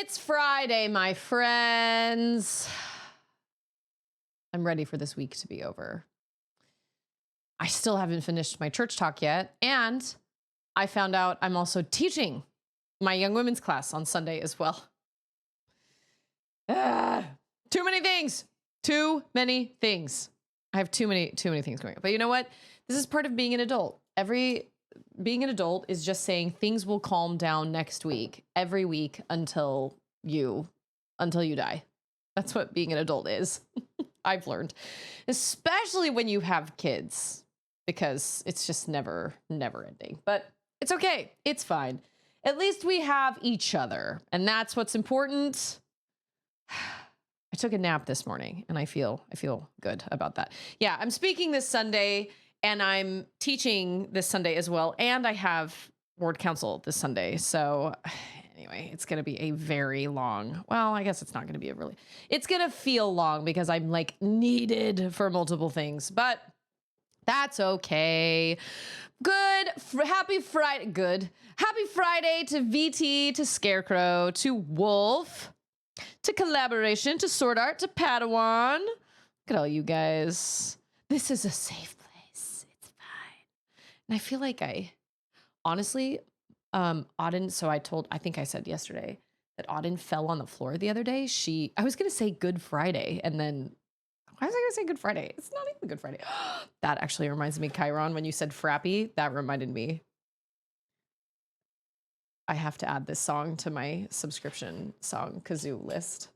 It's Friday, my friends. I'm ready for this week to be over. I still haven't finished my church talk yet, and I found out I'm also teaching my young women's class on Sunday as well. Too many things. Too many things. I have too many things going on. But you know what? This is part of being an adult. Being an adult is just saying things will calm down next week, every week until you die. That's what being an adult is. I've learned, especially when you have kids, because it's just never ending. But it's okay. It's fine. At least we have each other, and that's what's important. I took a nap this morning and I feel good about that. Yeah, I'm speaking this Sunday and I'm teaching this Sunday as well. And I have ward council this Sunday. So anyway, it's going to be a very long, well, I guess it's not going to be it's going to feel long because I'm like needed for multiple things, but that's okay. Happy Friday to VT, to Scarecrow, to Wolf, to Collaboration, to Sword Art, to Padawan. Look at all you guys. This is a safe place. It's fine. And I feel like honestly, Auden, I think I said yesterday that Auden fell on the floor the other day. I was going to say Good Friday, and then why was I going to say Good Friday? It's not even Good Friday. That actually reminds me, Chiron, when you said frappy, that reminded me. I have to add this song to my subscription song kazoo list.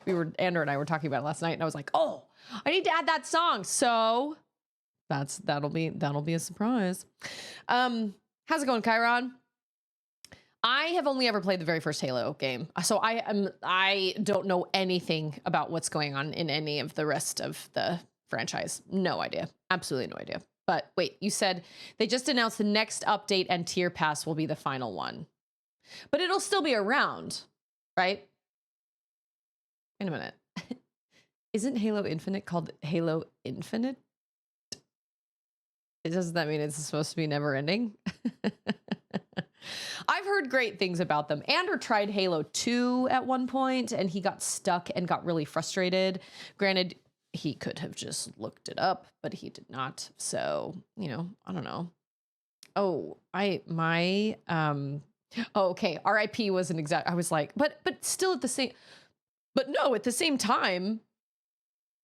Andrew and I were talking about it last night, and I was like, oh, I need to add that song. So that'll be a surprise. How's it going, Chiron? I have only ever played the very first Halo game, so I don't know anything about what's going on in any of the rest of the franchise. No idea. Absolutely no idea. But wait, you said they just announced the next update and tier pass will be the final one. But it'll still be around, right? Wait a minute. Isn't Halo Infinite called Halo Infinite? Doesn't that mean it's supposed to be never ending? I've heard great things about them. Andrew tried Halo 2 at one point, and he got stuck and got really frustrated. Granted, he could have just looked it up, but he did not. So, I don't know. Oh, okay. RIP was an exact, I was like, but still at the same time,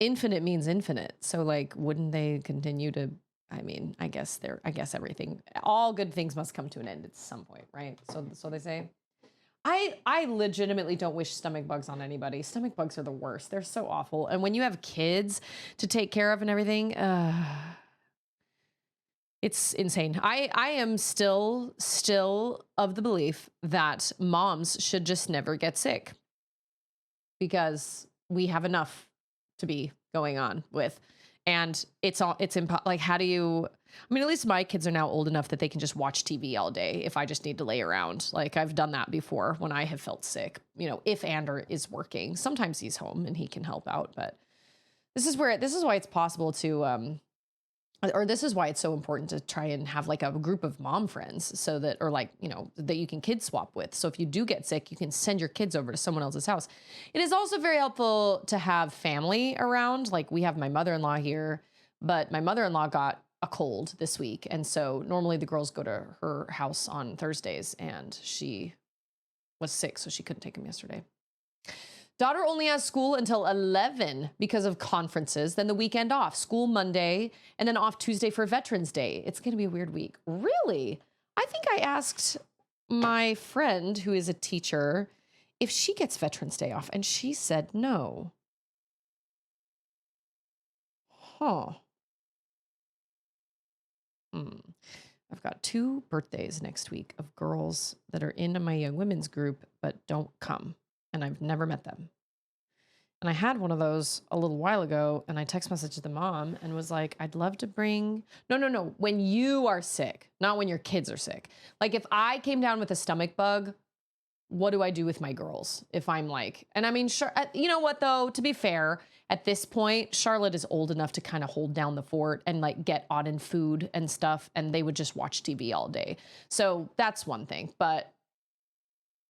infinite means infinite. So like, wouldn't they continue to, I guess all good things must come to an end at some point, right? So they say. I legitimately don't wish stomach bugs on anybody. Stomach bugs are the worst. They're so awful. And when you have kids to take care of and everything, it's insane. I am still of the belief that moms should just never get sick because we have enough to be going on with. And like, how do you, at least my kids are now old enough that they can just watch TV all day if I just need to lay around. Like, I've done that before when I have felt sick, if Ander is working. Sometimes he's home and he can help out, but this is why it's possible to, this is why it's so important to try and have like a group of mom friends so that, or like, that you can kid swap with. So if you do get sick, you can send your kids over to someone else's house. It is also very helpful to have family around. Like, we have my mother-in-law here, but my mother-in-law got a cold this week. And so normally the girls go to her house on Thursdays, and she was sick, so she couldn't take them yesterday. Daughter only has school until 11 because of conferences, then the weekend off. School Monday, and then off Tuesday for Veterans Day. It's going to be a weird week. Really? I think I asked my friend who is a teacher if she gets Veterans Day off, and she said no. Huh. I've got 2 birthdays next week of girls that are into my young women's group but don't come. And I've never met them. And I had one of those a little while ago, and I text messaged the mom and was like, I'd love to bring, no, when you are sick, not when your kids are sick. Like, if I came down with a stomach bug, what do I do with my girls? If I'm like, and sure, you know what though, to be fair, at this point, Charlotte is old enough to kind of hold down the fort and like get Auden food and stuff, and they would just watch TV all day. So that's one thing, but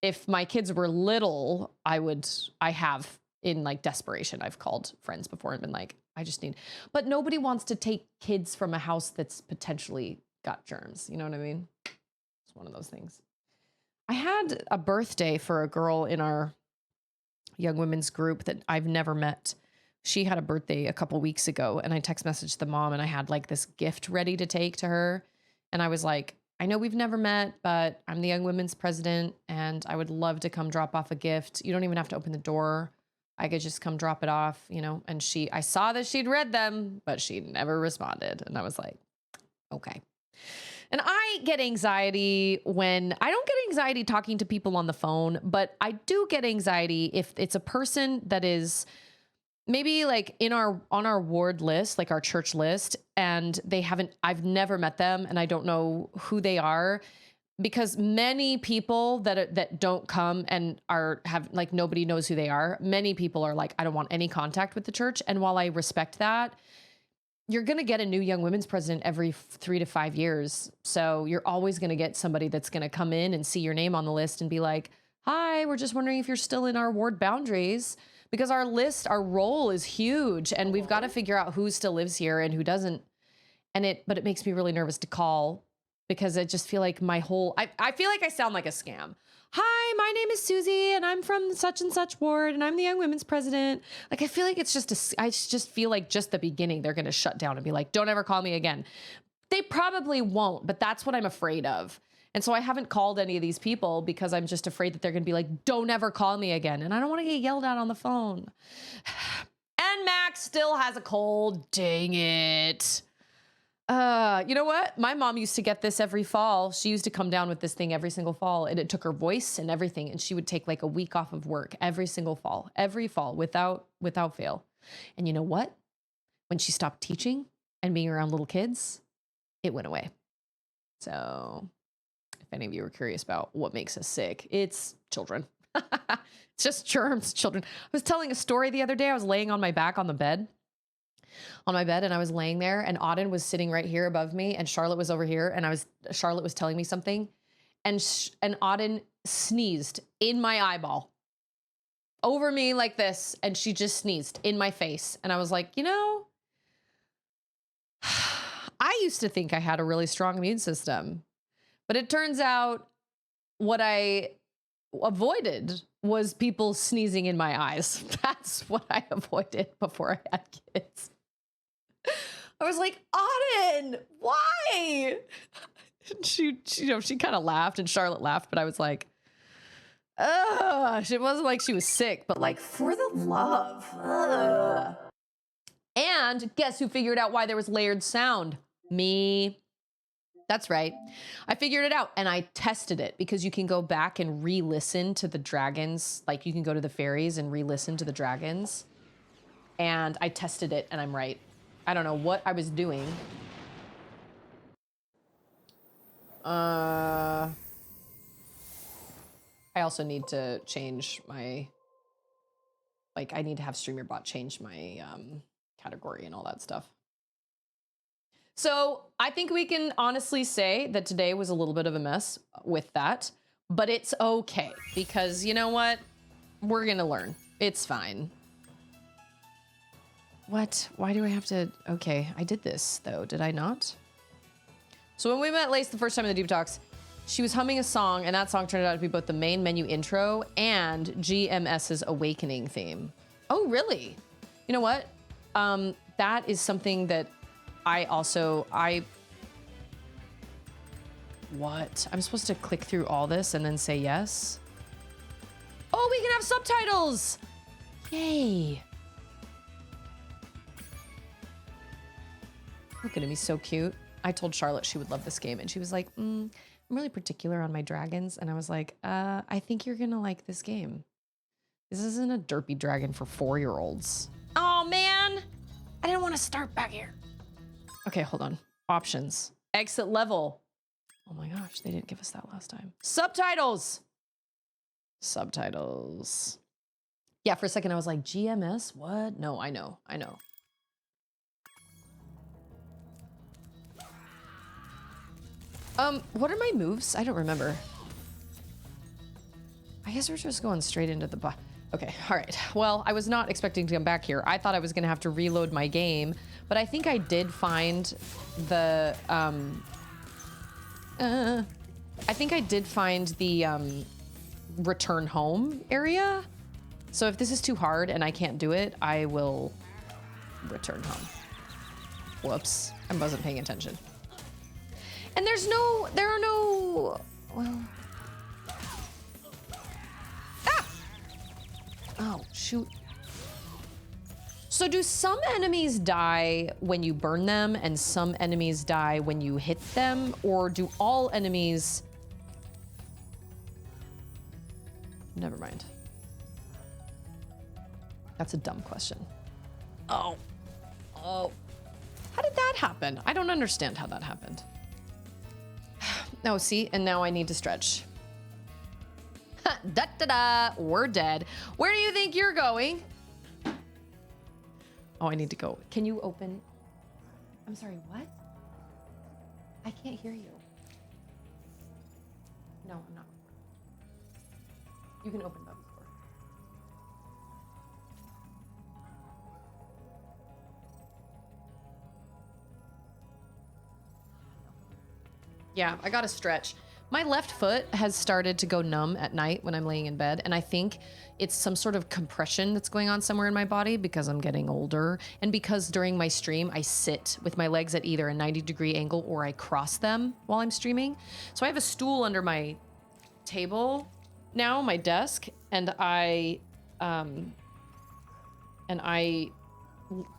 if my kids were little, I have in like desperation, I've called friends before and been like, I just need, but nobody wants to take kids from a house that's potentially got germs. You know what I mean? It's one of those things. I had a birthday for a girl in our young women's group that I've never met. She had a birthday a couple weeks ago, and I text messaged the mom, and I had like this gift ready to take to her. And I was like, I know we've never met, but I'm the young women's president, and I would love to come drop off a gift. You don't even have to open the door. I could just come drop it off, you know? And I saw that she'd read them, but she never responded. And I was like, okay. And I get anxiety when I don't get anxiety talking to people on the phone, but I do get anxiety if it's a person that is maybe like on our ward list, like our church list, and I've never met them and I don't know who they are, because many people that don't come and have like, nobody knows who they are. Many people are like, I don't want any contact with the church. And while I respect that, you're going to get a new young women's president every 3 to 5 years. So you're always going to get somebody that's going to come in and see your name on the list and be like, hi, we're just wondering if you're still in our ward boundaries, because our role is huge and we've got to figure out who still lives here and who doesn't. But it makes me really nervous to call, because I just feel like I feel like I sound like a scam. Hi, my name is Susie and I'm from such and such ward and I'm the young women's president. Like, I feel like I just feel like just the beginning, they're going to shut down and be like, don't ever call me again. They probably won't, but that's what I'm afraid of. And so I haven't called any of these people because I'm just afraid that they're going to be like, don't ever call me again. And I don't want to get yelled at on the phone. And Max still has a cold. Dang it. You know what? My mom used to get this every fall. She used to come down with this thing every single fall, and it took her voice and everything. And she would take like a week off of work every single fall, without fail. And you know what? When she stopped teaching and being around little kids, it went away. So if any of you are curious about what makes us sick, it's children. It's just germs, children. I was telling a story the other day. I was laying on my back on my bed, and I was laying there, and Auden was sitting right here above me, and Charlotte was over here, and Charlotte was telling me something, and Auden sneezed in my eyeball over me like this, and she just sneezed in my face. And I was like, you know, I used to think I had a really strong immune system, but it turns out what I avoided was people sneezing in my eyes. That's what I avoided before I had kids. I was like, Auden, why? She kind of laughed, and Charlotte laughed, but I was like, it wasn't like she was sick, but like, for the love. Ugh. And guess who figured out why there was layered sound? Me. That's right. I figured it out, and I tested it, because you can go back and re-listen to the dragons. Like, you can go to the fairies and re-listen to the dragons. And I tested it, and I'm right. I don't know what I was doing. I also need to change my, like, I need to have StreamerBot change my category and all that stuff. So I think we can honestly say that today was a little bit of a mess with that, but it's okay, because you know what? We're gonna learn. It's fine. What? Why do I have to? Okay, I did this though, did I not? So when we met Lace the first time in the Deep Talks, she was humming a song, and that song turned out to be both the main menu intro and GMS's Awakening theme. Oh, really? You know what? That is something that what? I'm supposed to click through all this and then say yes? Oh, we can have subtitles! Yay. Look at him, he's so cute. I told Charlotte she would love this game, and she was like, I'm really particular on my dragons. And I was like, I think you're gonna like this game. This isn't a derpy dragon for 4-year-olds. Oh man, I didn't want to start back here. Okay, hold on. Options. Exit level. Oh my gosh, they didn't give us that last time. Subtitles. Subtitles. Yeah, for a second I was like, GMS? What? No, I know. What are my moves? I don't remember. I guess we're just going straight into the boss. Okay, all right. Well, I was not expecting to come back here. I thought I was gonna have to reload my game, but I think I did find the, I think I did find the, return home area. So if this is too hard and I can't do it, I will return home. Whoops, I wasn't paying attention. And there are no, well. Ah! Oh, shoot. So do some enemies die when you burn them and some enemies die when you hit them? Or do all enemies... Never mind. That's a dumb question. Oh. Oh. How did that happen? I don't understand how that happened. No, see, and now I need to stretch. Da-da-da, we're dead. Where do you think you're going? Oh, I need to go. Can you open? I'm sorry, what? I can't hear you. No, I'm not. You can open Bubby's door. Yeah, I gotta stretch. My left foot has started to go numb at night when I'm laying in bed, and I think it's some sort of compression that's going on somewhere in my body because I'm getting older, and because during my stream I sit with my legs at either a 90-degree angle or I cross them while I'm streaming. So I have a stool under my table now, my desk, and I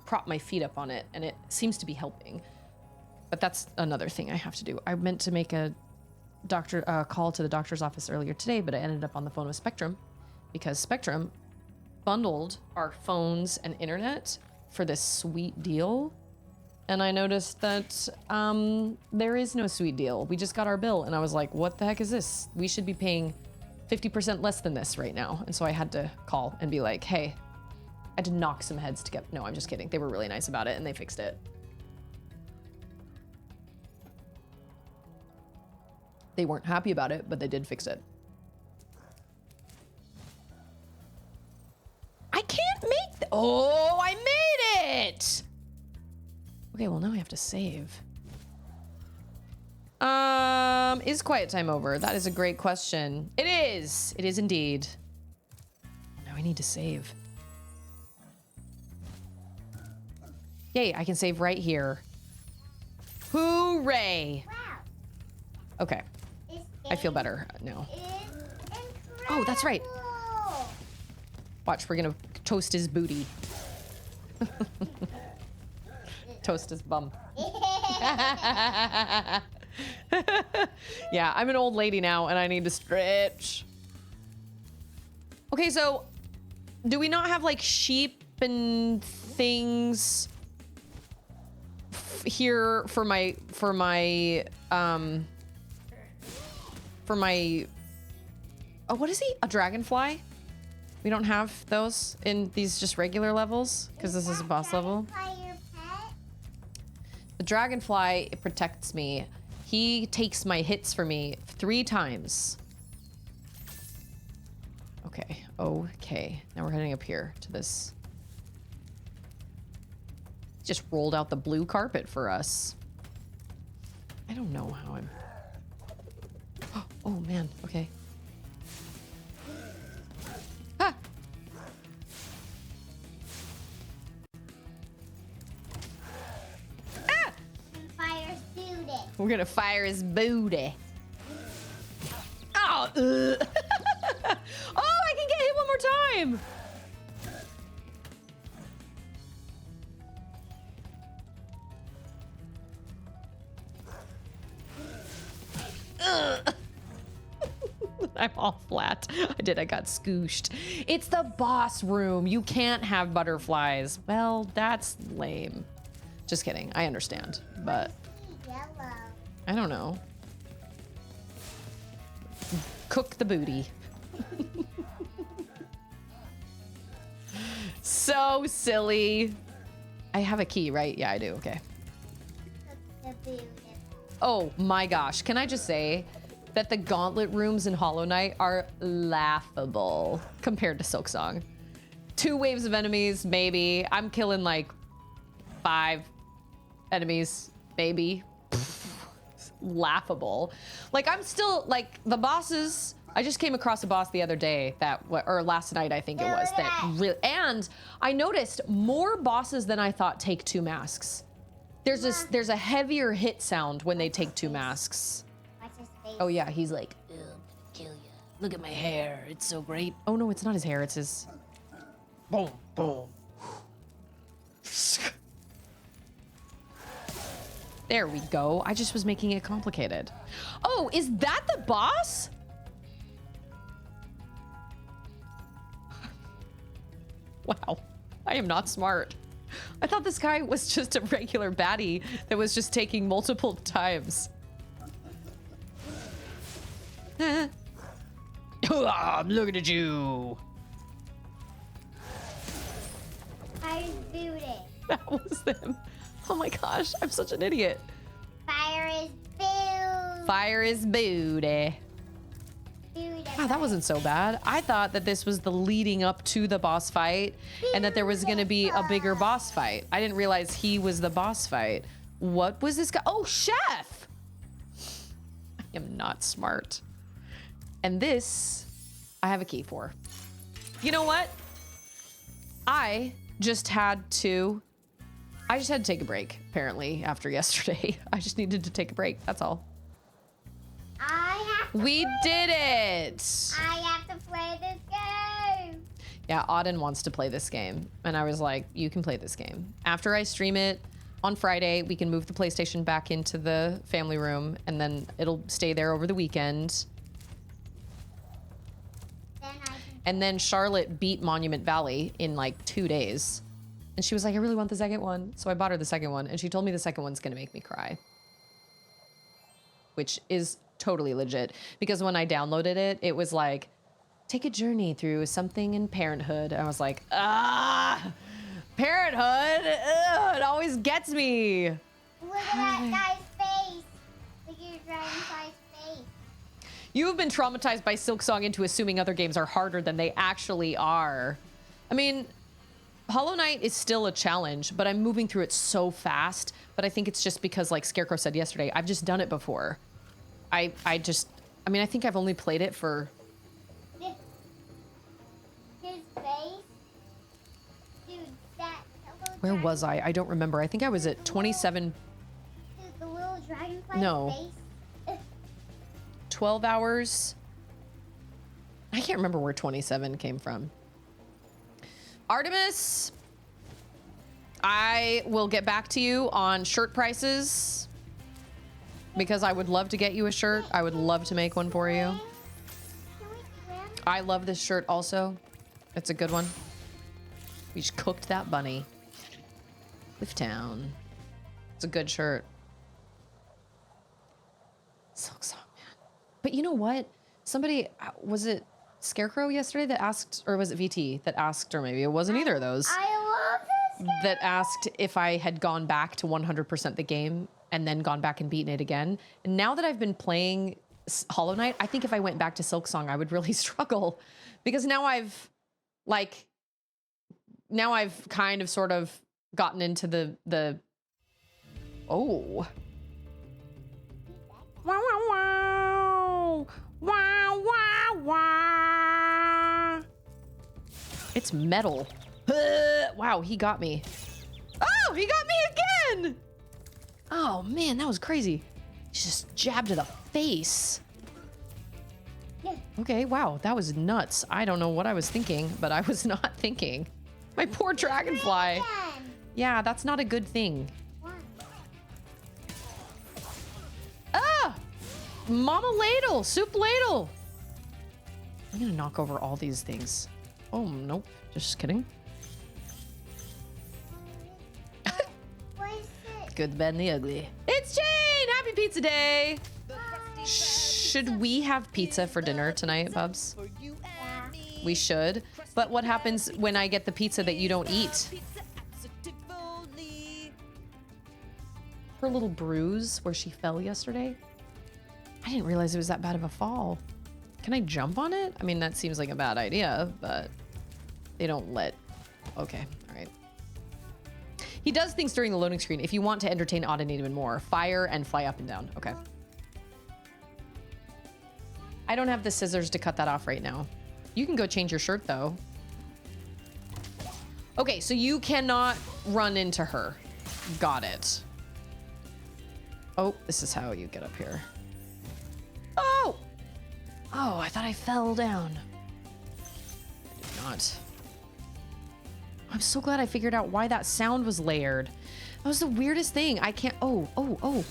prop my feet up on it, and it seems to be helping. But that's another thing I have to do. I meant to make a call to the doctor's office earlier today, but I ended up on the phone with Spectrum because Spectrum bundled our phones and internet for this sweet deal. And I noticed that there is no sweet deal. We just got our bill, and I was like, what the heck is this? We should be paying 50% less than this right now. And so I had to call and be like, hey, I had to knock some heads together. No, I'm just kidding. They were really nice about it, and they fixed it. They weren't happy about it, but they did fix it. I can't make oh, I made it! Okay, well now I have to save. Is quiet time over? That is a great question. It is! It is indeed. Now I need to save. Yay, I can save right here. Hooray! Wow. Okay. I feel better now. Oh, that's right. Watch, we're gonna toast his booty. Toast his bum. Yeah, I'm an old lady now and I need to stretch. Okay, so do we not have like sheep and things here for my oh, what is he? A dragonfly? We don't have those in these just regular levels because this is a boss level. Your pet? The dragonfly, it protects me. He takes my hits for me 3 times. Okay, okay. Now we're heading up here to this. Just rolled out the blue carpet for us. I don't know how I'm... Oh man, okay. Ah! Ah! Fire his booty. We're gonna fire his booty. Oh! Oh, I can get hit one more time! I'm all flat. I got scooshed. It's the boss room. You can't have butterflies. Well, that's lame. Just kidding. I understand, but Yellow. I don't know. Cook the booty. So silly. I have a key, right? Yeah, I do. Okay. The booty. Oh my gosh. Can I just say, that the gauntlet rooms in Hollow Knight are laughable compared to Silksong. 2 waves of enemies, maybe. I'm killing like 5 enemies, maybe. Laughable. Like, I'm still, like, the bosses... I just came across a boss the other day or last night, I think it was, that really... And I noticed more bosses than I thought take 2 masks. There's a heavier hit sound when they take 2 masks. Oh yeah, he's like, I'm gonna kill you. Look at my hair, it's so great. Oh no, it's not his hair, it's his... Boom, boom. There we go. I just was making it complicated. Oh, is that the boss? Wow, I am not smart. I thought this guy was just a regular baddie that was just taking multiple times. I'm looking at you. Fire's booty. That was them. Oh my gosh, I'm such an idiot. Fire is boo. Fire is booty. Wow, that wasn't so bad. I thought that this was the leading up to the boss fight and that there was going to be a bigger boss fight. I didn't realize he was the boss fight. What was this guy? Oh, Chef! I am not smart. And this, I have a key for. You know what? I just had to take a break, apparently, after yesterday. I just needed to take a break, that's all. We did it! I have to play this game. Yeah, Auden wants to play this game. And I was like, you can play this game. After I stream it on Friday, we can move the PlayStation back into the family room, and then it'll stay there over the weekend. And then Charlotte beat Monument Valley in like 2 days. And she was like, I really want the second one. So I bought her the second one, and she told me the second one's gonna make me cry. Which is totally legit, because when I downloaded it, it was like, take a journey through something in parenthood. I was like, parenthood, it always gets me. Look at that guy's face. Look at your dragonfly's face. You have been traumatized by Silksong into assuming other games are harder than they actually are. I mean, Hollow Knight is still a challenge, but I'm moving through it so fast. But I think it's just because, like Scarecrow said yesterday, I've just done it before. I mean, I think I've only played it for... His face? Dude, that... Where was I? I don't remember. I think I was at 27... Dude, the little dragonfly's No. face? 12 hours? I can't remember where 27 came from. Artemis, I will get back to you on shirt prices, because I would love to get you a shirt. I would love to make one for you. Can we swim? I love this shirt also. It's a good one. We just cooked that bunny. Clifftown. It's a good shirt. Silksong, man. But you know what? Somebody, was it Scarecrow yesterday that asked, or was it VT that asked, or maybe it wasn't either of those, I love this game. that asked if I had gone back to 100% the game and then gone back and beaten it again. And now that I've been playing Hollow Knight, I think if I went back to Silksong, I would really struggle, because now I've kind of sort of gotten into the oh. Wow, wow, wow. Wow, wow, wow. It's metal. Wow, he got me. Oh, he got me again! Oh man, that was crazy. He just jabbed to the face. Yeah. Okay, wow, that was nuts. I don't know what I was thinking, but I was not thinking. My poor dragonfly. Again. Yeah, that's not a good thing. One. Ah! Mama ladle, soup ladle. I'm gonna knock over all these things. Oh, nope, just kidding. What is it? Good, the bad, and the ugly. It's Jane! Happy Pizza Day! Should we have pizza for dinner tonight, Bubs? Yeah. We should. But what happens when I get the pizza that you don't eat? Her little bruise where she fell yesterday? I didn't realize it was that bad of a fall. Can I jump on it? I mean, that seems like a bad idea, but they don't let... Okay, all right. He does things during the loading screen. If you want to entertain Auden even more, fire and fly up and down. Okay. I don't have the scissors to cut that off right now. You can go change your shirt, though. Okay, so you cannot run into her. Got it. Oh, this is how you get up here. Oh! Oh, I thought I fell down. I did not. I'm so glad I figured out why that sound was layered. That was the weirdest thing. I can't... Oh.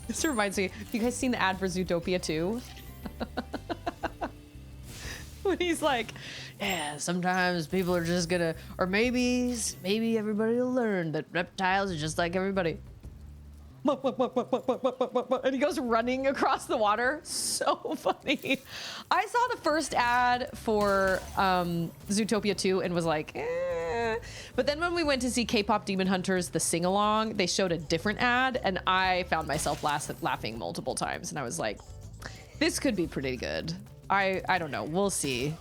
This reminds me, have you guys seen the ad for Zootopia 2? When he's like, yeah, sometimes people are just gonna... Or maybe everybody will learn that reptiles are just like everybody. And he goes running across the water. So funny. I saw the first ad for Zootopia 2 and was like, eh. But then when we went to see K-Pop Demon Hunters, the sing-along, they showed a different ad, and I found myself laughing multiple times. And I was like, this could be pretty good. I don't know. We'll see.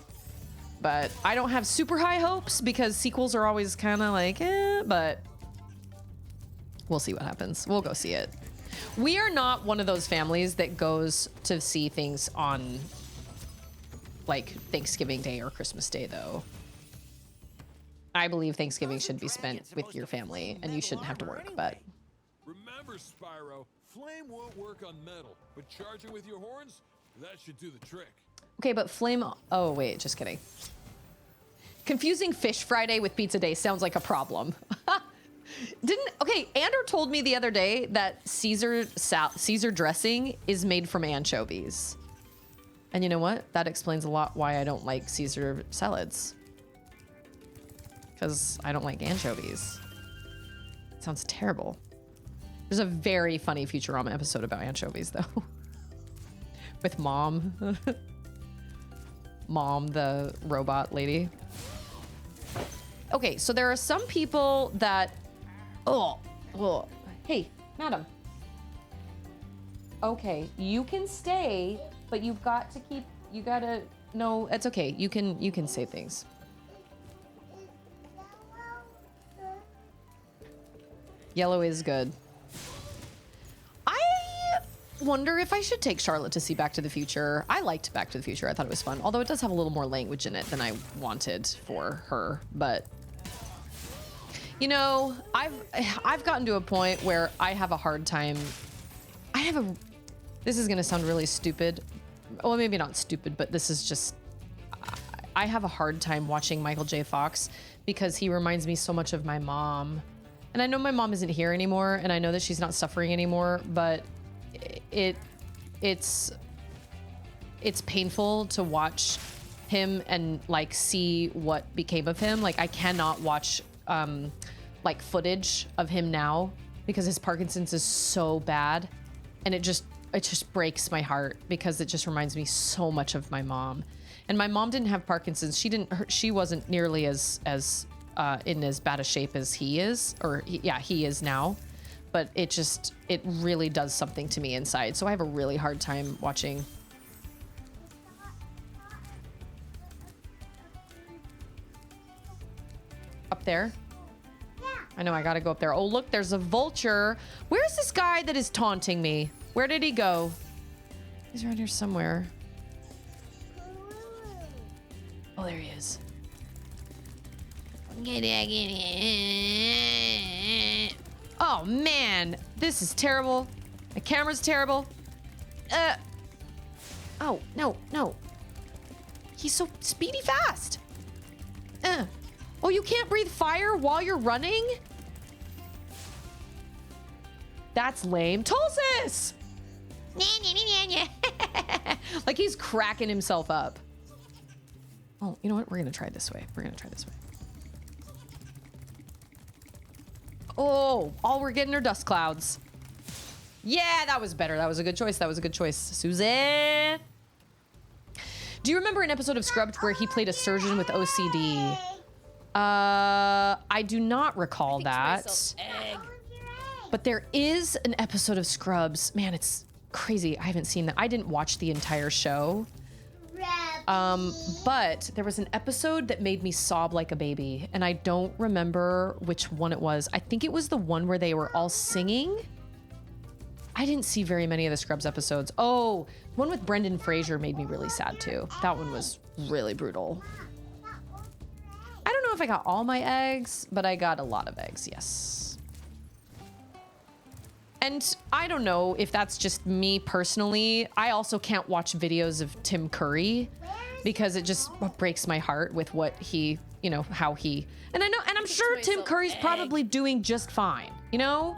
But I don't have super high hopes because sequels are always kind of like, but... We'll see what happens. We'll go see it. We are not one of those families that goes to see things on like Thanksgiving Day or Christmas Day, though. I believe Thanksgiving should be spent with your family and you shouldn't have to work, but... Remember, Spyro, flame won't work on metal, but charging with your horns, that should do the trick. Okay, but flame... Oh, wait, just kidding. Confusing Fish Friday with Pizza Day sounds like a problem. Okay, Ander told me the other day that Caesar dressing is made from anchovies. And you know what? That explains a lot why I don't like Caesar salads. Because I don't like anchovies. It sounds terrible. There's a very funny Futurama episode about anchovies, though. With Mom. Mom, the robot lady. Okay, so there are some people that... Oh. Hey, madam. Okay, you can stay, but you've got to keep... You gotta... No, it's okay. You can say things. Yellow is good. I wonder if I should take Charlotte to see Back to the Future. I liked Back to the Future. I thought it was fun. Although it does have a little more language in it than I wanted for her. But, you know, I've gotten to a point where I have a hard time. This is going to sound really stupid. Well, maybe not stupid, but this is just... I have a hard time watching Michael J. Fox because he reminds me so much of my mom. And I know my mom isn't here anymore, and I know that she's not suffering anymore, but it's painful to watch him and like see what became of him. Like I cannot watch like footage of him now because his Parkinson's is so bad, and it just breaks my heart because it just reminds me so much of my mom. And my mom didn't have Parkinson's. She wasn't nearly as in as bad a shape as he is, or he is now, but it really does something to me inside. So I have a really hard time watching. Up there? Yeah. I know I gotta go up there. Oh, look, there's a vulture. Where's this guy that is taunting me? Where did he go? He's around here somewhere. Oh, there he is. Oh man, this is terrible. The camera's terrible. Oh, no. He's so speedy fast. Oh, you can't breathe fire while you're running? That's lame. Tulsis! Like he's cracking himself up. Oh, you know what? We're gonna try this way. Oh, all we're getting are dust clouds. Yeah, that was better. That was a good choice. Susan. Do you remember an episode of Scrubs where he played a surgeon with OCD? I do not recall that. But there is an episode of Scrubs. Man, it's crazy. I haven't seen that. I didn't watch the entire show. But there was an episode that made me sob like a baby, and I don't remember which one it was. I think it was the one where they were all singing. I didn't see very many of the Scrubs episodes. Oh, one with Brendan Fraser made me really sad too. That one was really brutal. I don't know if I got all my eggs, but I got a lot of eggs, yes. And I don't know if that's just me personally. I also can't watch videos of Tim Curry because it just breaks my heart with what he, you know, how he, and I know, and I'm sure Tim Curry's probably doing just fine, you know?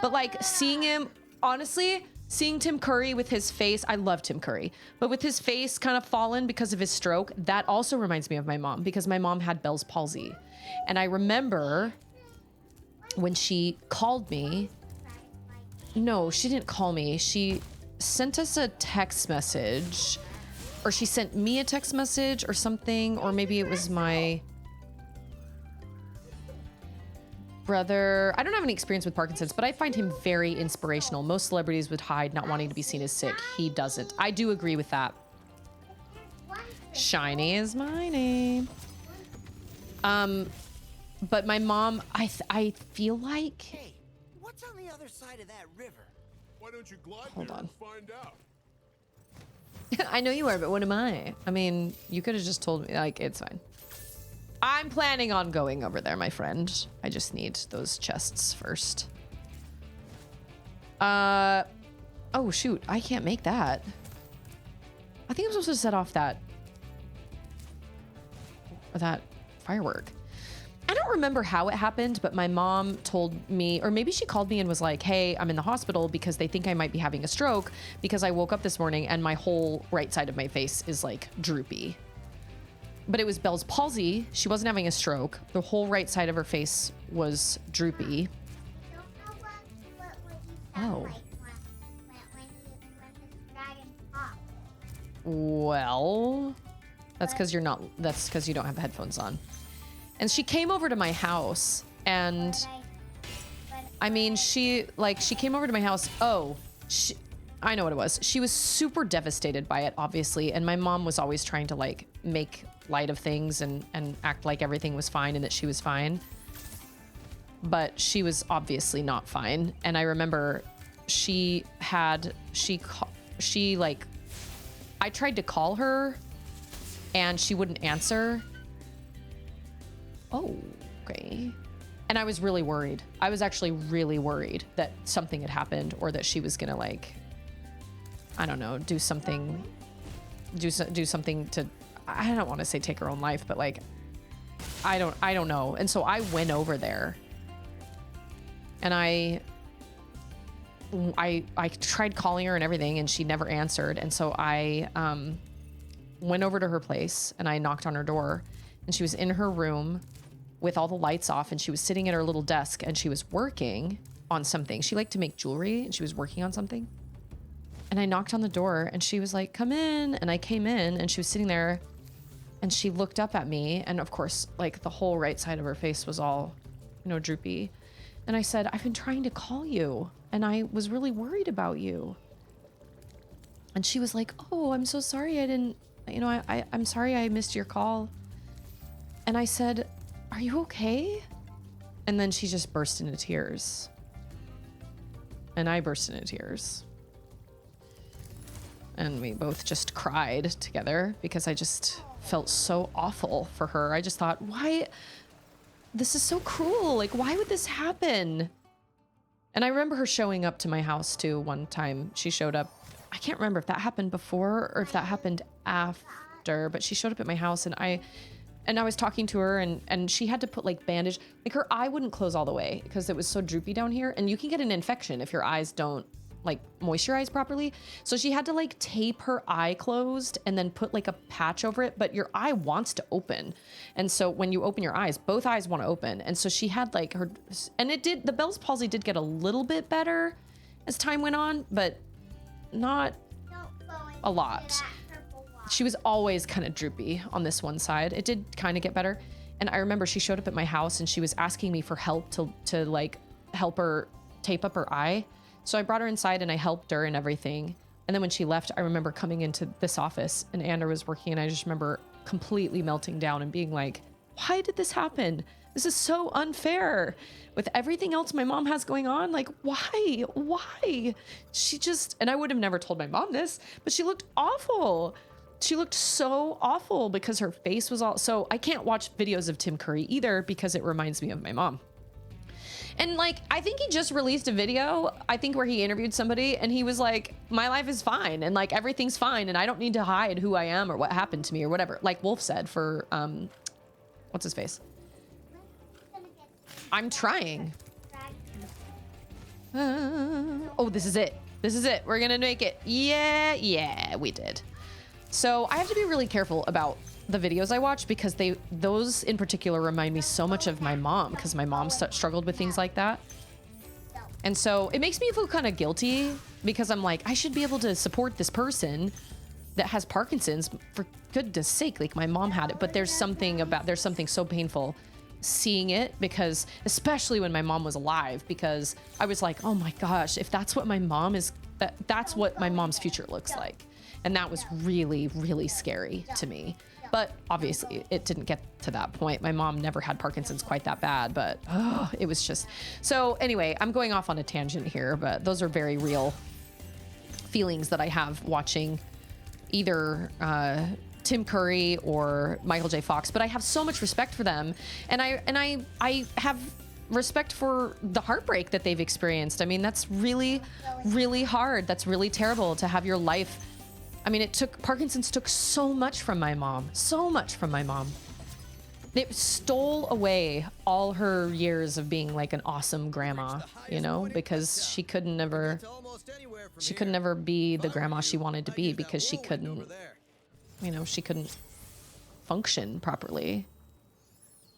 But like seeing him, honestly, seeing Tim Curry with his face, I love Tim Curry, but with his face kind of fallen because of his stroke, that also reminds me of my mom because my mom had Bell's palsy. And I remember when she called me, no, she didn't call me. She sent us a text message, or she sent me a text message or something, or maybe it was my brother. I don't have any experience with Parkinson's, but I find him very inspirational. Most celebrities would hide not wanting to be seen as sick. He doesn't. I do agree with that. Shiny is my name. But my mom, I feel like... Hey, what's on the other side of that river? Why don't you glide Hold there on. and find out? I know you are, but what am I? I mean, you could have just told me, like, it's fine. I'm planning on going over there, my friend. I just need those chests first. Oh, shoot. I can't make that. I think I'm supposed to set off that firework. I don't remember how it happened, but my mom told me, or maybe she called me and was like, hey, I'm in the hospital because they think I might be having a stroke because I woke up this morning and my whole right side of my face is like droopy. But it was Bell's palsy. She wasn't having a stroke. The whole right side of her face was droopy. Oh. Well, that's because you don't have headphones on. And she came over to my house, and I mean, she came over to my house. Oh, I know what it was. She was super devastated by it, obviously. And my mom was always trying to like make light of things and act like everything was fine and that she was fine. But she was obviously not fine. And I remember I tried to call her and she wouldn't answer. Oh, okay. And I was really worried. I was actually really worried that something had happened or that she was gonna like, I don't know, do something to, I don't want to say take her own life, but like, I don't know. And so I went over there and I tried calling her and everything and she never answered. And so I went over to her place and I knocked on her door and she was in her room with all the lights off and she was sitting at her little desk and she was working on something. She liked to make jewelry and she was working on something. And I knocked on the door and she was like, come in. And I came in and she was sitting there and she looked up at me. And of course, like the whole right side of her face was all, you know, droopy. And I said, I've been trying to call you and I was really worried about you. And she was like, oh, I'm so sorry. I didn't, you know, I'm sorry I missed your call. And I said, are you okay? And then she just burst into tears. And I burst into tears. And we both just cried together because I just felt so awful for her. I just thought, why? This is so cruel. Like, why would this happen? And I remember her showing up to my house too one time. She showed up. I can't remember if that happened before or if that happened after, but she showed up at my house and I was talking to her and she had to put like bandage, like her eye wouldn't close all the way because it was so droopy down here. And you can get an infection if your eyes don't like moisturize properly. So she had to like tape her eye closed and then put like a patch over it, but your eye wants to open. And so when you open your eyes, both eyes want to open. And so she had like her, and the Bell's palsy did get a little bit better as time went on, but not a lot. She was always kind of droopy on this one side. It did kind of get better. And I remember she showed up at my house and she was asking me for help to like help her tape up her eye. So I brought her inside and I helped her and everything. And then when she left, I remember coming into this office and Andrew was working, and I just remember completely melting down and being like, why did this happen? This is so unfair. With everything else my mom has going on, like, why? Why? She just, and I would have never told my mom this, but she looked awful. She looked so awful because her face was all, so I can't watch videos of Tim Curry either because it reminds me of my mom. And like, I think he just released a video, I think where he interviewed somebody and he was like, my life is fine and like everything's fine and I don't need to hide who I am or what happened to me or whatever. Like Wolf said for, what's his face? I'm trying. Oh, this is it. This is it. We're gonna make it. Yeah, we did. So I have to be really careful about the videos I watch because those in particular remind me so much of my mom because my mom struggled with things like that. And so it makes me feel kind of guilty because I'm like, I should be able to support this person that has Parkinson's, for goodness sake. Like my mom had it, but there's something so painful seeing it because, especially when my mom was alive, because I was like, oh my gosh, if that's what my mom is, that's what my mom's future looks like. And that was really, really scary to me. But obviously it didn't get to that point. My mom never had Parkinson's quite that bad, but it was just, so anyway, I'm going off on a tangent here, but those are very real feelings that I have watching either Tim Curry or Michael J. Fox, but I have so much respect for them. And I have respect for the heartbreak that they've experienced. I mean, that's really, really hard. That's really terrible to have your life. I mean, Parkinson's took so much from my mom, so much from my mom. It stole away all her years of being like an awesome grandma, you know, because she could never be the grandma she wanted to be because she couldn't, you know, she couldn't function properly.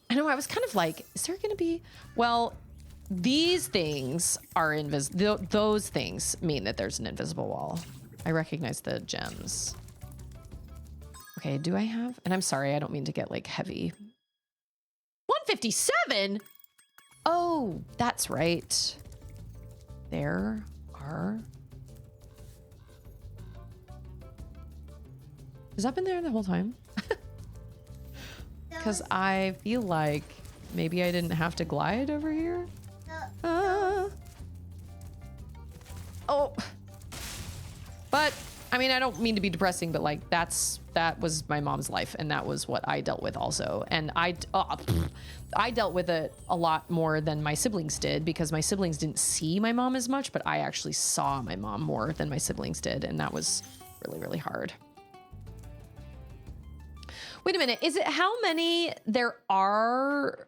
I know, I was kind of like, is there gonna be, well, these things are invisible. Those things mean that there's an invisible wall. I recognize the gems. Okay, do I have, and I'm sorry, I don't mean to get like heavy. 157? Oh, that's right. There are. Has that been there the whole time? Because I feel like maybe I didn't have to glide over here. Oh. But I mean, I don't mean to be depressing, but like that was my mom's life, and that was what I dealt with also. And I dealt with it a lot more than my siblings did because my siblings didn't see my mom as much, but I actually saw my mom more than my siblings did, and that was really, really hard. Wait a minute, is it how many there are?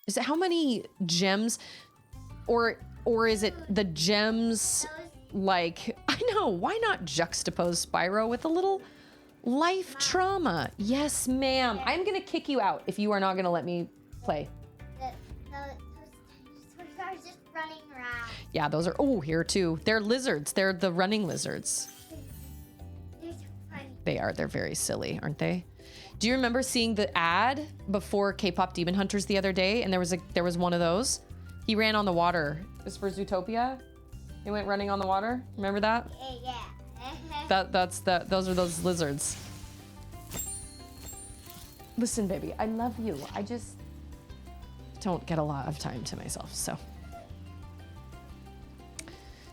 Is it how many gems, or is it the gems, like, I know, why not juxtapose Spyro with a little life trauma? Yes, ma'am. I'm gonna kick you out if you are not gonna let me play. Those are just running around. Yeah, those are, oh, here too. They're lizards. They're the running lizards. They're so funny. They are. They're very silly, aren't they? Do you remember seeing the ad before K-pop Demon Hunters the other day? And there was one of those. He ran on the water. It was for Zootopia. He went running on the water. Remember that? Yeah. Those are those lizards. Listen, baby, I love you. I just don't get a lot of time to myself, so.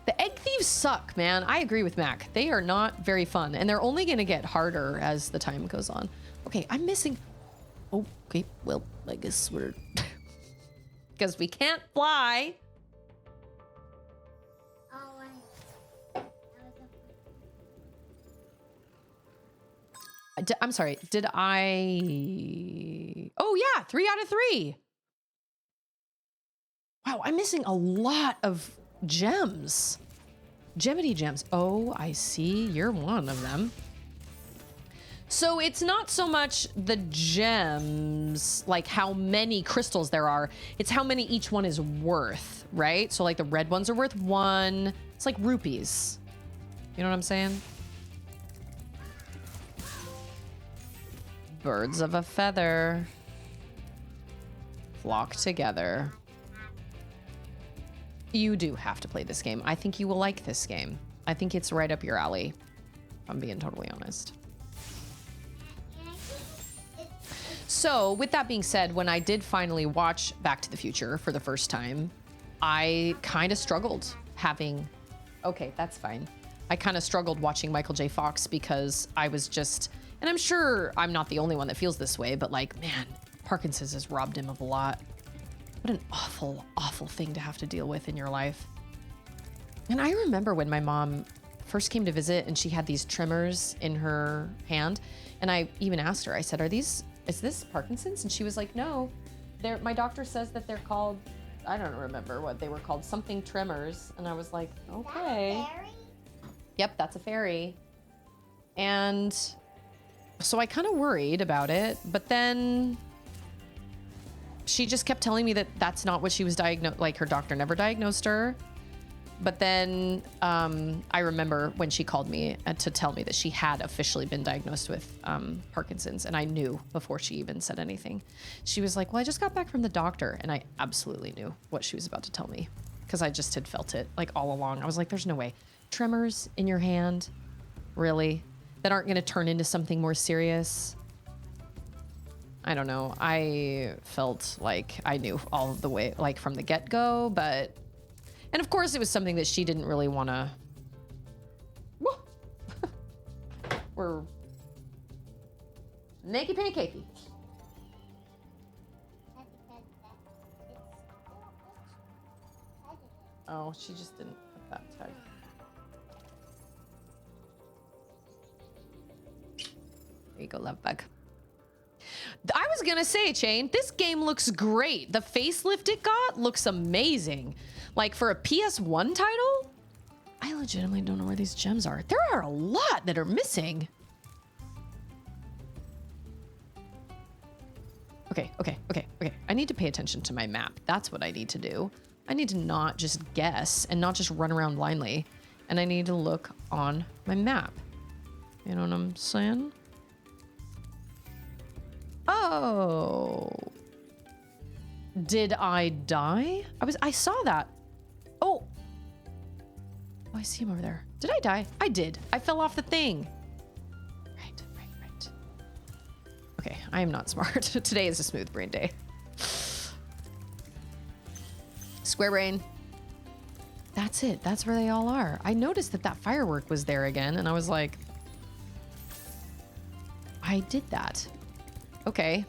The egg thieves suck, man. I agree with Mac. They are not very fun, and they're only gonna get harder as the time goes on. Okay, I'm missing. Oh, okay, well, I guess we're, because we can't fly. Oh, I'm sorry, did I? Oh yeah, 3 out of 3. Wow, I'm missing a lot of gems. Gemini gems. Oh, I see. You're one of them. So it's not so much the gems, like how many crystals there are. It's how many each one is worth, right? So like the red ones are worth 1. It's like rupees. You know what I'm saying? Birds of a feather. flock together. You do have to play this game. I think you will like this game. I think it's right up your alley, if I'm being totally honest. So with that being said, when I did finally watch Back to the Future for the first time, I kind of struggled having, okay, that's fine. I kind of struggled watching Michael J. Fox because I was just, and I'm sure I'm not the only one that feels this way, but like, man, Parkinson's has robbed him of a lot. What an awful, awful thing to have to deal with in your life. And I remember when my mom first came to visit and she had these tremors in her hand. And I even asked her, I said, is this Parkinson's? And she was like, no, my doctor says that they're called, I don't remember what they were called, something tremors. And I was like, okay. Is that a fairy? Yep, that's a fairy. And so I kind of worried about it, but then she just kept telling me that that's not what she was diagnosed, like her doctor never diagnosed her. But then I remember when she called me to tell me that she had officially been diagnosed with Parkinson's, and I knew before she even said anything. She was like, well, I just got back from the doctor, and I absolutely knew what she was about to tell me because I just had felt it like all along. I was like, there's no way. Tremors in your hand, really? That aren't gonna turn into something more serious? I don't know. I felt like I knew all of the way, like from the get-go, but... And of course, it was something that she didn't really want to... We're... Naked pancakey. Oh, she just didn't put that tag. There you go, love bug. I was gonna say, Chain, this game looks great. The facelift it got looks amazing. Like for a PS1 title, I legitimately don't know where these gems are. There are a lot that are missing. Okay. I need to pay attention to my map. That's what I need to do. I need to not just guess and not just run around blindly. And I need to look on my map. You know what I'm saying? Oh. Did I die? I saw that. Oh. Oh, I see him over there. Did I die? I did. I fell off the thing. Right. Okay, I am not smart. Today is a smooth brain day. Square brain. That's it. That's where they all are. I noticed that firework was there again, and I was like, I did that. Okay.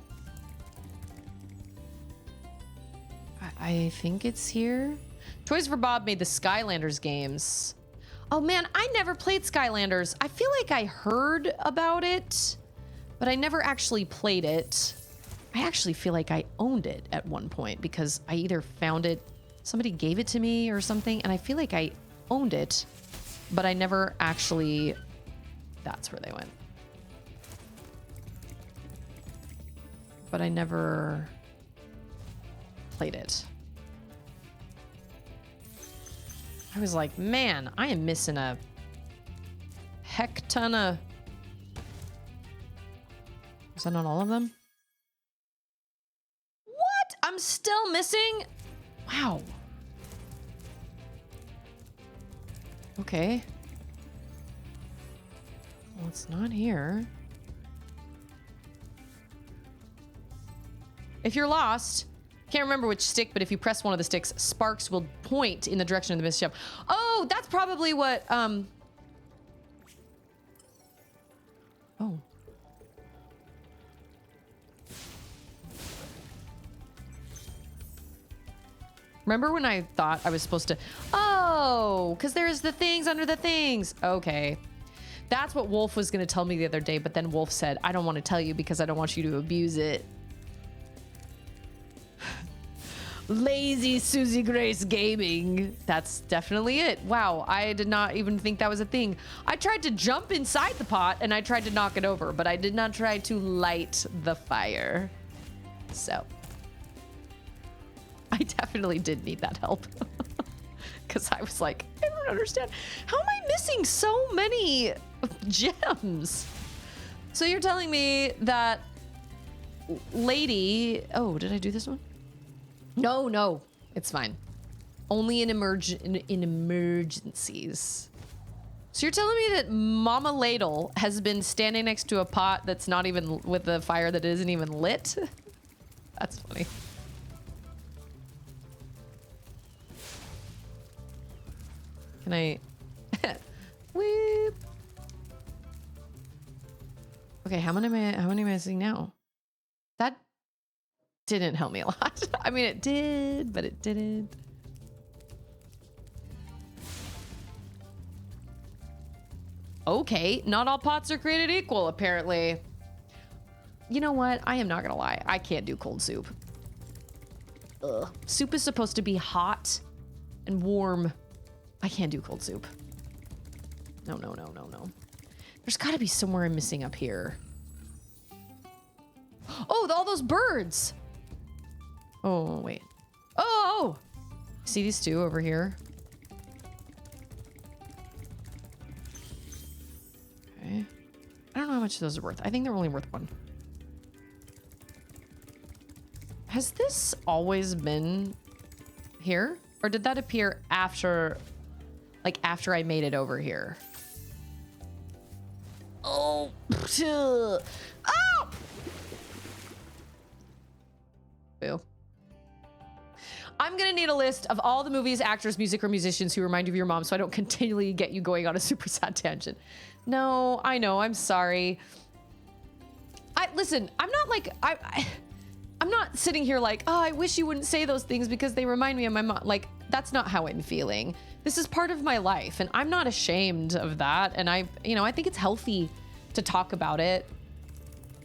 I think it's here. Toys for Bob made the Skylanders games. Oh man, I never played Skylanders. I feel like I heard about it, but I never actually played it. I actually feel like I owned it at one point because I either found it, somebody gave it to me or something, and I feel like I owned it, but I never actually, that's where they went. But I never played it. I was like, man, I am missing a heck ton of... Was that not all of them? What? I'm still missing? Wow. Okay. Well, it's not here. If you're lost, can't remember which stick, but if you press one of the sticks, sparks will point in the direction of the missed ship. Oh, that's probably what, Oh. Remember when I thought I was supposed to, oh, because there's the things under the things. Okay. That's what Wolf was going to tell me the other day, but then Wolf said, I don't want to tell you because I don't want you to abuse it. Lazy Susie Grace Gaming. That's definitely it. Wow, I did not even think that was a thing. I tried to jump inside the pot and I tried to knock it over, but I did not try to light the fire. So, I definitely did need that help. Because I was like, I don't understand. How am I missing so many gems? So you're telling me that lady... Oh, did I do this one? No, it's fine. Only in emergencies. So you're telling me that Mama Ladle has been standing next to a pot that's not even with the fire that isn't even lit? That's funny. Can I? Whoop. Okay, how many am I seeing now? That didn't help me a lot. I mean, it did, but it didn't. Okay, not all pots are created equal, apparently. You know what? I am not gonna lie. I can't do cold soup. Ugh. Soup is supposed to be hot and warm. I can't do cold soup. No. There's gotta be somewhere I'm missing up here. Oh, all those birds! Oh, wait. Oh! See these two over here? Okay. I don't know how much those are worth. I think they're only worth 1. Has this always been here? Or did that appear after, like after I made it over here? Oh! Oh! Boo. I'm gonna need a list of all the movies, actors, music, or musicians who remind you of your mom so I don't continually get you going on a super sad tangent. No, I know, I'm sorry. Listen, I'm not like, I'm not sitting here like, oh, I wish you wouldn't say those things because they remind me of my mom. Like, that's not how I'm feeling. This is part of my life and I'm not ashamed of that. And I think it's healthy to talk about it.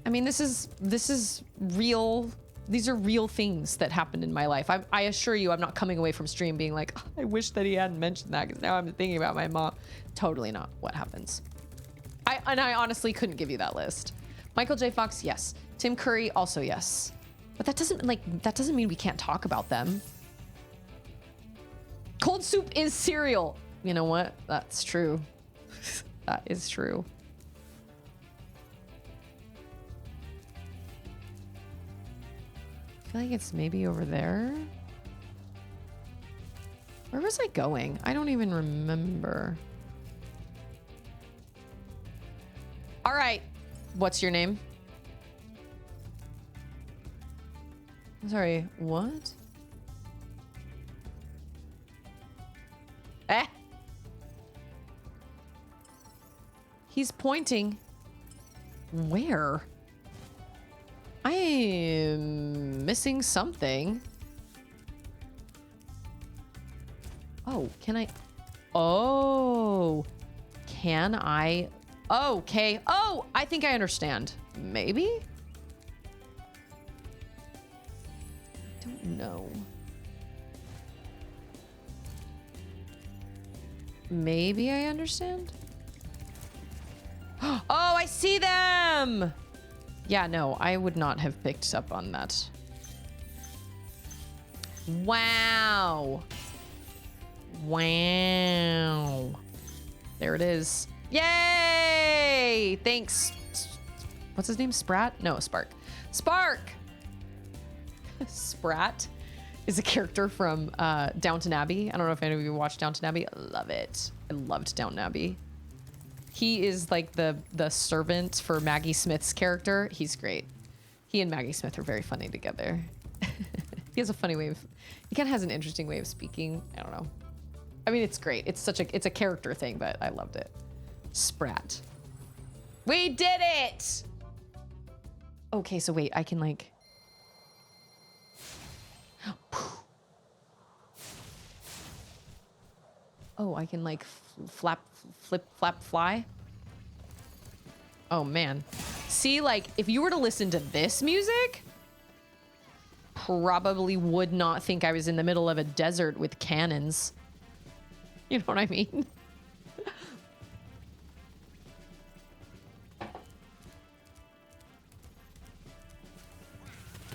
I mean, this is real. These are real things that happened in my life. I assure you, I'm not coming away from stream being like, oh, I wish that he hadn't mentioned that because now I'm thinking about my mom. Totally not what happens. I honestly couldn't give you that list. Michael J. Fox, yes. Tim Curry, also yes. But that doesn't mean we can't talk about them. Cold soup is cereal. You know what? That's true. That is true. I feel like it's maybe over there. Where was I going? I don't even remember. All right. What's your name? Sorry, what? Eh? He's pointing. Where? I am missing something. Oh, can I? Oh, can I? Okay. Oh, I think I understand. Maybe? I don't know. Maybe I understand. Oh, I see them! Yeah, no, I would not have picked up on that. Wow. Wow. There it is. Yay! Thanks. What's his name? Sprat? No, Spark. Spark! Sprat is a character from Downton Abbey. I don't know if any of you watched Downton Abbey. I love it. I loved Downton Abbey. He is like the servant for Maggie Smith's character. He's great. He and Maggie Smith are very funny together. He has a funny way of, he kind of has an interesting way of speaking. I don't know. I mean, it's great. It's a character thing, but I loved it. Sprat. We did it! Okay, so wait, I can like, oh, I can like flap, fly. Oh man. See, like if you were to listen to this music, probably would not think I was in the middle of a desert with cannons. You know what I mean?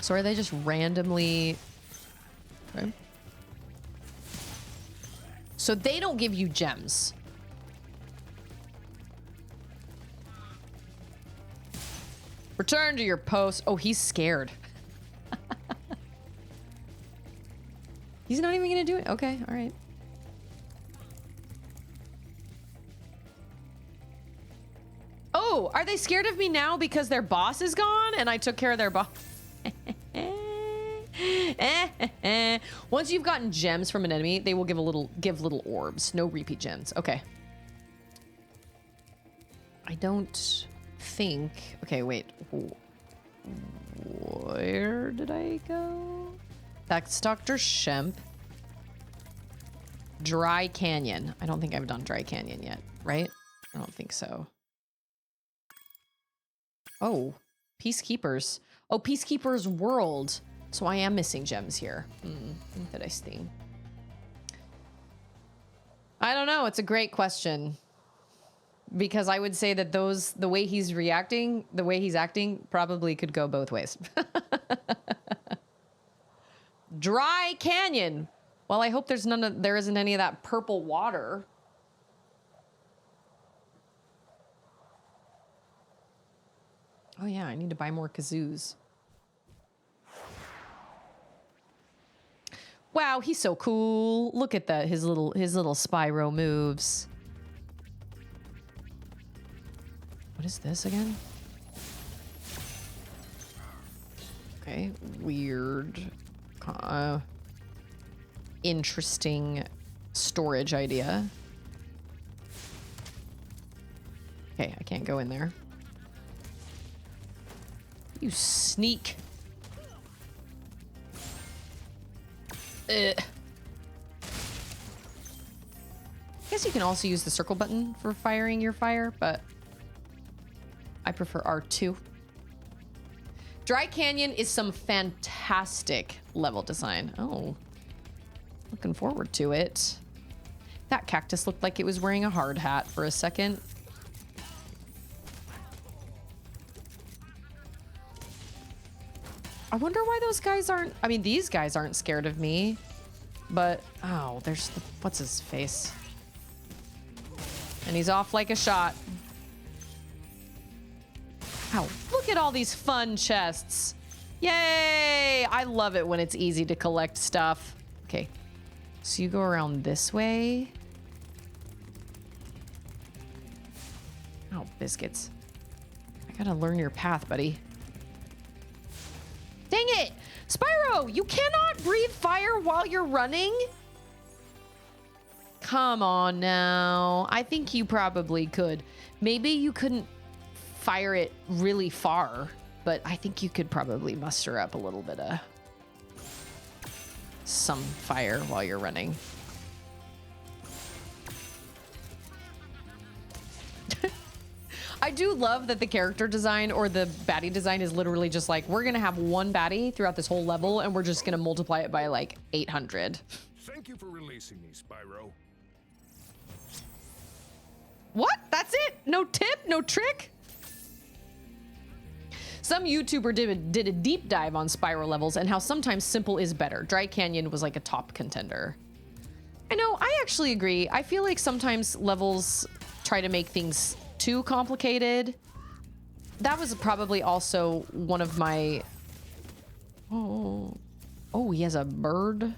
So are they just randomly... Okay. So they don't give you gems. Return to your post. Oh, he's scared. He's not even gonna do it. Okay, all right. Oh, are they scared of me now because their boss is gone and I took care of their boss? Once you've gotten gems from an enemy, they will give little orbs. No repeat gems. Okay. I don't think. Okay, wait. Where did I go? That's Dr. Shemp. Dry Canyon. I don't think I've done Dry Canyon yet, right? I don't think so. Oh, Peacekeepers. Oh, Peacekeepers World. So I am missing gems here. Interesting. I don't know. It's a great question. Because I would say that the way he's reacting, the way he's acting, probably could go both ways. Dry Canyon. Well, I hope there isn't any of that purple water. Oh yeah, I need to buy more kazoos. Wow, he's so cool. Look at that, his little Spyro moves. What is this again? Okay, weird. Interesting storage idea. Okay, I can't go in there. You sneak. I guess you can also use the circle button for firing your fire, but I prefer R2. Dry Canyon is some fantastic level design. Oh, looking forward to it. That cactus looked like it was wearing a hard hat for a second. I wonder why those guys aren't, I mean, these guys aren't scared of me, but, oh, there's the, what's his face? And he's off like a shot. Ow, look at all these fun chests. Yay! I love it when it's easy to collect stuff. Okay, so you go around this way. Oh, biscuits. I gotta learn your path, buddy. Dang it! Spyro, you cannot breathe fire while you're running? Come on now. I think you probably could. Maybe you couldn't fire it really far, but I think you could probably muster up a little bit of some fire while you're running. I do love that the character design or the baddie design is literally just like, we're gonna have one baddie throughout this whole level and we're just gonna multiply it by like 800. Thank you for releasing me, Spyro. What? That's it? No tip? No trick? Some YouTuber did a deep dive on Spyro levels and how sometimes simple is better. Dry Canyon was like a top contender. I know, I actually agree. I feel like sometimes levels try to make things too complicated. That was probably also one of my... Oh, he has a bird.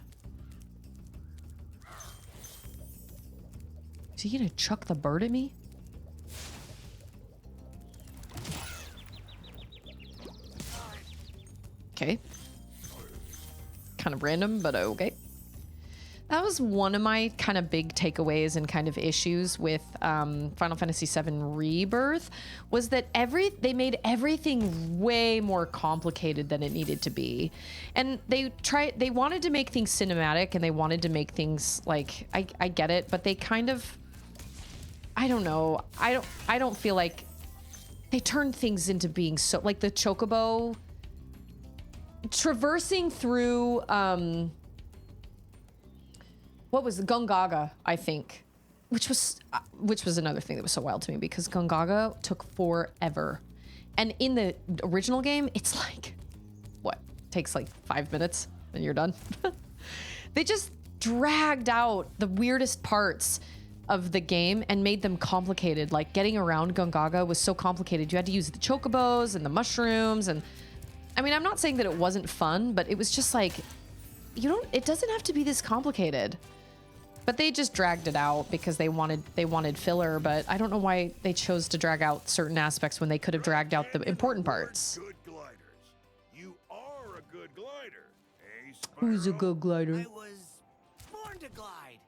Is he gonna chuck the bird at me? Okay. Kind of random, but okay. That was one of my kind of big takeaways and kind of issues with Final Fantasy VII Rebirth, was that they made everything way more complicated than it needed to be. And they wanted to make things cinematic and they wanted to make things like, I get it, but they kind of, I don't know. I don't feel like they turned things into being so, like the Chocobo traversing through, what was Gungaga, I think, which was another thing that was so wild to me because Gungaga took forever. And in the original game, it's like, what, takes like 5 minutes and you're done. They just dragged out the weirdest parts of the game and made them complicated. Like getting around Gungaga was so complicated. You had to use the chocobos and the mushrooms. And I mean, I'm not saying that it wasn't fun, but it was just like, it doesn't have to be this complicated. But they just dragged it out because they wanted filler, but I don't know why they chose to drag out certain aspects when they could have dragged out the important parts. Good gliders. You are a good glider. Eh, Who's a Spyro? good glider? I was born to glide.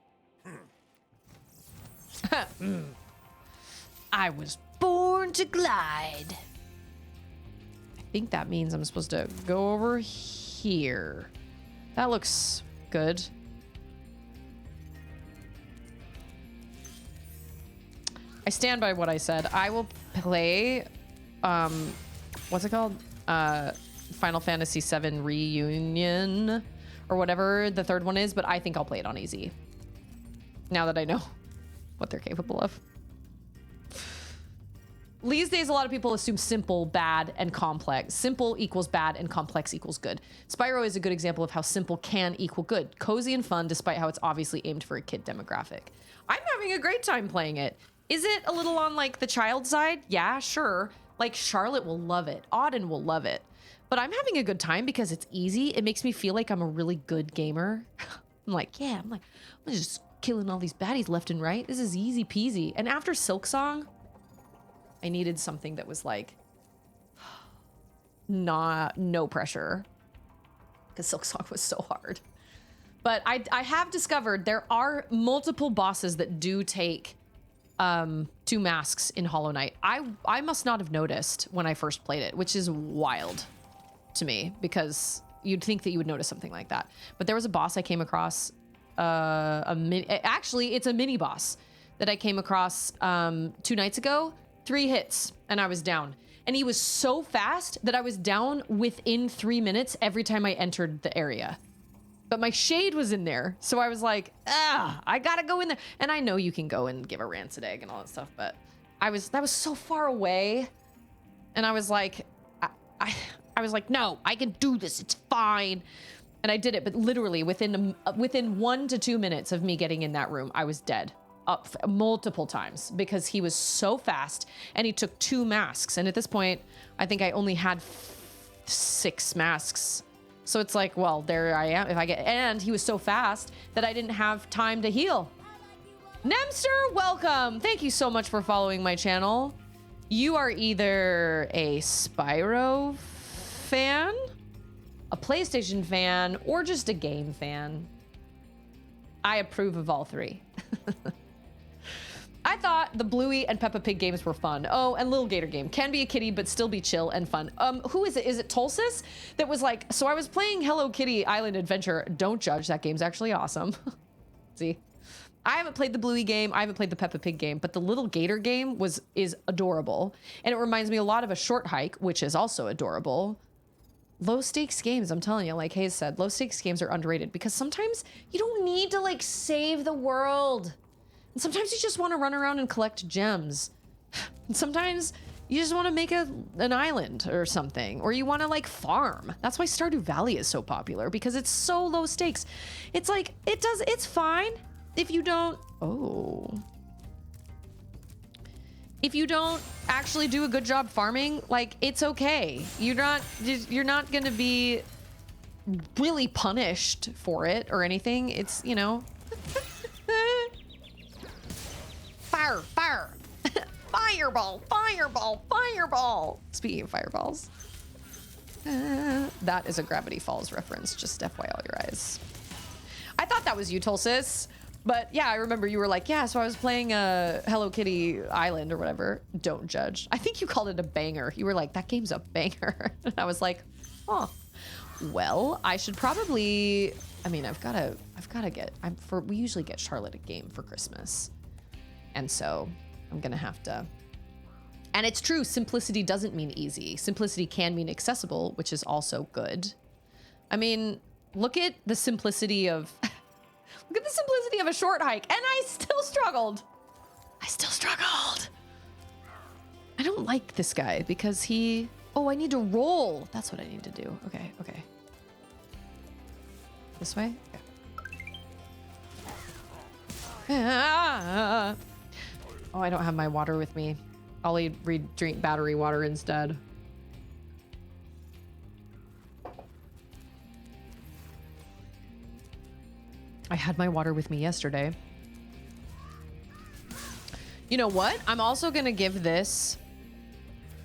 I was born to glide. I think that means I'm supposed to go over here. That looks good. I stand by what I said. I will play, what's it called? Final Fantasy VII Reunion or whatever the third one is, but I think I'll play it on easy. Now that I know what they're capable of. These days, a lot of people assume simple, bad, and complex. Simple equals bad and complex equals good. Spyro is a good example of how simple can equal good. Cozy and fun, despite how it's obviously aimed for a kid demographic. I'm having a great time playing it. Is it a little on like the child side? Yeah, sure. Like Charlotte will love it. Auden will love it. But I'm having a good time because it's easy. It makes me feel like I'm a really good gamer. I'm just killing all these baddies left and right. This is easy peasy. And after Silksong, I needed something that was like, no pressure. Because Silksong was so hard. But I have discovered there are multiple bosses that do take 2 masks in Hollow Knight. I must not have noticed when I first played it, which is wild to me because you'd think that you would notice something like that. But there was a boss I came across, actually it's a mini boss that I came across 2 nights ago. 3 hits and I was down. And he was so fast that I was down within 3 minutes every time I entered the area. But my shade was in there. So I was like, I gotta go in there. And I know you can go and give a rancid egg and all that stuff, but that was so far away. And I was like, I was like, no, I can do this. It's fine. And I did it. But literally within 1 to 2 minutes of me getting in that room, I was dead. Up multiple times because he was so fast and he took 2 masks. And at this point, I think I only had 6 masks. So it's like, well, there I am. And he was so fast that I didn't have time to heal. Nemster, welcome. Thank you so much for following my channel. You are either a Spyro fan, a PlayStation fan, or just a game fan. I approve of all 3. I thought the Bluey and Peppa Pig games were fun. Oh, and Little Gator game. Can be a kitty, but still be chill and fun. Who is it? Is it Tulsis? That was like, so I was playing Hello Kitty Island Adventure. Don't judge, that game's actually awesome. See? I haven't played the Bluey game, I haven't played the Peppa Pig game, but the Little Gator game is adorable. And it reminds me a lot of A Short Hike, which is also adorable. Low stakes games, I'm telling you, like Hayes said, low stakes games are underrated because sometimes you don't need to like save the world. And sometimes you just want to run around and collect gems. And sometimes you just want to make an island or something, or you want to like farm. That's why Stardew Valley is so popular because it's so low stakes. It's like, it's fine if you don't, if you don't actually do a good job farming, like it's okay. You're not going to be really punished for it or anything. It's, you know, fire, fire, fireball, fireball, fireball. Speaking of fireballs, that is a Gravity Falls reference. Just FYI, all your eyes. I thought that was you, Tulsis. But yeah, I remember you were like, yeah, so I was playing Hello Kitty Island or whatever. Don't judge. I think you called it a banger. You were like, that game's a banger. And I was like, oh, well, I should probably, I mean, I've got to get, we usually get Charlotte a game for Christmas. And so I'm going to have to, and it's true, simplicity doesn't mean easy. Simplicity can mean accessible, which is also good. I mean, look at the simplicity of, look at the simplicity of A Short Hike. And I still struggled. I don't like this guy because I need to roll. That's what I need to do. Okay. This way? Okay. Oh, I don't have my water with me. I'll drink battery water instead. I had my water with me yesterday. You know what? I'm also going to give this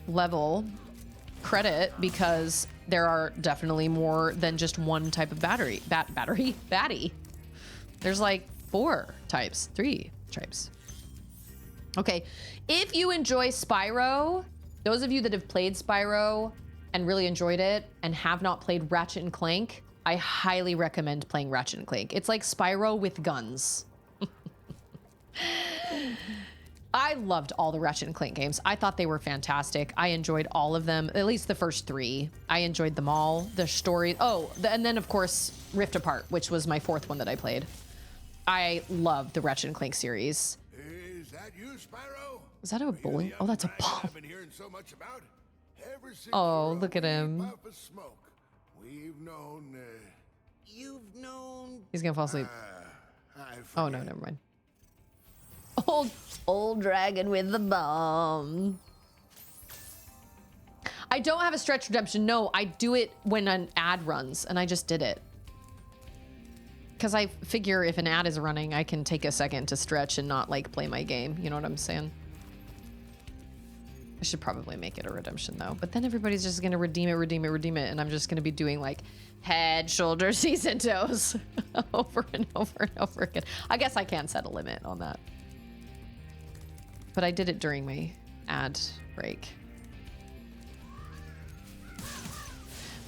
level credit because there are definitely more than just one type of baddie. There's like 3 types. Okay, if you enjoy Spyro, those of you that have played Spyro and really enjoyed it and have not played Ratchet and Clank, I highly recommend playing Ratchet and Clank. It's like Spyro with guns. I loved all the Ratchet and Clank games. I thought they were fantastic. I enjoyed all of them, at least the first 3. I enjoyed them all. The story. And then of course Rift Apart, which was my 4th one that I played. I love the Ratchet and Clank series. Is that you, Spyro? Is that a bowling? Oh, that's a ball. I've been hearing so much about. Ever since Oh, you were look at a wee him. puff of smoke, we've known. You've known. He's gonna fall asleep. I Oh no, forget. never mind. Old dragon with the bomb. I don't have a stretch redemption. No, I do it when an ad runs, and I just did it. Because I figure if an ad is running, I can take a second to stretch and not like play my game. You know what I'm saying? I should probably make it a redemption though. But then everybody's just gonna redeem it, and I'm just gonna be doing like head, shoulders, knees, and toes over and over and over again. I guess I can set a limit on that. But I did it during my ad break.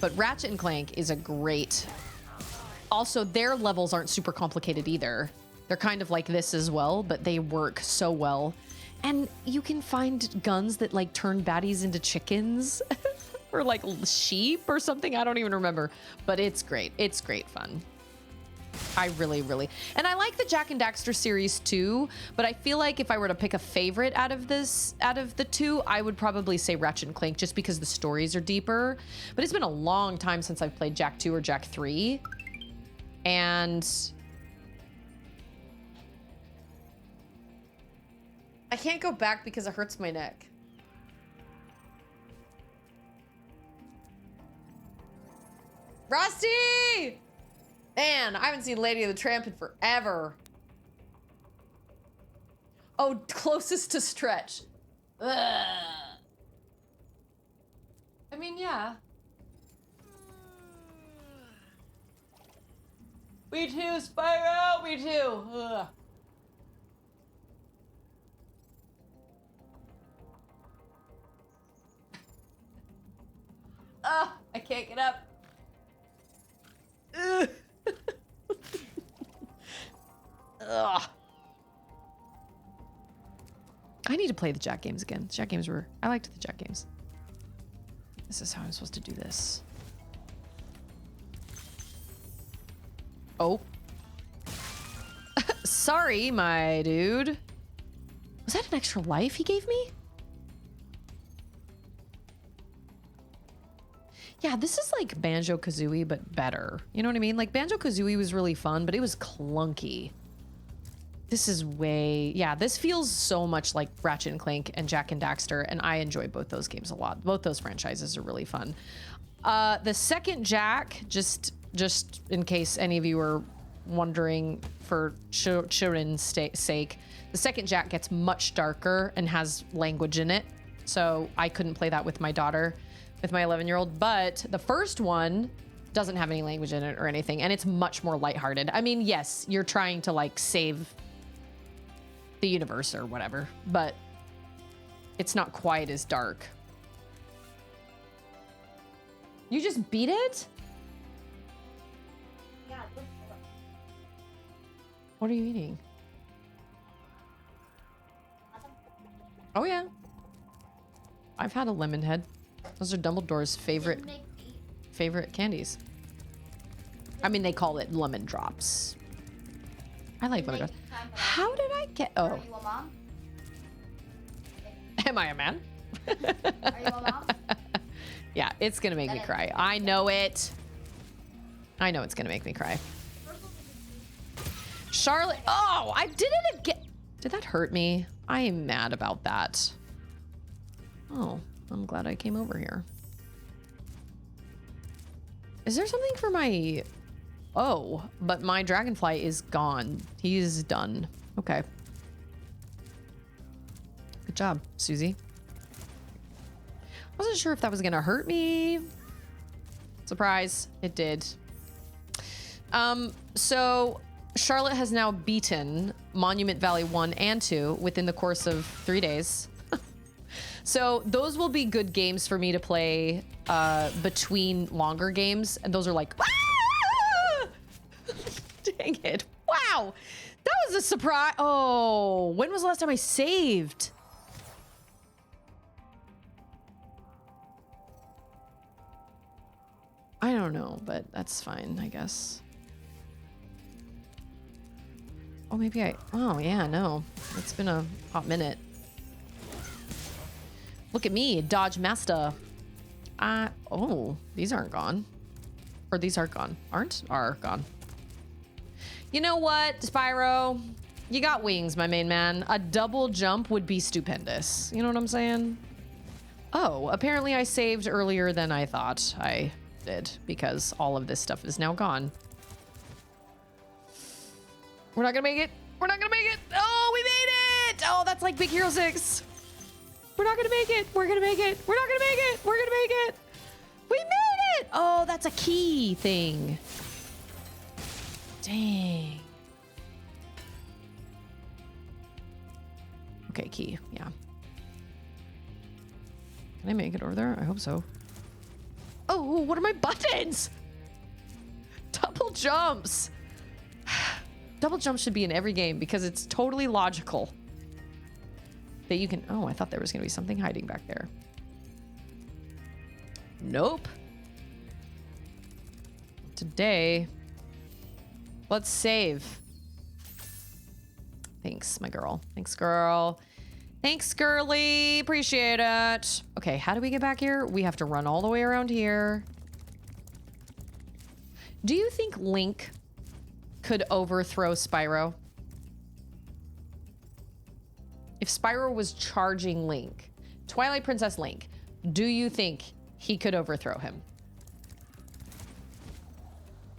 But Ratchet and Clank is a great... Also, their levels aren't super complicated either. They're kind of like this as well, but they work so well. And you can find guns that like turn baddies into chickens or like sheep or something. I don't even remember, but it's great. It's great fun. I really, and I like the Jak and Daxter series too, but I feel like if I were to pick a favorite out of the 2, I would probably say Ratchet and Clank just because the stories are deeper. But it's been a long time since I've played Jak 2 or Jak 3. And I can't go back because it hurts my neck. Rusty! Man, I haven't seen Lady of the Tramp in forever. Oh, closest to stretch. Ugh. I mean, yeah. Me too, Spyro! Me too! Ugh. I can't get up. Ugh. Ugh. I need to play the Jak games again. Jak games were... I liked the Jak games. This is how I'm supposed to do this. Oh. Sorry, my dude. Was that an extra life he gave me? Yeah, this is like Banjo-Kazooie, but better. You know what I mean? Like, Banjo-Kazooie was really fun, but it was clunky. This is way... Yeah, this feels so much like Ratchet and Clank and Jak and Daxter, and I enjoy both those games a lot. Both those franchises are really fun. The second Jak, just in case any of you are wondering for children's sake, the second Jak gets much darker and has language in it. So I couldn't play that with my daughter, with my 11-year-old, but the first one doesn't have any language in it or anything, and it's much more lighthearted. I mean, yes, you're trying to like save the universe or whatever, but it's not quite as dark. You just beat it? Yeah, look for it. What are you eating? Oh yeah. I've had a lemon head. Those are Dumbledore's favorite candies. I mean, they call it lemon drops. I like lemon drops. How did I get... Are Oh, you a mom? am I a man? Are you a mom? Yeah, it's gonna make me cry. I know it. I know it's gonna make me cry. Charlotte... Oh, I did it again. Did that hurt me? I am mad about that. Oh, I'm glad I came over here. Is there something for my Oh, but my dragonfly is gone. He's done. Okay. Good job, Susie. Wasn't sure if that was gonna hurt me. Surprise, it did. So Charlotte has now beaten Monument Valley 1 and 2 within the course of 3 days. So those will be good games for me to play between longer games. And those are like, ah! Dang it. Wow. That was a surprise. Oh, when was the last time I saved? I don't know, but that's fine, I guess. Oh, maybe oh yeah, no. It's been a hot minute. Look at me, Dodge Master. Oh, these aren't gone. Or these aren't gone. Are gone. You know what, Spyro? You got wings, my main man. A double jump would be stupendous. You know what I'm saying? Oh, apparently I saved earlier than I thought I did because all of this stuff is now gone. We're not gonna make it. We're not gonna make it. Oh, we made it. Oh, that's like Big Hero 6. We're not gonna make it. We're gonna make it. We're not gonna make it. We're gonna make it. We made it. Oh, that's a key thing. Dang. Okay, key. Yeah. Can I make it over there? I hope so. Oh, what are my buttons? Double jumps. Double jump should be in every game because it's totally logical that you can... Oh, I thought there was going to be something hiding back there. Nope. Today. Let's save. Thanks, my girl. Thanks, girl. Thanks, girly. Appreciate it. Okay, how do we get back here? We have to run all the way around here. Do you think Link could overthrow Spyro? If Spyro was charging Link, Twilight Princess Link, do you think he could overthrow him?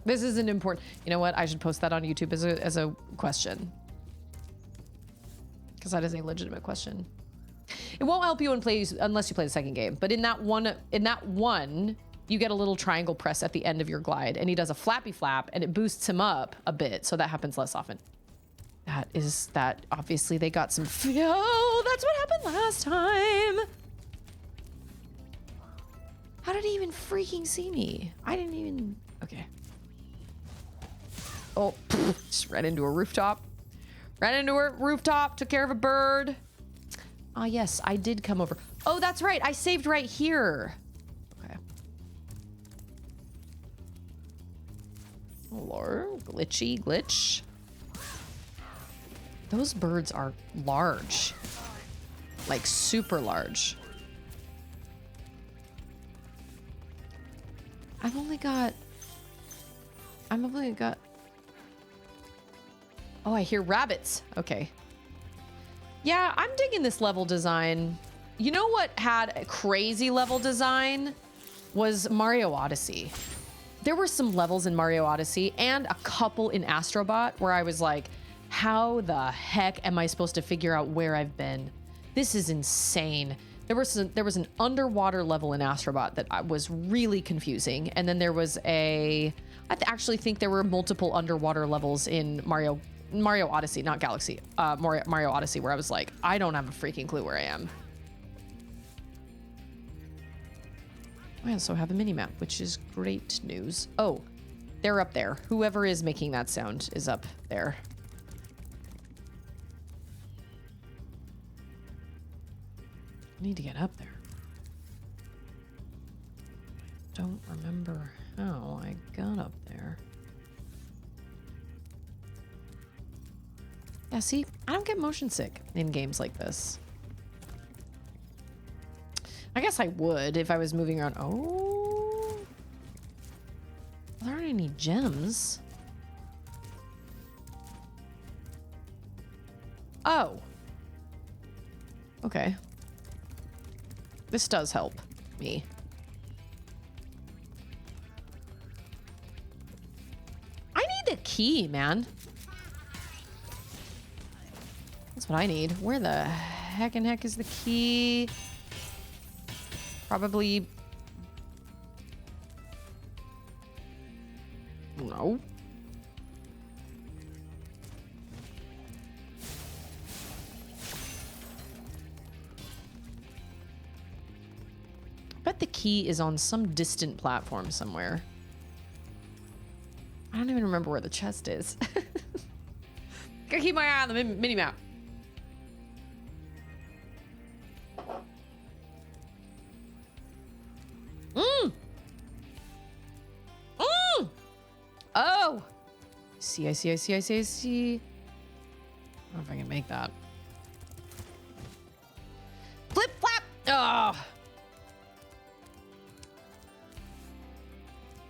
This is an important... You know what? I should post that on YouTube as a question. Because that is a legitimate question. It won't help you unless you play the second game. But in that one, you get a little triangle press at the end of your glide, and he does a flappy flap, and it boosts him up a bit, so that happens less often. That obviously they got some... Oh, that's what happened last time. How did he even freaking see me? I didn't even... Okay. Oh, just ran into a rooftop. Ran into a rooftop, took care of a bird. Ah, yes, I did come over. Oh, that's right. I saved right here. Okay. Lord, glitch. Those birds are large. Like super large. I've only got... Oh, I hear rabbits. Okay. Yeah, I'm digging this level design. You know what had a crazy level design? Was Mario Odyssey. There were some levels in Mario Odyssey and a couple in Astrobot where I was like, how the heck am I supposed to figure out where I've been? This is insane. There was an underwater level in Astrobot that was really confusing. And then there was I actually think there were multiple underwater levels in Mario Odyssey, not Galaxy, Mario Odyssey, where I was like, I don't have a freaking clue where I am. I also have a mini-map, which is great news. Oh, they're up there. Whoever is making that sound is up there. I need to get up there. Don't remember how I got up there. Yeah, see, I don't get motion sick in games like this. I guess I would if I was moving around. Oh. There aren't any gems. Oh. Okay. This does help me. key, man. That's what I need. Where the heck is the key? Probably... No. I bet the key is on some distant platform somewhere. I don't even remember where the chest is. Gotta keep my eye on the mini-map. Oh! I see. I don't know if I can make that. Flip flap! Oh!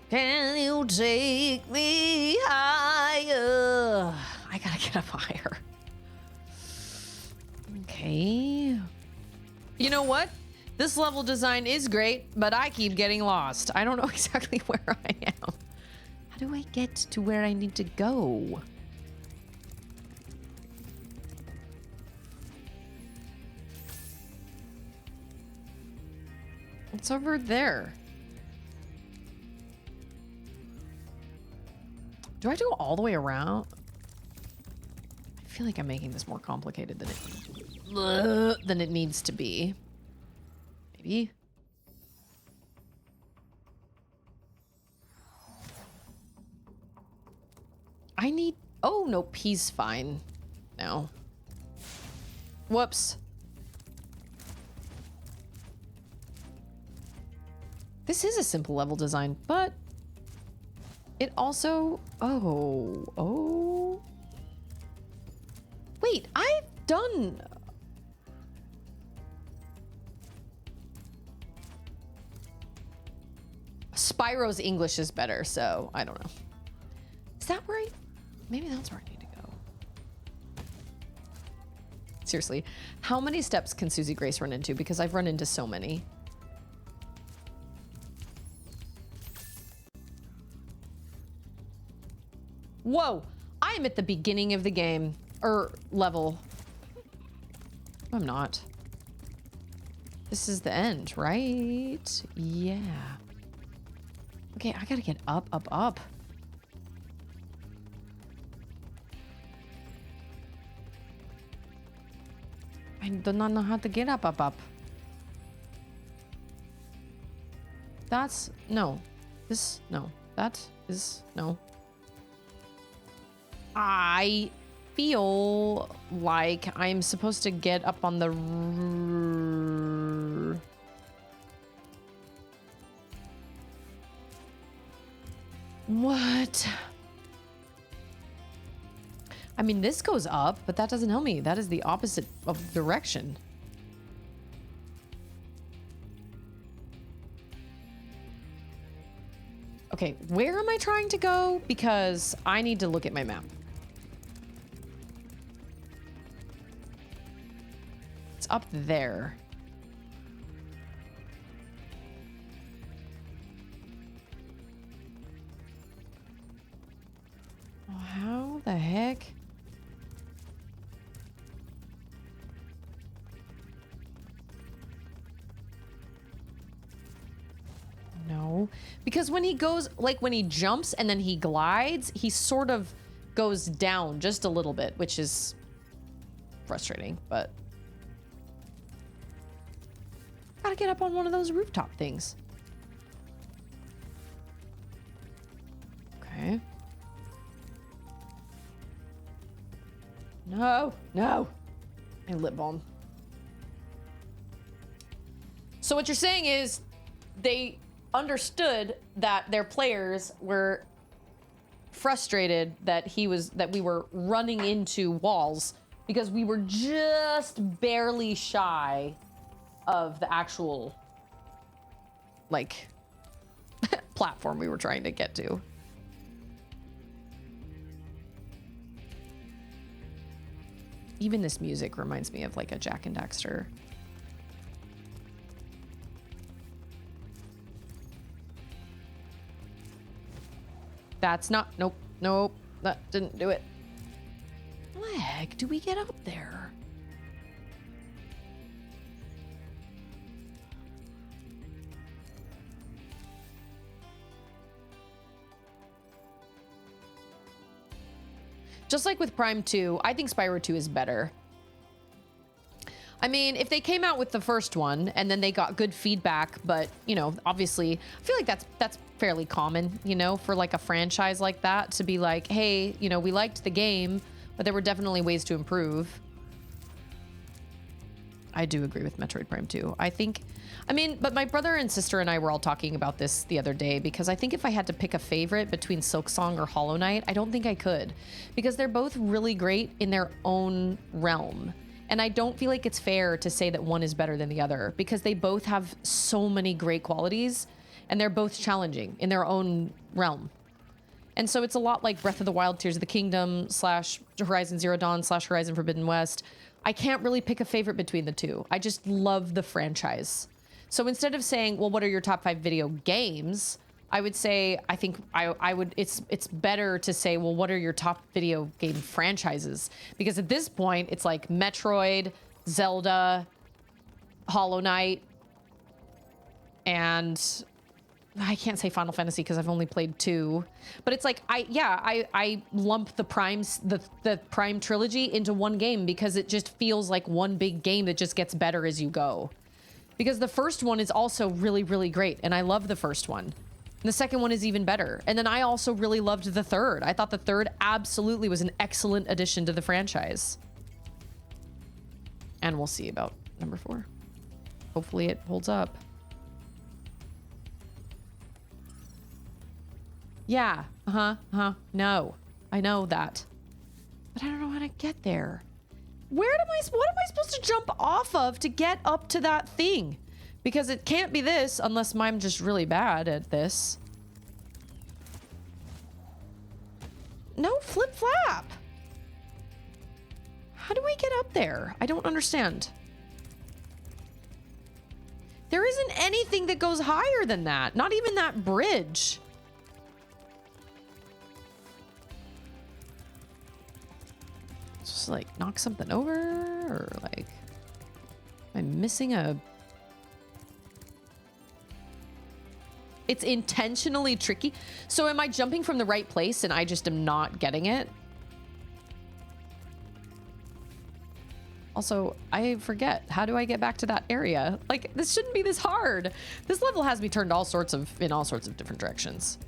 Can you take me higher? I gotta get up higher. Okay. You know what? This level design is great, but I keep getting lost. I don't know exactly where I am. How do I get to where I need to go? It's over there. Do I have to go all the way around? I feel like I'm making this more complicated than it needs to be. Maybe. I need... Oh, nope, he's fine now. Whoops. This is a simple level design, but it also... Oh. Wait, I've done... Spyro's English is better, so I don't know. Is that where maybe that's where I need to go. Seriously, how many steps can Susie Grace run into? Because I've run into so many. Whoa, I am at the beginning of the game, or level. I'm not. This is the end, right? Yeah. Okay, I gotta get up. I do not know how to get up. That's, no. This, no. That is, no. I feel like I'm supposed to get up on the... What? I mean, this goes up, but that doesn't help me. That is the opposite of direction. Okay, where am I trying to go? Because I need to look at my map. It's up there. Oh, how the heck? No, because when he goes, like when he jumps and then he glides, he sort of goes down just a little bit, which is frustrating, but gotta get up on one of those rooftop things. Okay. No. My lip balm. So what you're saying is they understood that their players were frustrated that we were running into walls because we were just barely shy of the actual like platform we were trying to get to. Even this music reminds me of like a Jack and Daxter. That's not, nope. that didn't do it. How the heck do we get up there? Just like with Prime 2, I think Spyro 2 is better. I mean, if they came out with the first one and then they got good feedback, but, you know, obviously, I feel like that's fairly common, you know, for like a franchise like that to be like, hey, you know, we liked the game, but there were definitely ways to improve. I do agree with Metroid Prime 2. I mean, but my brother and sister and I were all talking about this the other day because I think if I had to pick a favorite between Silksong or Hollow Knight, I don't think I could because they're both really great in their own realm. And I don't feel like it's fair to say that one is better than the other because they both have so many great qualities and they're both challenging in their own realm. And so it's a lot like Breath of the Wild, Tears of the Kingdom / Horizon Zero Dawn / Horizon Forbidden West. I can't really pick a favorite between the two. I just love the franchise. So instead of saying, well, what are your top 5 video games? I would say, I think I would, it's better to say, well, what are your top video game franchises? Because at this point, it's like Metroid, Zelda, Hollow Knight, and I can't say Final Fantasy because I've only played 2. But it's like, I lump the the Prime trilogy into one game because it just feels like one big game that just gets better as you go. Because the first one is also really, really great, and I love the first one. And the second one is even better. And then I also really loved the third. I thought the third absolutely was an excellent addition to the franchise. And we'll see about number 4. Hopefully it holds up. Yeah, no, I know that. But I don't know how to get there. What am I supposed to jump off of to get up to that thing? Because it can't be this unless I'm just really bad at this. No, flip flap. How do I get up there? I don't understand. There isn't anything that goes higher than that. Not even that bridge. Just like knock something over or like, am I missing a... It's intentionally tricky. So am I jumping from the right place and I just am not getting it? Also, I forget. How do I get back to that area? Like, this shouldn't be this hard. This level has me turned in all sorts of different directions.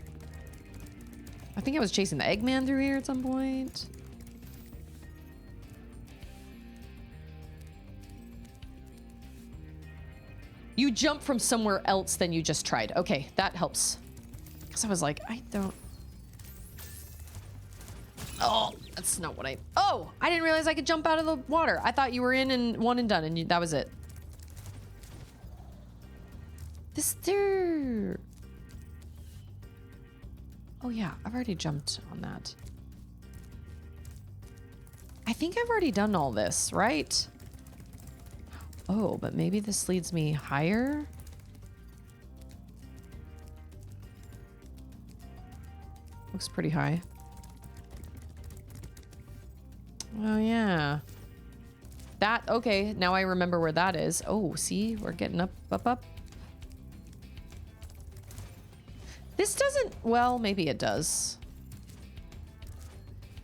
I think I was chasing the Eggman through here at some point. You jump from somewhere else than you just tried. Okay, that helps. Because I was like, I don't... Oh, that's not what I... Oh, I didn't realize I could jump out of the water. I thought you were in and one and done, and that was it. This there... Oh yeah, I've already jumped on that. I think I've already done all this, right? Oh, but maybe this leads me higher? Looks pretty high. Oh, yeah. That, okay, now I remember where that is. Oh, see? We're getting up. This doesn't, well, maybe it does.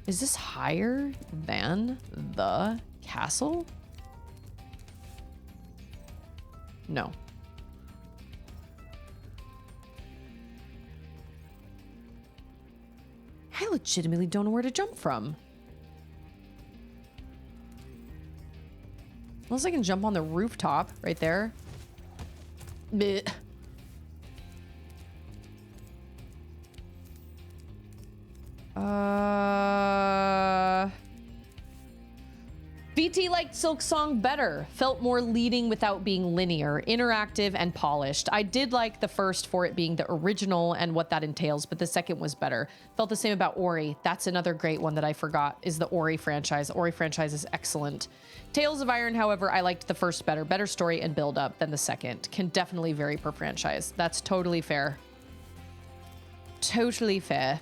Is this higher than the castle? No. I legitimately don't know where to jump from. Unless I can jump on the rooftop right there. Blech. VT liked Silksong better. Felt more leading without being linear, interactive, and polished. I did like the first for it being the original and what that entails, but the second was better. Felt the same about Ori. That's another great one that I forgot, is the Ori franchise. The Ori franchise is excellent. Tales of Iron, however, I liked the first better. Better story and build up than the second. Can definitely vary per franchise. That's totally fair. Totally fair.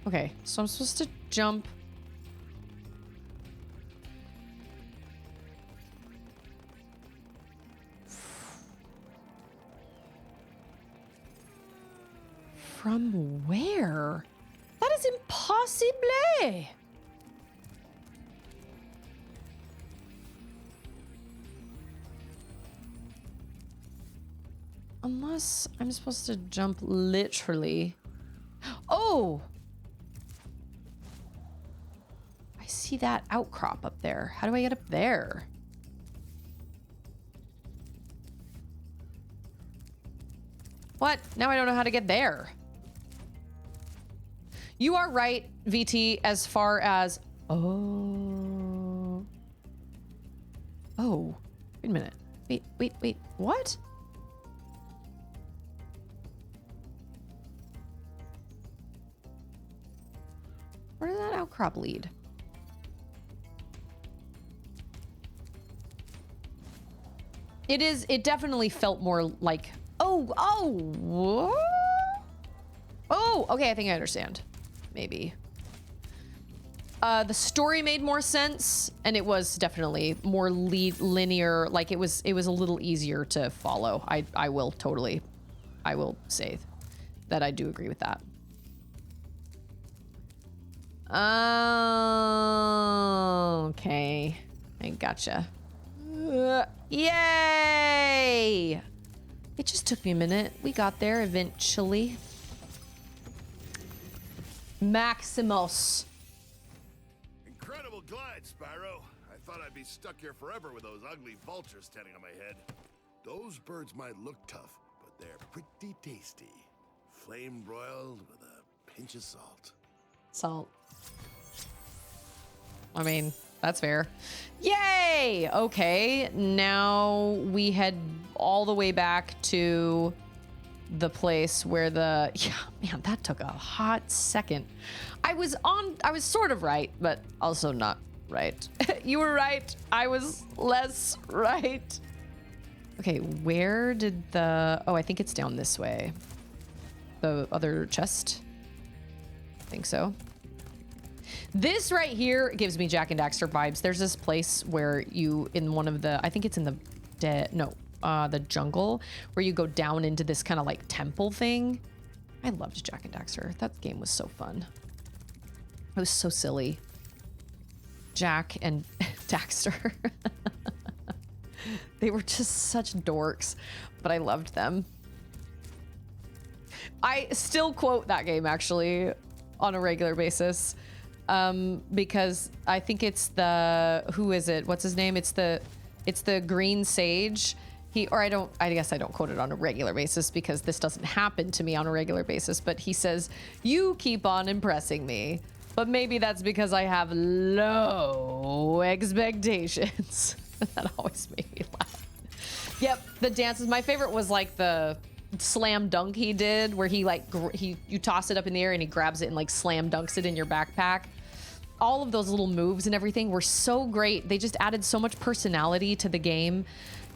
Okay, so I'm supposed to jump. From where? That is impossible. Unless I'm supposed to jump literally. Oh! I see that outcrop up there. How do I get up there? What? Now I don't know how to get there. You are right, VT, as far as... Oh. Oh. Wait a minute. Wait. What? Where did that outcrop lead? It definitely felt more like... Oh, okay, I think I understand. Maybe. The story made more sense, and it was definitely more linear. Like, it was a little easier to follow. I will say that I do agree with that. Okay. I gotcha. Yay! It just took me a minute. We got there eventually. Maximus. Incredible glide, Spyro. I thought I'd be stuck here forever with those ugly vultures standing on my head. Those birds might look tough, but they're pretty tasty. Flame broiled with a pinch of salt. Salt. I mean, that's fair. Yay! Okay, now we head all the way back to the place where the... Yeah, man, that took a hot second. I was sort of right, but also not right. You were right. I was less right. Okay, where did the... Oh, I think it's down this way. The other chest? I think so. This right here gives me Jak and Daxter vibes. There's this place where you, in one of the, I think it's in the the jungle, where you go down into this kind of like temple thing. I loved Jak and Daxter. That game was so fun. It was so silly. Jak and Daxter. They were just such dorks, but I loved them. I still quote that game actually on a regular basis. Because I think it's the, who is it? What's his name? It's the green sage. I guess I don't quote it on a regular basis because this doesn't happen to me on a regular basis, but he says, "You keep on impressing me, but maybe that's because I have low expectations." That always made me laugh. Yep, the dances. My favorite was like the slam dunk he did where he like you toss it up in the air and he grabs it and like slam dunks it in your backpack. All of those little moves and everything were so great. They just added so much personality to the game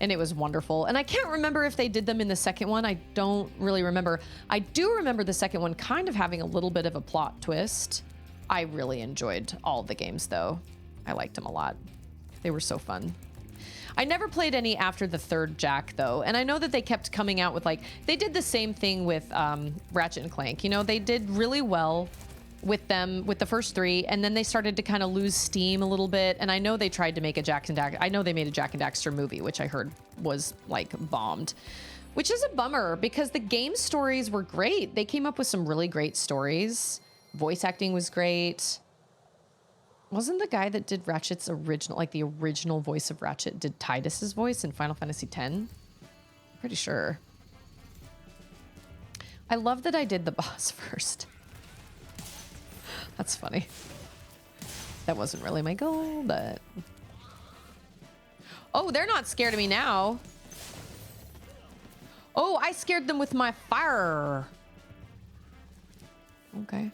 and it was wonderful. And I can't remember if they did them in the second one. I don't really remember. I do remember the second one kind of having a little bit of a plot twist. I really enjoyed all the games though. I liked them a lot. They were so fun. I never played any after the third Jak though, and I know that they kept coming out with like, they did the same thing with Ratchet and Clank. You know, they did really well with them with the first three, and then they started to kind of lose steam a little bit. And I know they tried to make a Jak and Daxter. I know they made a Jak and Daxter movie, which I heard was like bombed, which is a bummer because the game stories were great. They came up with some really great stories. Voice acting was great. Wasn't the guy that did Ratchet's original, like the original voice of Ratchet, did Tidus's voice in Final Fantasy X? Pretty sure. I love that I did the boss first. That's funny. That wasn't really my goal, but... Oh, they're not scared of me now. Oh, I scared them with my fire. Okay.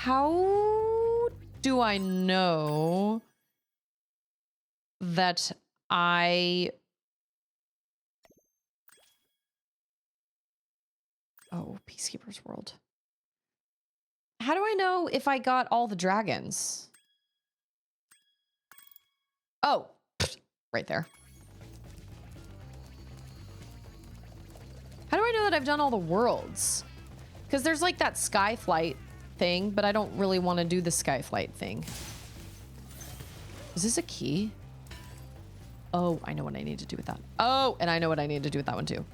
How do I know that I... Oh, Peacekeeper's World. How do I know if I got all the dragons? Oh, right there. How do I know that I've done all the worlds? Because there's like that sky flight thing, but I don't really want to do the sky flight thing. Is this a key? Oh, I know what I need to do with that. Oh, and I know what I need to do with that one too.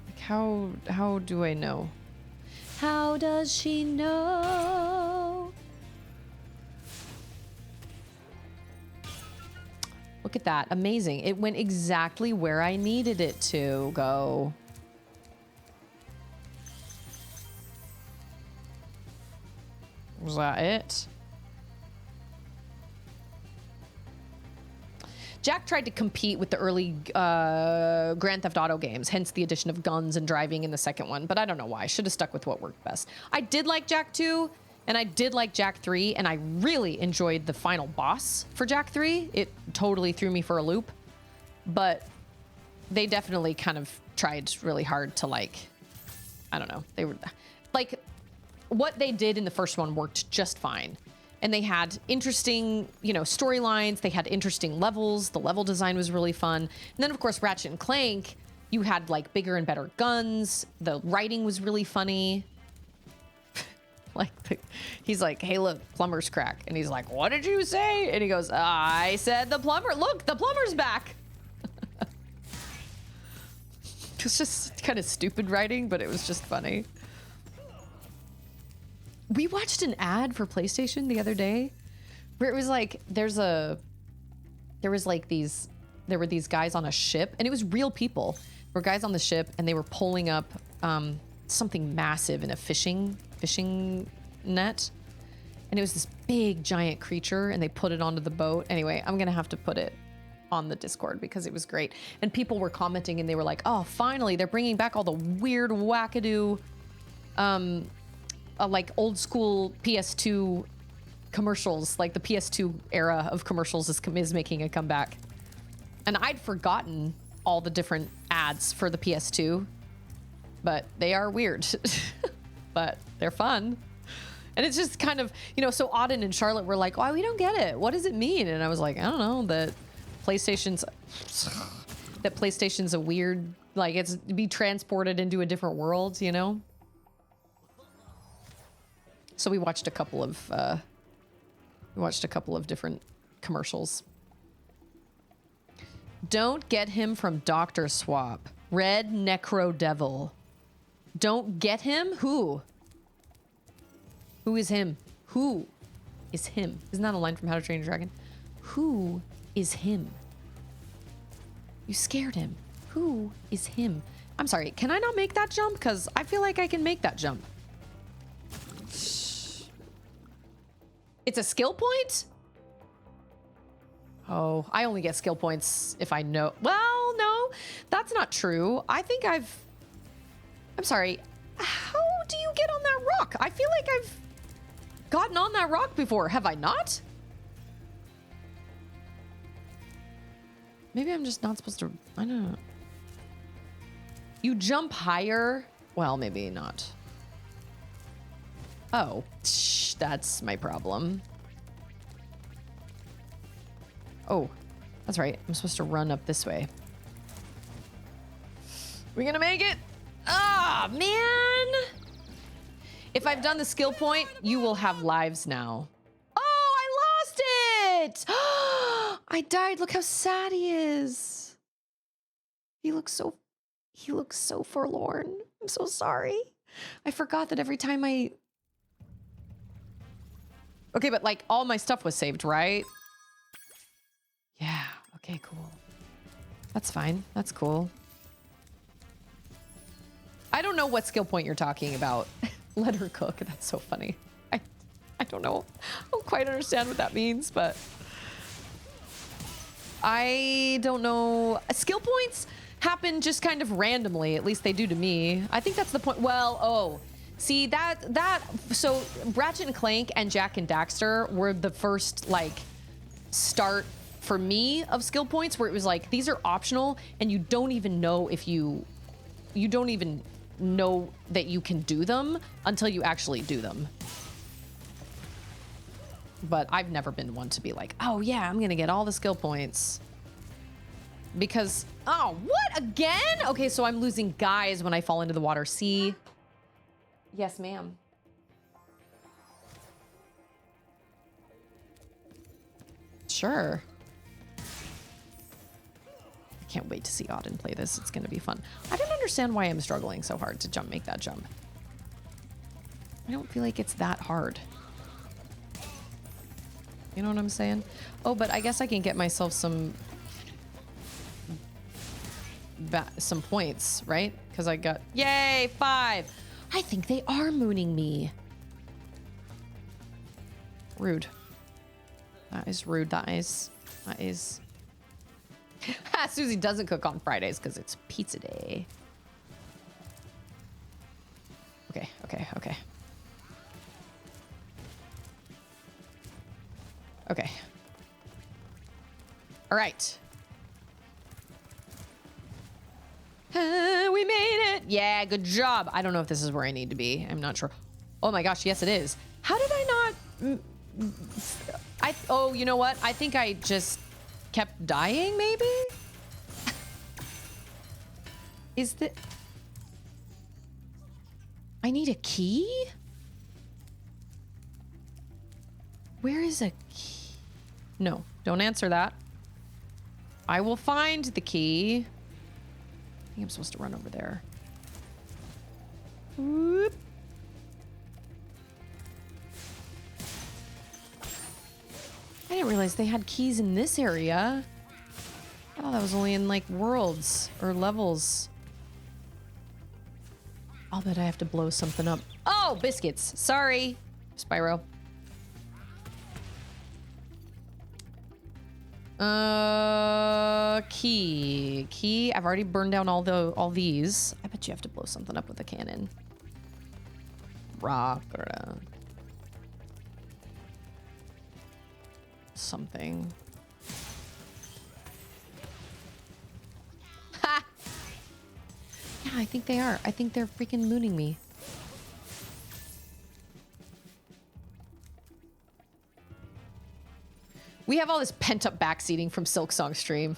Like how do I know? How does she know? Look at that. Amazing. It went exactly where I needed it to go. Was that it? Jack tried to compete with the early Grand Theft Auto games, hence the addition of guns and driving in the second one, but I don't know why. I should have stuck with what worked best. I did like Jack 2, and I did like Jack 3, and I really enjoyed the final boss for Jack 3. It totally threw me for a loop, but they definitely kind of tried really hard to, like, I don't know. They were, like, what they did in the first one worked just fine. And they had interesting, you know, storylines. They had interesting levels. The level design was really fun. And then, of course, Ratchet and Clank, you had, like, bigger and better guns. The writing was really funny. He's like, hey, look, plumber's crack. And he's like, what did you say? And he goes, I said the plumber. Look, the plumber's back. It's just kind of stupid writing, but it was just funny. We watched an ad for PlayStation the other day where it was like, there were these guys on a ship, and it was real people. There were guys on the ship, and they were pulling up something massive in a fishing net. And it was this big giant creature, and they put it onto the boat. Anyway, I'm gonna have to put it on the Discord because it was great. And people were commenting, and they were like, oh, finally, they're bringing back all the weird wackadoo like old school PS2 commercials, like the PS2 era of commercials is making a comeback. And I'd forgotten all the different ads for the PS2, but they are weird, but they're fun. And it's just kind of, you know, so Auden and Charlotte were like, oh, we don't get it. What does it mean? And I was like, I don't know, that PlayStation's a weird, like, it's be transported into a different world, you know? So we watched a couple of different commercials. Don't get him from Dr. Swap. Red Necro Devil. Don't get him? Who? Who is him? Who is him? Isn't that a line from How to Train Your Dragon? Who is him? You scared him. Who is him? I'm sorry, can I not make that jump? Because I feel like I can make that jump. It's a skill point? Oh, I only get skill points if I know. Well, no, that's not true. I think I'm sorry. How do you get on that rock? I feel like I've gotten on that rock before. Have I not? Maybe I'm just not supposed to. I don't know. You jump higher. Well, maybe not. Oh, that's my problem. Oh, that's right. I'm supposed to run up this way. We gonna make it? Ah, man! If I've done the skill point, you will have lives now. Oh, I lost it! I died. Look how sad he is. He looks so forlorn. I'm so sorry. I forgot that every time I... Okay, but like all my stuff was saved, right? Yeah, okay, cool. That's fine, that's cool. I don't know what skill point you're talking about. Let her cook, that's so funny. I don't know, I don't quite understand what that means, but I don't know. Skill points happen just kind of randomly, at least they do to me. I think that's the point. Well, oh. See, so Ratchet and Clank and Jak and Daxter were the first, like, start for me of skill points where it was like, these are optional and you don't even know if you don't even know that you can do them until you actually do them. But I've never been one to be like, oh yeah, I'm gonna get all the skill points. Because, oh, what, again? Okay, so I'm losing guys when I fall into the water. See? Yes, ma'am. Sure. I can't wait to see Auden play this. It's gonna be fun. I don't understand why I'm struggling so hard to make that jump. I don't feel like it's that hard. You know what I'm saying? Oh, but I guess I can get myself some points, right? Because I got, yay, 5. I think they are mooning me. Rude. That is rude. That is. Susie doesn't cook on Fridays because it's pizza day. Okay. Okay. All right. We made it. Yeah, good job. I don't know if this is where I need to be. I'm not sure. Oh my gosh, yes it is. How did I not... Oh, you know what? I think I just kept dying, maybe? Is the... I need a key? Where is a key? No, don't answer that. I will find the key. I think I'm supposed to run over there. Whoop. I didn't realize they had keys in this area. I thought that was only in like worlds or levels. I'll bet I have to blow something up. Oh, biscuits. Sorry, Spyro. Key. I've already burned down all these. I bet you have to blow something up with a cannon. Rock or something. Ha! Yeah, I think they are. I think they're freaking mooning me. We have all this pent-up backseating from Silksong stream.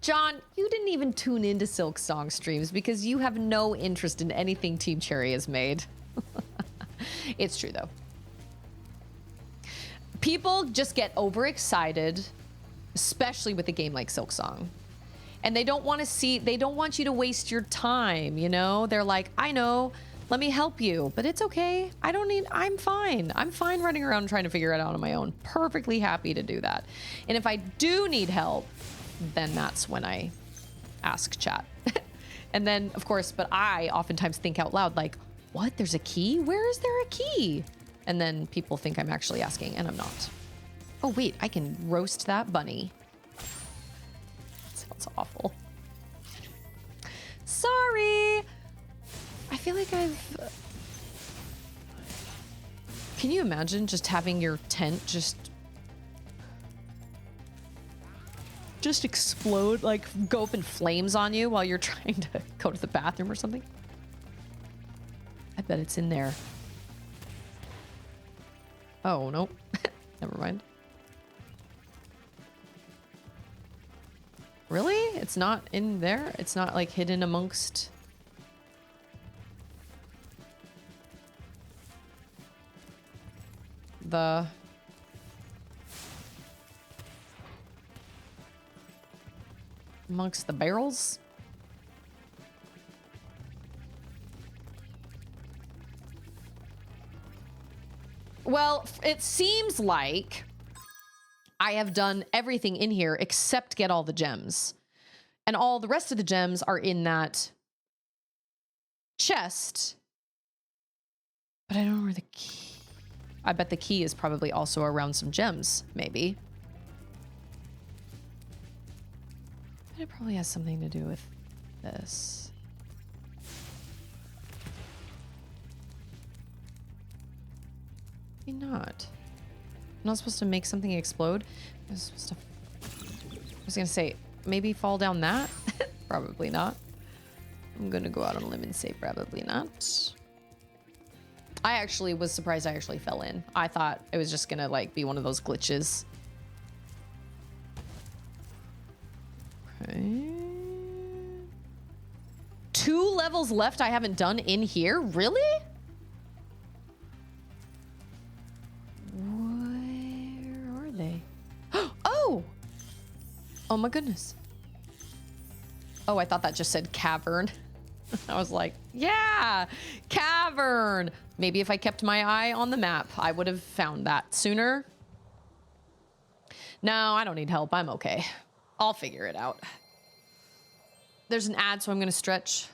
John, you didn't even tune into Silksong streams because you have no interest in anything Team Cherry has made. It's true, though. People just get overexcited, especially with a game like Silksong. And they don't want to see, they don't want you to waste your time, you know? They're like, I know, let me help you, but it's okay. I'm fine. I'm fine running around trying to figure it out on my own. Perfectly happy to do that. And if I do need help, then that's when I ask chat. And then, of course, but I oftentimes think out loud, like, what? There's a key? Where is there a key? And then people think I'm actually asking, and I'm not. Oh, wait, I can roast that bunny. Sounds awful. Sorry. I feel like Can you imagine just having your tent just explode, like go up in flames on you while you're trying to go to the bathroom or something? I bet it's in there. Oh, nope. Never mind. Really? It's not in there? It's not like hidden amongst... amongst the barrels? Well, it seems like I have done everything in here except get all the gems. And all the rest of the gems are in that chest. But I don't know where the key... I bet the key is probably also around some gems, maybe. But it probably has something to do with this. Maybe not. I'm not supposed to make something explode. I was gonna say, maybe fall down that? Probably not. I'm gonna go out on a limb and say probably not. I actually was surprised I actually fell in. I thought it was just gonna like be one of those glitches. Okay. 2 levels left I haven't done in here? Really? Where are they? Oh! Oh my goodness. Oh, I thought that just said cavern. I was like, yeah, cavern. Maybe if I kept my eye on the map, I would have found that sooner. No, I don't need help. I'm okay. I'll figure it out. There's an ad, so I'm going to stretch.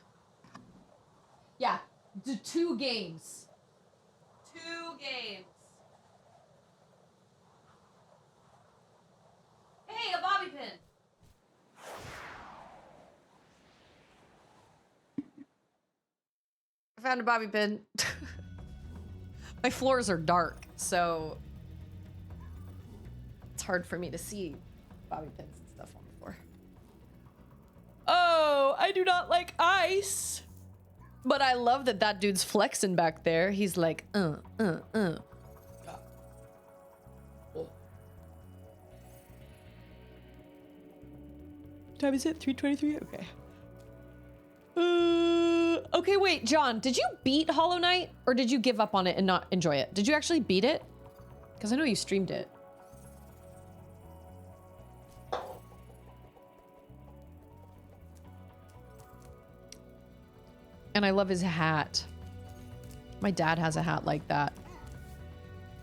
Yeah, 2 games. 2 games. Hey, a bobby pin. I found a bobby pin. My floors are dark, so it's hard for me to see bobby pins and stuff on the floor. Oh, I do not like ice. But I love that that dude's flexing back there. He's like, Time is it? 3:23? Okay. Okay, wait, John, did you beat Hollow Knight or did you give up on it and not enjoy it? Did you actually beat it? Because I know you streamed it. And I love his hat. My dad has a hat like that.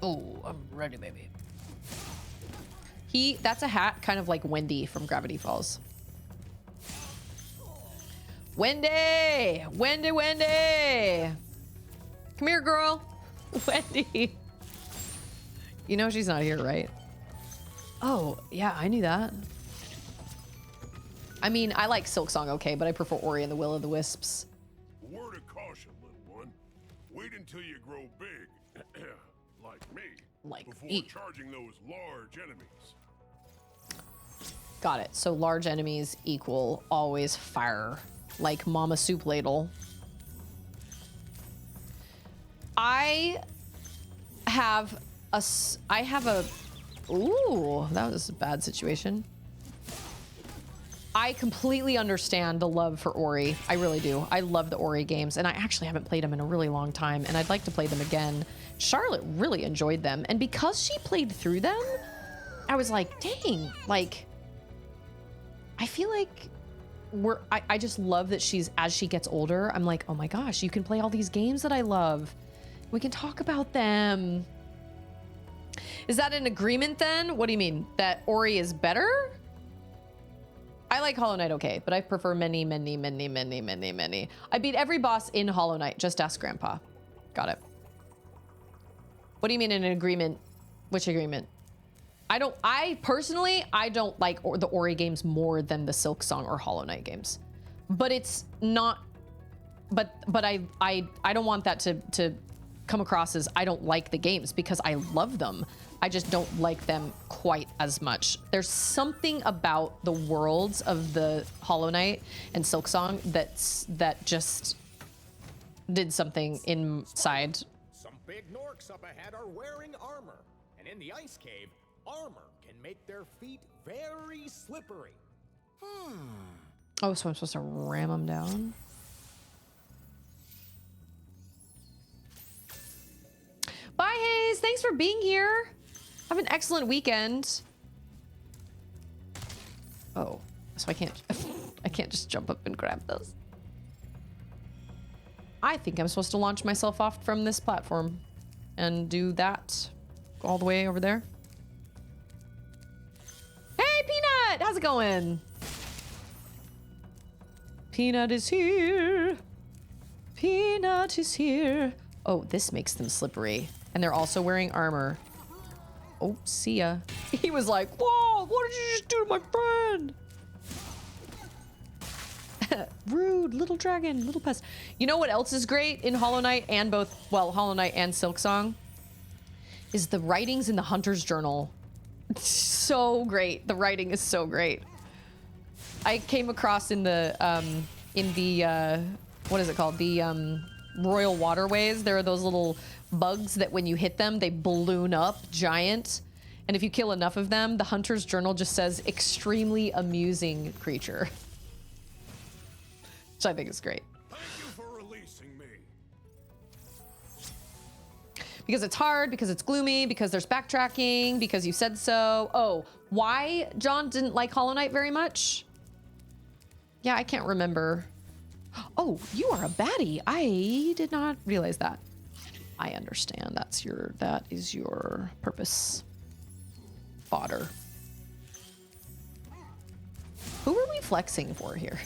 Oh, I'm ready, baby. That's a hat kind of like Wendy from Gravity Falls. Wendy! Wendy, Wendy! Come here, girl. Wendy. You know she's not here, right? Oh, yeah, I knew that. I mean, I like Silksong okay, but I prefer Ori and the Will of the Wisps. A word of caution, little one. Wait until you grow big, like me, before charging those large enemies. Got it. So large enemies equal always fire, like Mama Soup Ladle. I have a, ooh, that was a bad situation. I completely understand the love for Ori. I really do. I love the Ori games, and I actually haven't played them in a really long time, and I'd like to play them again. Charlotte really enjoyed them, and because she played through them, I was like, dang, like, I feel like I just love that as she gets older, I'm like, oh my gosh, you can play all these games that I love. We can talk about them. Is that an agreement then? What do you mean? That Ori is better? I like Hollow Knight okay, but I prefer many. I beat every boss in Hollow Knight. Just ask Grandpa. Got it. What do you mean in an agreement? Which agreement? I personally don't like the Ori games more than the Silksong or Hollow Knight games. But it's not, but I don't want that to come across as I don't like the games, because I love them. I just don't like them quite as much. There's something about the worlds of the Hollow Knight and Silksong that just did something inside. Some big Norks up ahead are wearing armor, and in the ice cave, armor can make their feet very slippery. Oh, so I'm supposed to ram them down? Bye, Hayes. Thanks for being here. Have an excellent weekend. Oh, so I can't just jump up and grab those. I think I'm supposed to launch myself off from this platform and do that all the way over there. Hey, Peanut! How's it going? Peanut is here. Peanut is here. Oh, this makes them slippery. And they're also wearing armor. Oh, see ya. He was like, whoa, what did you just do to my friend? Rude, little dragon, little pest. You know what else is great in Hollow Knight and Hollow Knight and Silksong? Is the writings in the Hunter's Journal. So great. The writing is so great. I came across in the in the, what is it called? The royal waterways. There are those little bugs that when you hit them, they balloon up giant. And if you kill enough of them, the hunter's journal just says extremely amusing creature. Which I think is great. Thank you for releasing me. Because it's hard, because it's gloomy, because there's backtracking, because you said so. Oh, why John didn't like Hollow Knight very much? Yeah, I can't remember. Oh, you are a baddie. I did not realize that. I understand. That is your purpose. Fodder. Who are we flexing for here?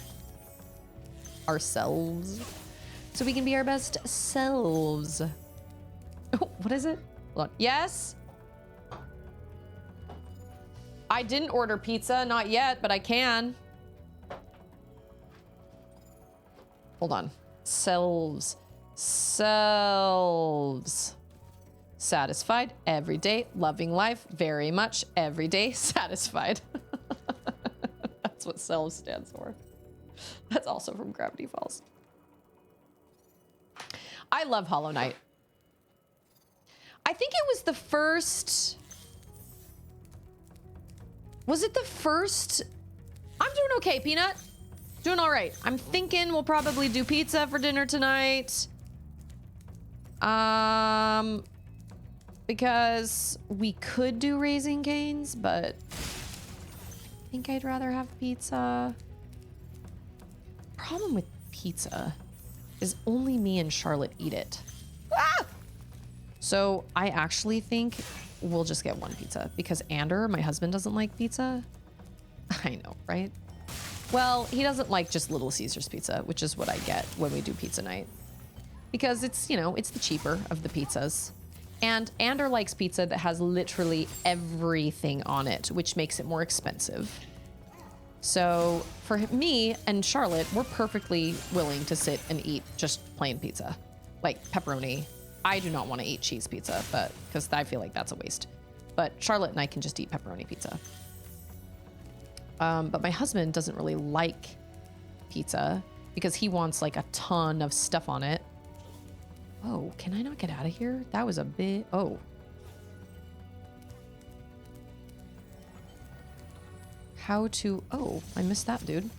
Ourselves. So we can be our best selves. Oh, what is it? Hold on. Yes? I didn't order pizza, not yet, but I can. Hold on. Selves. Selves. Satisfied every day, loving life very much every day, satisfied. That's what selves stands for. That's also from Gravity Falls. I love Hollow Knight. I think it was the first... Was it the first... I'm doing okay, Peanut. Doing all right. I'm thinking we'll probably do pizza for dinner tonight. Because we could do Raising Cane's, but I think I'd rather have pizza. Problem with pizza is only me and Charlotte eat it. Ah! So I actually think we'll just get one pizza because Ander, my husband, doesn't like pizza. I know, right? Well, he doesn't like just Little Caesars pizza, which is what I get when we do pizza night. Because it's, you know, it's the cheaper of the pizzas. And Ander likes pizza that has literally everything on it, which makes it more expensive. So for me and Charlotte, we're perfectly willing to sit and eat just plain pizza, like pepperoni. I do not want to eat cheese pizza, but because I feel like that's a waste. But Charlotte and I can just eat pepperoni pizza. But my husband doesn't really like pizza because he wants like a ton of stuff on it. Oh, can I not get out of here? That was a bit... Oh. How to... Oh, I missed that, dude.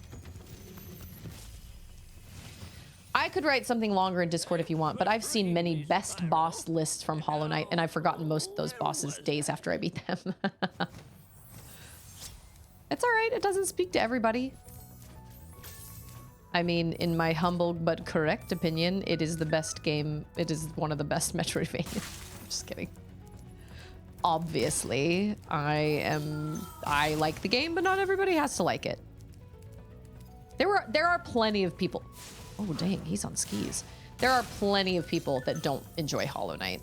I could write something longer in Discord if you want, but I've seen many best boss lists from Hollow Knight, and I've forgotten most of those bosses days after I beat them. It's all right. It doesn't speak to everybody. I mean, in my humble but correct opinion, it is the best game. It is one of the best Metroidvania. Just kidding. Obviously, I like the game, but not everybody has to like it. There are plenty of people. Oh, dang, he's on skis. There are plenty of people that don't enjoy Hollow Knight.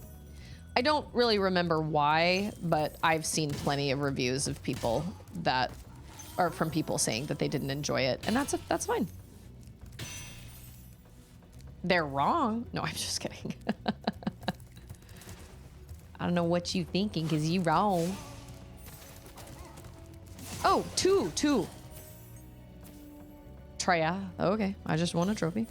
I don't really remember why, but I've seen plenty of reviews of people that are from people saying that they didn't enjoy it, and that's fine. They're wrong. No, I'm just kidding. I don't know what you thinking, because you wrong. Oh, two. Trya. Okay, I just won a trophy.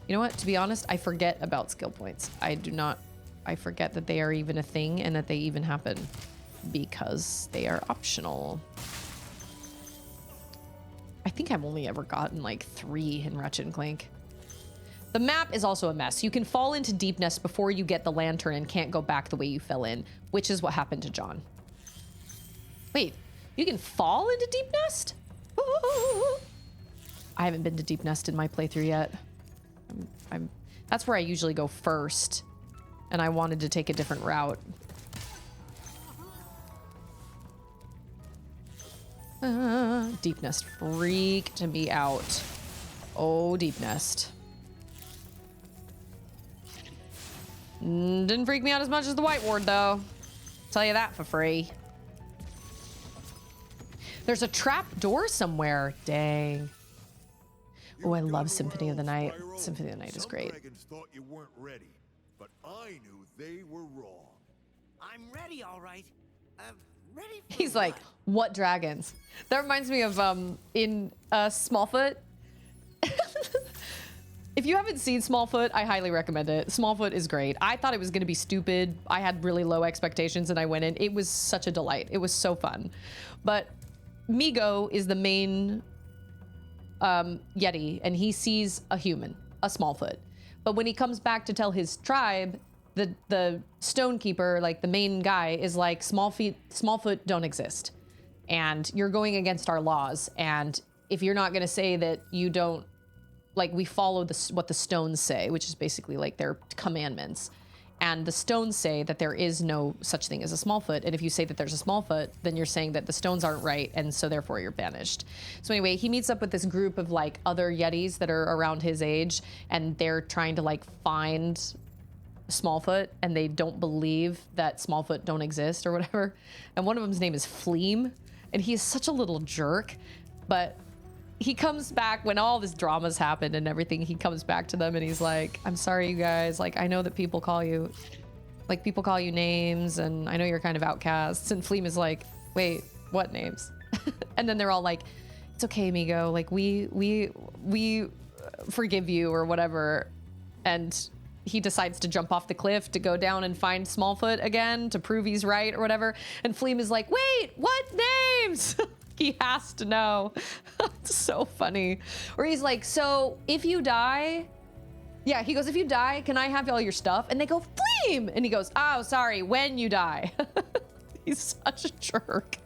You know what? To be honest, I forget about skill points. I forget that they are even a thing and that they even happen because they are optional. I think I've only ever gotten like 3 in Ratchet & Clank. The map is also a mess. You can fall into Deep Nest before you get the lantern and can't go back the way you fell in, which is what happened to John. Wait, you can fall into Deep Nest? I haven't been to Deep Nest in my playthrough yet. That's where I usually go first, and I wanted to take a different route. Deep Nest freaked me out. Oh, Deep Nest. Didn't freak me out as much as the White Ward, though. Tell you that for free. There's a trap door somewhere. Dang. Oh, I love Symphony of the Night. Symphony of the Night is great. Dragons thought you weren't ready, but I knew they were wrong. I'm ready, all right. Ready for He's like, what dragons? That reminds me of in Smallfoot. If you haven't seen Smallfoot, I highly recommend it. Smallfoot is great. I thought it was going to be stupid. I had really low expectations and I went in. It was such a delight. It was so fun. But Migo is the main Yeti, and he sees a human, a Smallfoot. But when he comes back to tell his tribe, the Stonekeeper, like the main guy, is like, Smallfoot don't exist. And you're going against our laws. And if you're not going to say that you don't, like, we follow what the stones say, which is basically like their commandments. And the stones say that there is no such thing as a Smallfoot. And if you say that there's a Smallfoot, then you're saying that the stones aren't right. And so therefore you're banished. So anyway, he meets up with this group of like other Yetis that are around his age. And they're trying to like find Smallfoot. And they don't believe that Smallfoot don't exist or whatever. And one of them's name is Fleam. And he is such a little jerk. But he comes back when all this drama's happened and everything. He comes back to them and he's like, I'm sorry, you guys. Like, I know that people call you names, and I know you're kind of outcasts. And Fleem is like, wait, what names? And then they're all like, it's okay, Migo. Like, we forgive you or whatever. And he decides to jump off the cliff to go down and find Smallfoot again to prove he's right or whatever. And Fleem is like, wait, what names? He has to know. It's so funny. Or he's like, so if you die, yeah, he goes, if you die, can I have all your stuff? And they go, Fleem! And he goes, oh, sorry, when you die. He's such a jerk.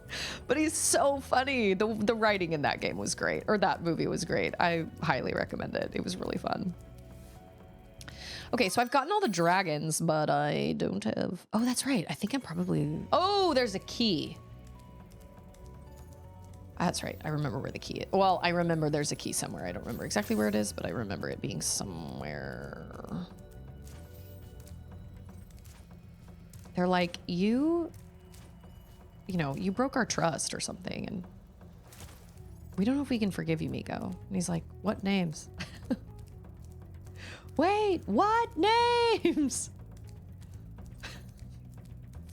But he's so funny. The writing in that game was great. Or that movie was great. I highly recommend it. It was really fun. Okay, so I've gotten all the dragons, but I don't have... Oh, that's right. I think I'm probably... Oh, there's a key. That's right. I remember where the key is. Well, I remember there's a key somewhere. I don't remember exactly where it is, but I remember it being somewhere. They're like, you know, you broke our trust or something, and we don't know if we can forgive you, Migo. And he's like, what names? Wait, what names?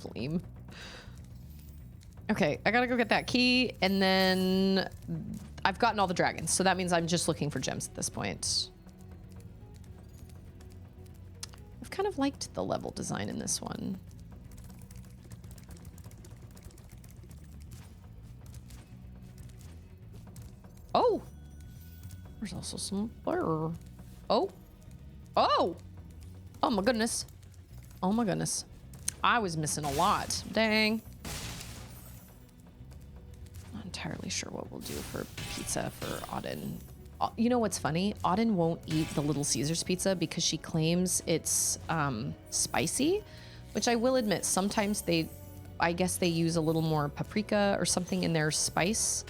Fleem. Okay, I gotta go get that key, and then I've gotten all the dragons, so that means I'm just looking for gems at this point. I've kind of liked the level design in this one. Oh! There's also some fire. Oh! Oh! Oh my goodness. Oh my goodness. I was missing a lot. Dang. Entirely sure what we'll do for pizza for Auden. You know what's funny? Auden won't eat the Little Caesars pizza because she claims it's spicy, which I will admit sometimes I guess they use a little more paprika or something in their spice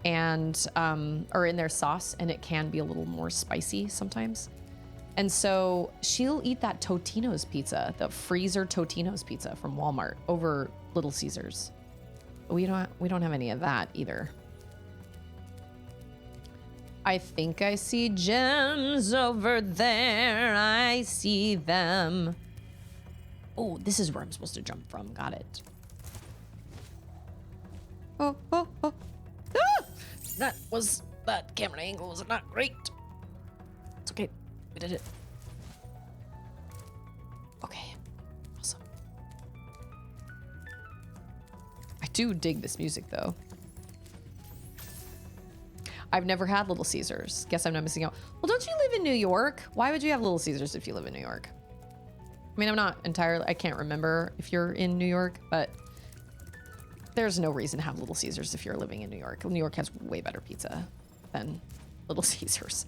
and or in their sauce, and it can be a little more spicy sometimes. And so she'll eat that Totino's pizza, the freezer Totino's pizza from Walmart over Little Caesars. We don't have any of that either. I think I see gems over there. I see them. Oh, this is where I'm supposed to jump from. Got it. Oh, oh, oh. Ah! That camera angle was not great. It's okay. We did it. Okay. Awesome. I do dig this music, though. I've never had Little Caesars. Guess I'm not missing out. Well, don't you live in New York? Why would you have Little Caesars if you live in New York? I mean, I can't remember if you're in New York, but there's no reason to have Little Caesars if you're living in New York. New York has way better pizza than Little Caesars.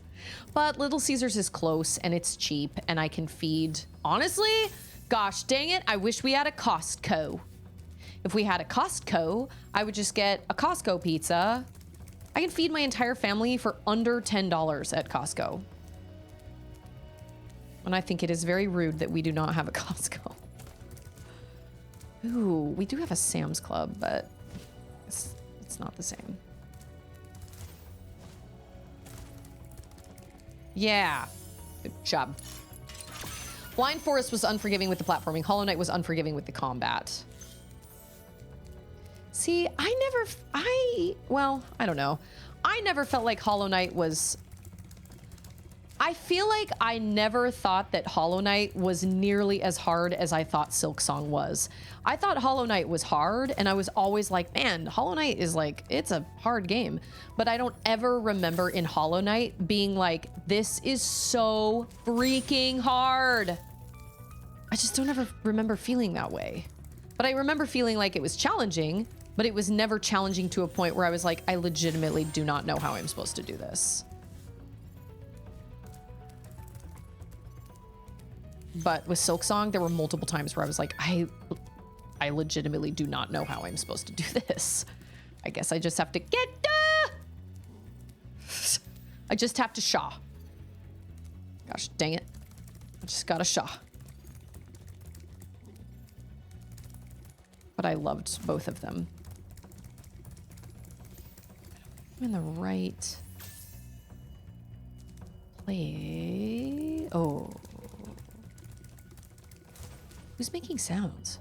But Little Caesars is close and it's cheap and I can feed. Honestly, gosh dang it, I wish we had a Costco. If we had a Costco, I would just get a Costco pizza. I can feed my entire family for under $10 at Costco. And I think it is very rude that we do not have a Costco. Ooh, we do have a Sam's Club, but it's not the same. Yeah, good job. Blind Forest was unforgiving with the platforming. Hollow Knight was unforgiving with the combat. See, well, I don't know. I never felt like Hollow Knight was... I feel like I never thought that Hollow Knight was nearly as hard as I thought Silksong was. I thought Hollow Knight was hard, and I was always like, man, Hollow Knight is like, it's a hard game. But I don't ever remember in Hollow Knight being like, this is so freaking hard. I just don't ever remember feeling that way. But I remember feeling like it was challenging, but it was never challenging to a point where I was like, I legitimately do not know how I'm supposed to do this. But with Silksong, there were multiple times where I was like, I legitimately do not know how I'm supposed to do this. I guess I just have to get... I just have to shaw. Gosh, dang it. I just got a shaw. But I loved both of them. I'm in the right place. Oh. Who's making sounds?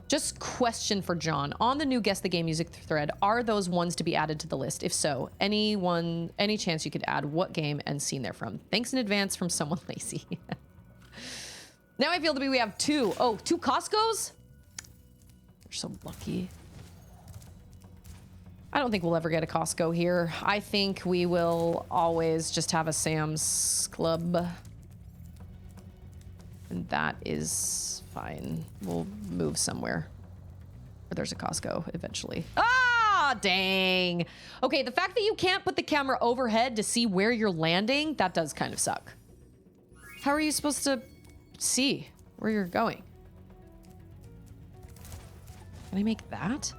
Just question for John. On the new Guess the Game music thread, are those ones to be added to the list? If so, any chance you could add what game and scene they're from? Thanks in advance from someone lazy. Now I feel to be we have two. Oh, two Costco's? We're so lucky. I don't think we'll ever get a Costco here. I think we will always just have a Sam's Club. And that is fine. We'll move somewhere where there's a Costco eventually. Ah, dang. Okay, the fact that you can't put the camera overhead to see where you're landing, that does kind of suck. How are you supposed to see where you're going? Can I make that?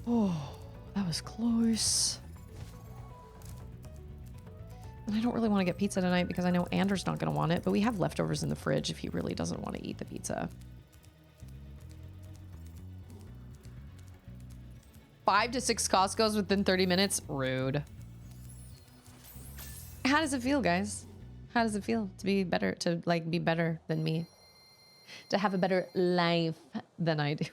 Oh, that was close. And I don't really want to get pizza tonight because I know Andrew's not going to want it, but we have leftovers in the fridge if he really doesn't want to eat the pizza. 5 to 6 Costco's within 30 minutes? Rude. How does it feel, guys? How does it feel to be better, to like be better than me? To have a better life than I do?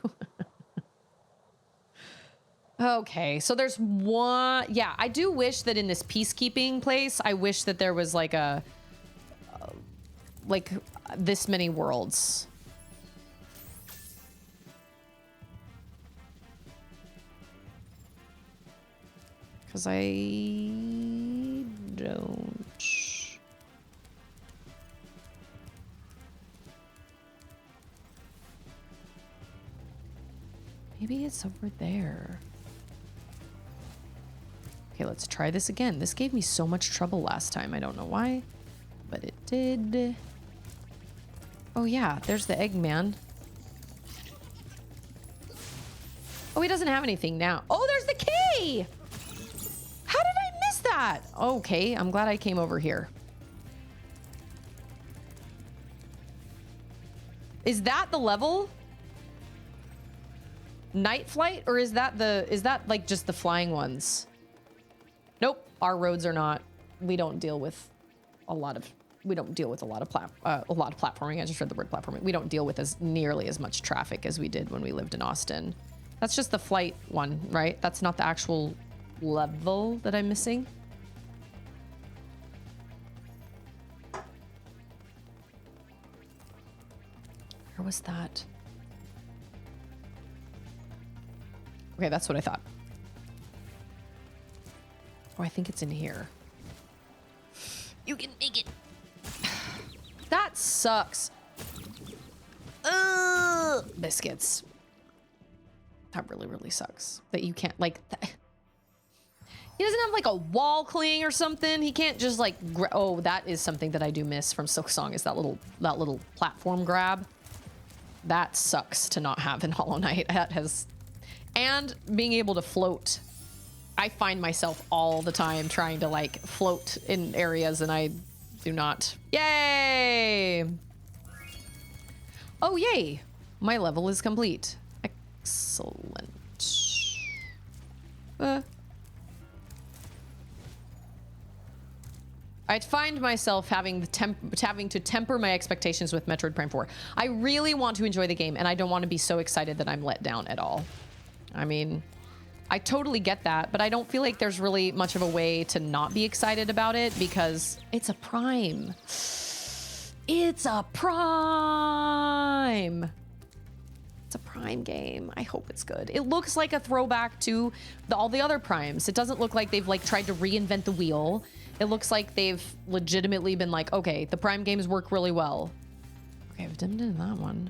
Okay, so there's one. Yeah, I do wish that in this peacekeeping place, I wish that there was like a, like this many worlds. Because I don't. Maybe it's over there. Okay, let's try this again. This gave me so much trouble last time. I don't know why, but it did. Oh yeah, there's the Eggman. Oh, he doesn't have anything now. Oh, there's the key! How did I miss that? Okay, I'm glad I came over here. Is that the level? Night Flight? Or is that like just the flying ones? Nope, our roads are not. We don't deal with a lot of platforming. I just read the word platforming. We don't deal with as nearly as much traffic as we did when we lived in Austin. That's just the flight one, right? That's not the actual level that I'm missing. Where was that? Okay, that's what I thought. Oh, I think it's in here. You can make it. That sucks. Ugh, biscuits. That really, really sucks. That you can't, like... He doesn't have, like, a wall cling or something. He can't just, like... Oh, that is something that I do miss from Silksong, is that little platform grab. That sucks to not have in Hollow Knight. That has... And being able to float. I find myself all the time trying to like float in areas and I do not. Yay! Oh, yay! My level is complete. Excellent. I'd find myself having to temper my expectations with Metroid Prime 4. I really want to enjoy the game, and I don't want to be so excited that I'm let down at all. I mean, I totally get that, but I don't feel like there's really much of a way to not be excited about it because it's a Prime. It's a Prime. It's a Prime game. I hope it's good. It looks like a throwback to all the other Primes. It doesn't look like they've like tried to reinvent the wheel. It looks like they've legitimately been like, okay, the Prime games work really well. Okay, I've done that one.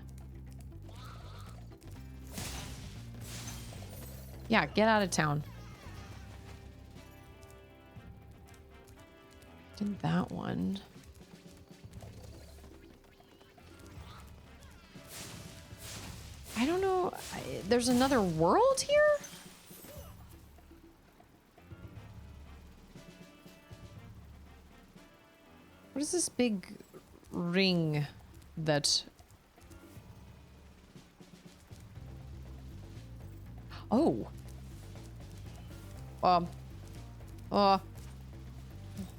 Yeah, get out of town. Did that one. I don't know. There's another world here? What is this big ring that... Oh.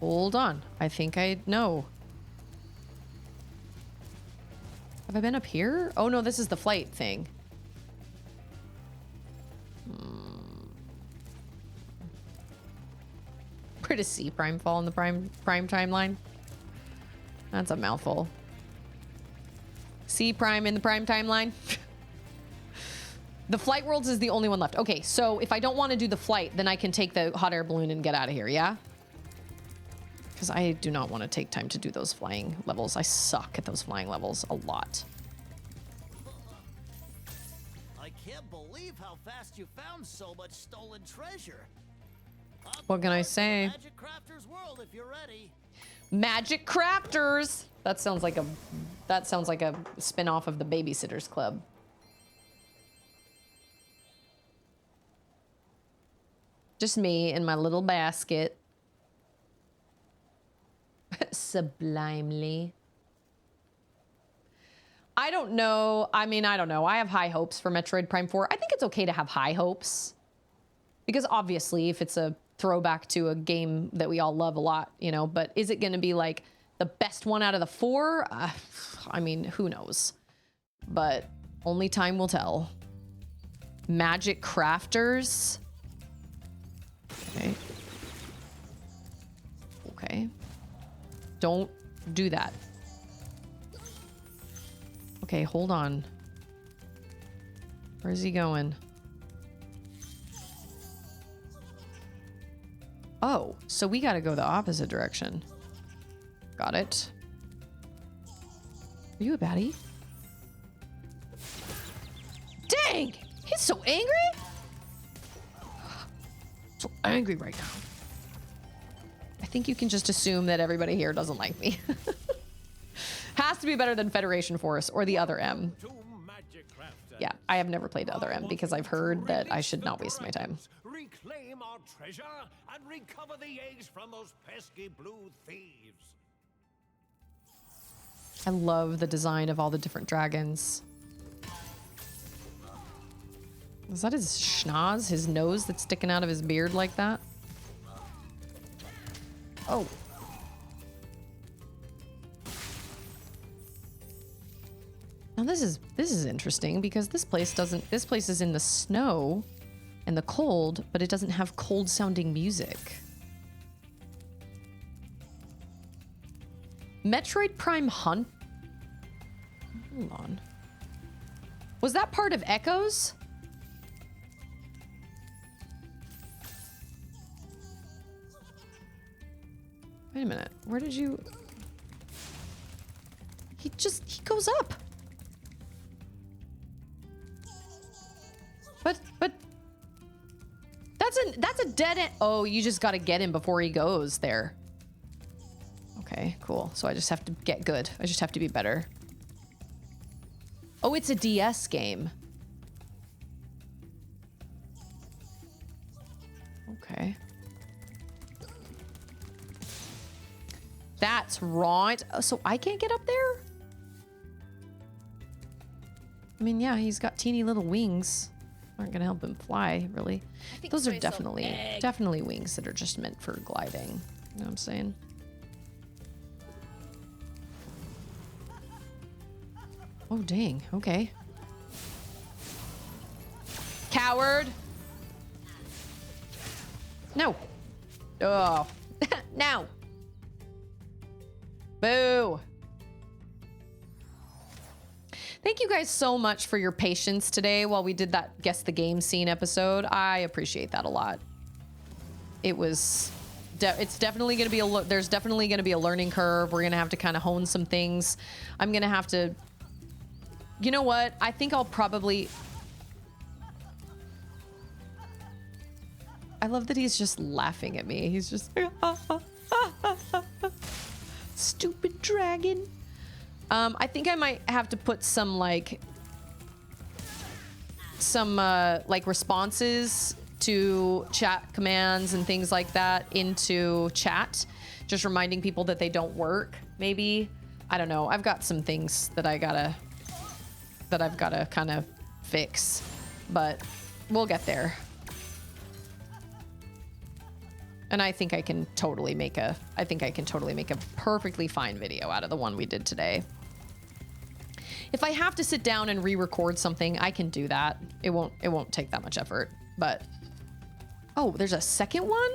Hold on. I think I know. Have I been up here? Oh no, this is the flight thing. Where does C Prime fall in the prime timeline? That's a mouthful. C Prime in the Prime timeline? The flight worlds is the only one left. Okay, so if I don't want to do the flight, then I can take the hot air balloon and get out of here, yeah? Because I do not want to take time to do those flying levels. I suck at those flying levels a lot. I can't believe how fast you found so much stolen treasure. What can I say? Magic Crafters World if you're ready. Magic Crafters! That sounds like a spin-off of the Babysitters Club. Just me in my little basket. Sublimely. I don't know. I mean, I don't know. I have high hopes for Metroid Prime 4. I think it's okay to have high hopes. Because obviously, if it's a throwback to a game that we all love a lot, you know, but is it going to be like the best one out of the 4? I mean, who knows? But only time will tell. Magic Crafters. Okay. Okay. Don't do that. Okay, hold on. Where's he going? Oh, so we gotta go the opposite direction. Got it. Are you a baddie? Dang! He's so angry! So angry right now. I think you can just assume that everybody here doesn't like me. Has to be better than Federation Force or the other M. Yeah, I have never played other M because I've heard that I should not waste my time. Reclaim our treasure and recover the eggs from those pesky blue thieves. I love the design of all the different dragons. Is that his schnoz? His nose that's sticking out of his beard like that? Oh. Now this is interesting because this place is in the snow and the cold, but it doesn't have cold sounding music. Metroid Prime Hunt. Hold on. Was that part of Echoes? Wait a minute. Where did you... He goes up. But that's a dead end. Oh, you just got to get him before he goes there. Okay, cool. So I just have to get good. I just have to be better. Oh, it's a DS game. Okay. That's right. Oh, so I can't get up there? I mean, yeah, he's got teeny little wings. Aren't gonna help him fly, really. Those are definitely wings that are just meant for gliding. You know what I'm saying? Oh, dang. Okay. Coward. No. Oh. No. Boo. Thank you guys so much for your patience today while we did that Guess the Game Scene episode. I appreciate that a lot. It was... it's definitely going to be there's definitely going to be a learning curve. We're going to have to kind of hone some things. I'm going to have to... You know what? I think I'll probably... I love that he's just laughing at me. He's just... Stupid dragon. I think I might have to put some, like... Some, like, responses to chat commands and things like that into chat. Just reminding people that they don't work, maybe. I don't know. I've got some things that I've got to kind of fix. But we'll get there. And I think I can totally make a perfectly fine video out of the one we did today. If I have to sit down and re-record something, I can do that. It won't take that much effort, but... Oh, there's a second one?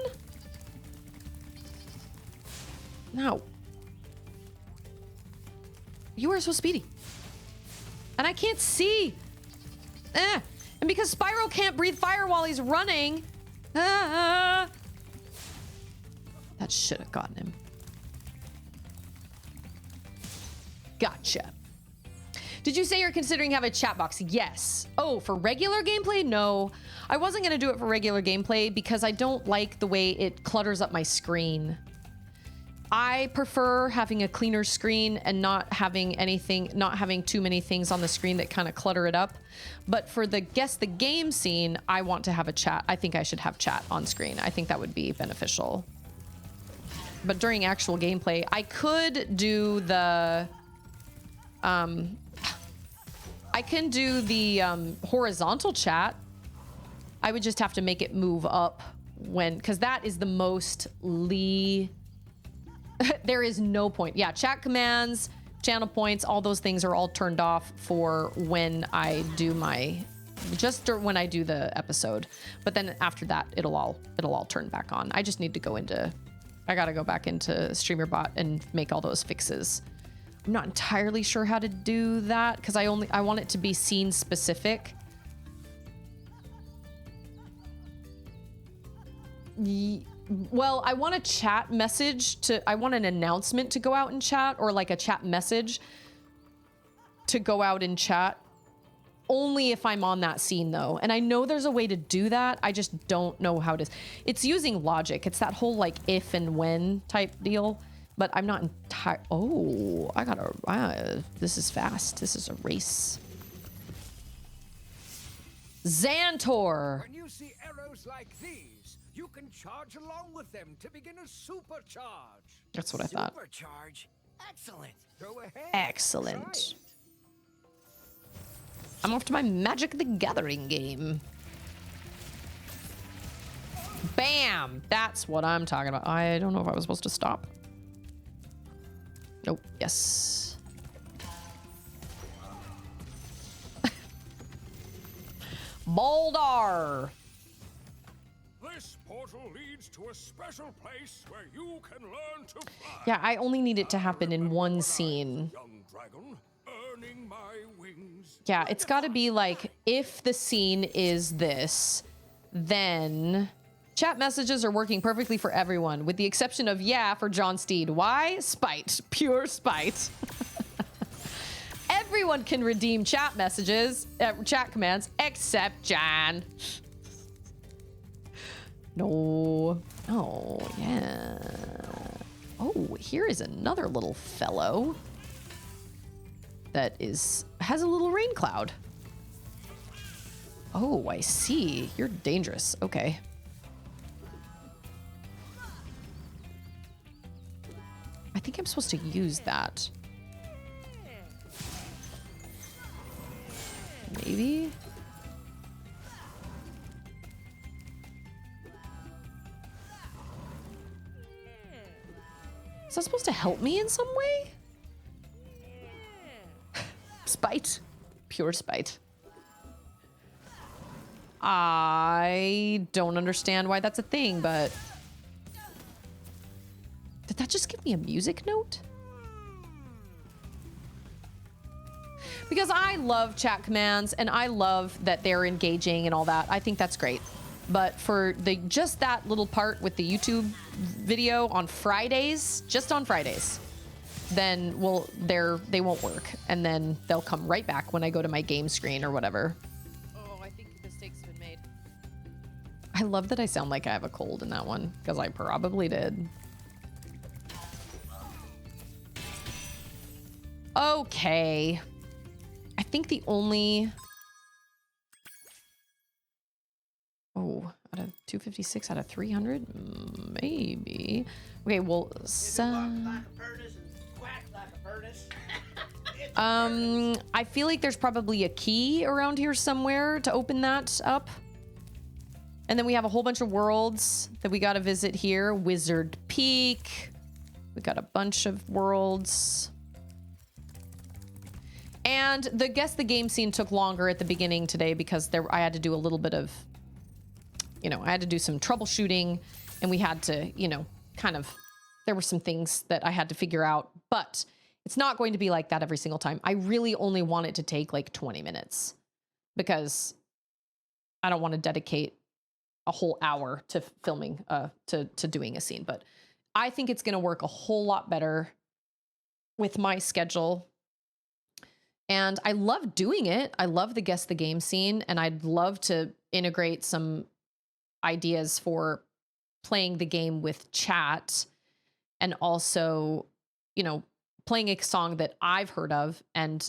No. You are so speedy. And I can't see. And because Spyro can't breathe fire while he's running. That should have gotten him. Gotcha. Did you say you're considering having a chat box? Yes. Oh, for regular gameplay? No. I wasn't going to do it for regular gameplay because I don't like the way it clutters up my screen. I prefer having a cleaner screen and not having too many things on the screen that kind of clutter it up. But for the Guess the Game scene, I want to have a chat. I think I should have chat on screen. I think that would be beneficial. But during actual gameplay, I could do the... I can do the horizontal chat. I would just have to make it move up because that is the most there is no point. Yeah, chat commands, channel points, all those things are all turned off for when I do when I do the episode. But then after that, it'll all turn back on. I just need to I gotta go back into StreamerBot and make all those fixes. I'm not entirely sure how to do that because I want it to be scene specific. Well, I want a chat message I want an announcement to go out in chat, or like a chat message to go out in chat only if I'm on that scene though. And I know there's a way to do that. I just don't know how it is. It's using logic. It's that whole like if and when type deal. But I'm not entirely... Oh, this is fast. This is a race. Xantor. When you see arrows like these, you can charge along with them to begin a supercharge. That's what I thought. Supercharge? Excellent. Go ahead. Excellent. I'm off to my Magic the Gathering game. Bam! That's what I'm talking about. I don't know if I was supposed to stop. Nope. Yes. Boldar. This portal leads to a special place where you can learn to fly. Yeah, I only need it to happen in one scene. Young dragon, earning my wings. Yeah, it's got to be like, if the scene is this, then chat messages are working perfectly for everyone, with the exception of, for John Steed. Why? Spite. Pure spite. Everyone can redeem chat messages, chat commands, except John. No. Oh, yeah. Oh, here is another little fellow that has a little rain cloud. Oh, I see. You're dangerous. Okay. I think I'm supposed to use that. Maybe? Is that supposed to help me in some way? spite. Pure spite. I don't understand why that's a thing, but... Did that just give me a music note? Because I love chat commands and I love that they're engaging and all that. I think that's great. But for just that little part with the YouTube video on Fridays, just on Fridays, then they won't work. And then they'll come right back when I go to my game screen or whatever. Oh, I think mistakes have been made. I love that I sound like I have a cold in that one, because I probably did. Okay. I think the only... Oh, out of 256 out of 300? Maybe. Okay, well, I feel like there's probably a key around here somewhere to open that up. And then we have a whole bunch of worlds that we got to visit here. Wizard Peak. We got a bunch of worlds. And the Guess the Game scene took longer at the beginning today because I had to do a little bit of, I had to do some troubleshooting, and we had to, there were some things that I had to figure out, but it's not going to be like that every single time. I really only want it to take like 20 minutes because I don't want to dedicate a whole hour to filming, to doing a scene, but I think it's going to work a whole lot better with my schedule. And I love doing it. I love the Guess the Game scene, and I'd love to integrate some ideas for playing the game with chat and also, playing a song that I've heard of and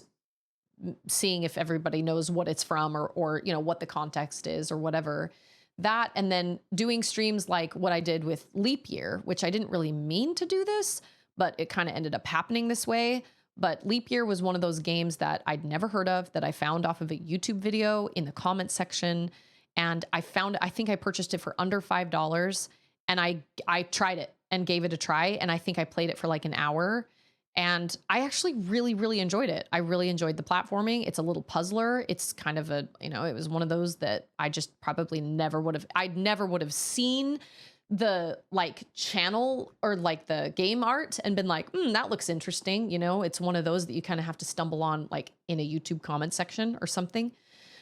seeing if everybody knows what it's from or what the context is or whatever. That, and then doing streams like what I did with Leap Year, which I didn't really mean to do this, but it kind of ended up happening this way. But Leap Year was one of those games that I'd never heard of, that I found off of a YouTube video in the comment section. And I think I purchased it for under $5. And I tried it and gave it a try. And I think I played it for like an hour. And I actually really, really enjoyed it. I really enjoyed the platforming. It's a little puzzler. It's kind of it was one of those that I just probably never would have seen the channel or like the game art and been like, that looks interesting. It's one of those that you kind of have to stumble on like in a YouTube comment section or something.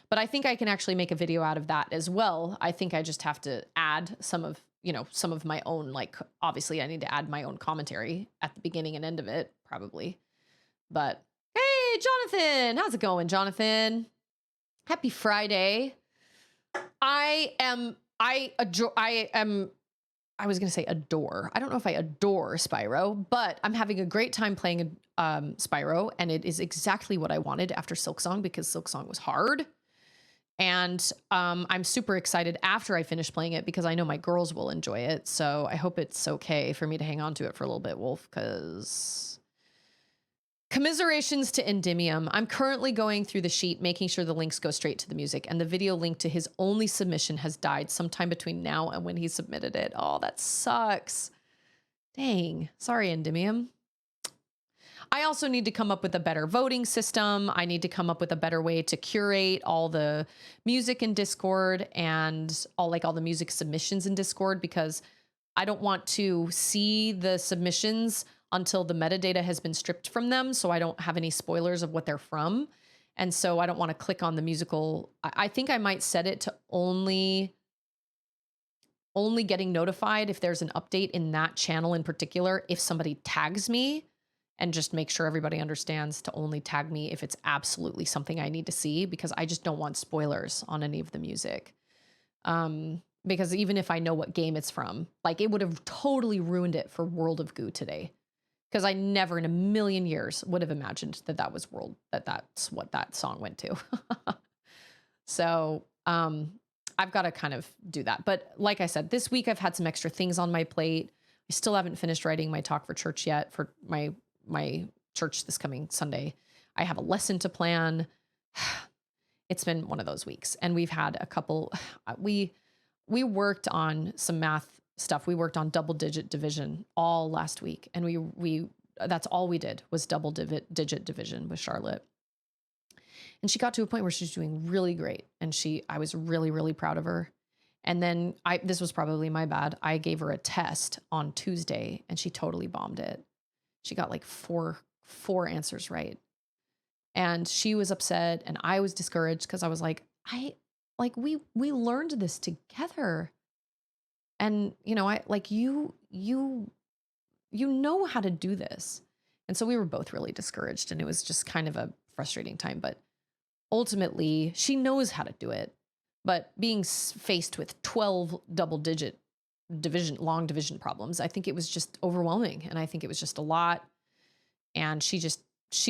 But I think I can actually make a video out of that as well. I think I just have to add some of my own, obviously I need to add my own commentary at the beginning and end of it probably. But hey, Jonathan, how's it going, Jonathan? Happy Friday. I was going to say adore. I don't know if I adore Spyro, but I'm having a great time playing Spyro, and it is exactly what I wanted after Silksong, because Silksong was hard. And I'm super excited after I finish playing it because I know my girls will enjoy it. So I hope it's okay for me to hang on to it for a little bit, Wolf, because... Commiserations to Endymion. I'm currently going through the sheet, making sure the links go straight to the music, and the video link to his only submission has died sometime between now and when he submitted it. Oh, that sucks. Dang. Sorry, Endymion. I also need to come up with a better voting system. I need to come up with a better way to curate all the music in Discord and all the music submissions in Discord, because I don't want to see the submissions until the metadata has been stripped from them, so I don't have any spoilers of what they're from. And so I don't want to click on the musical. I think I might set it to only getting notified if there's an update in that channel in particular, if somebody tags me, and just make sure everybody understands to only tag me if it's absolutely something I need to see, because I just don't want spoilers on any of the music. Because even if I know what game it's from, it would have totally ruined it for World of Goo today. Because I never in a million years would have imagined that's what that song went to. So I've got to kind of do that. But like I said, this week I've had some extra things on my plate. I still haven't finished writing my talk for church yet, for my church this coming Sunday. I have a lesson to plan. It's been one of those weeks. And we've had a couple, we worked on some math stuff. We worked on double-digit division all last week, and we that's all we did was double-digit division with Charlotte. And she got to a point where she was doing really great. And I was really, really proud of her. And then this was probably my bad. I gave her a test on Tuesday and she totally bombed it. She got like four answers right. And she was upset and I was discouraged because I was like, we learned this together. And you know, you know how to do this. And so we were both really discouraged and it was just kind of a frustrating time, but ultimately she knows how to do it. But being faced with 12 double-digit long division problems, I think it was just overwhelming. And I think it was just a lot. And she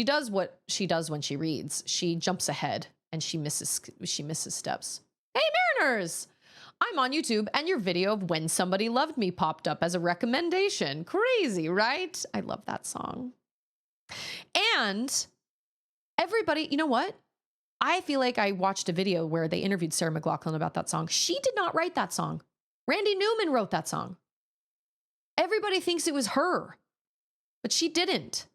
does what she does when she reads. She jumps ahead and she misses steps. Hey, Mariners! I'm on YouTube and your video of When Somebody Loved Me popped up as a recommendation. Crazy, right? I love that song. And everybody, you know what? I feel like I watched a video where they interviewed Sarah McLachlan about that song. She did not write that song. Randy Newman wrote that song. Everybody thinks it was her, but she didn't.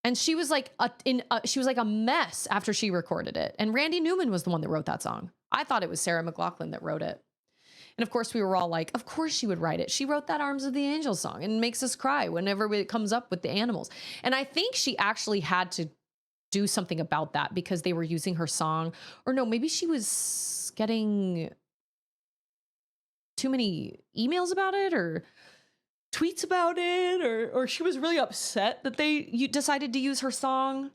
And she was like a mess after she recorded it. And Randy Newman was the one that wrote that song. I thought it was Sarah McLachlan that wrote it. And of course we were all like, of course she would write it. She wrote that Arms of the Angel song and makes us cry whenever it comes up with the animals. And I think she actually had to do something about that because they were using her song, or no, maybe she was getting too many emails about it or tweets about it, or she was really upset that you decided to use her song.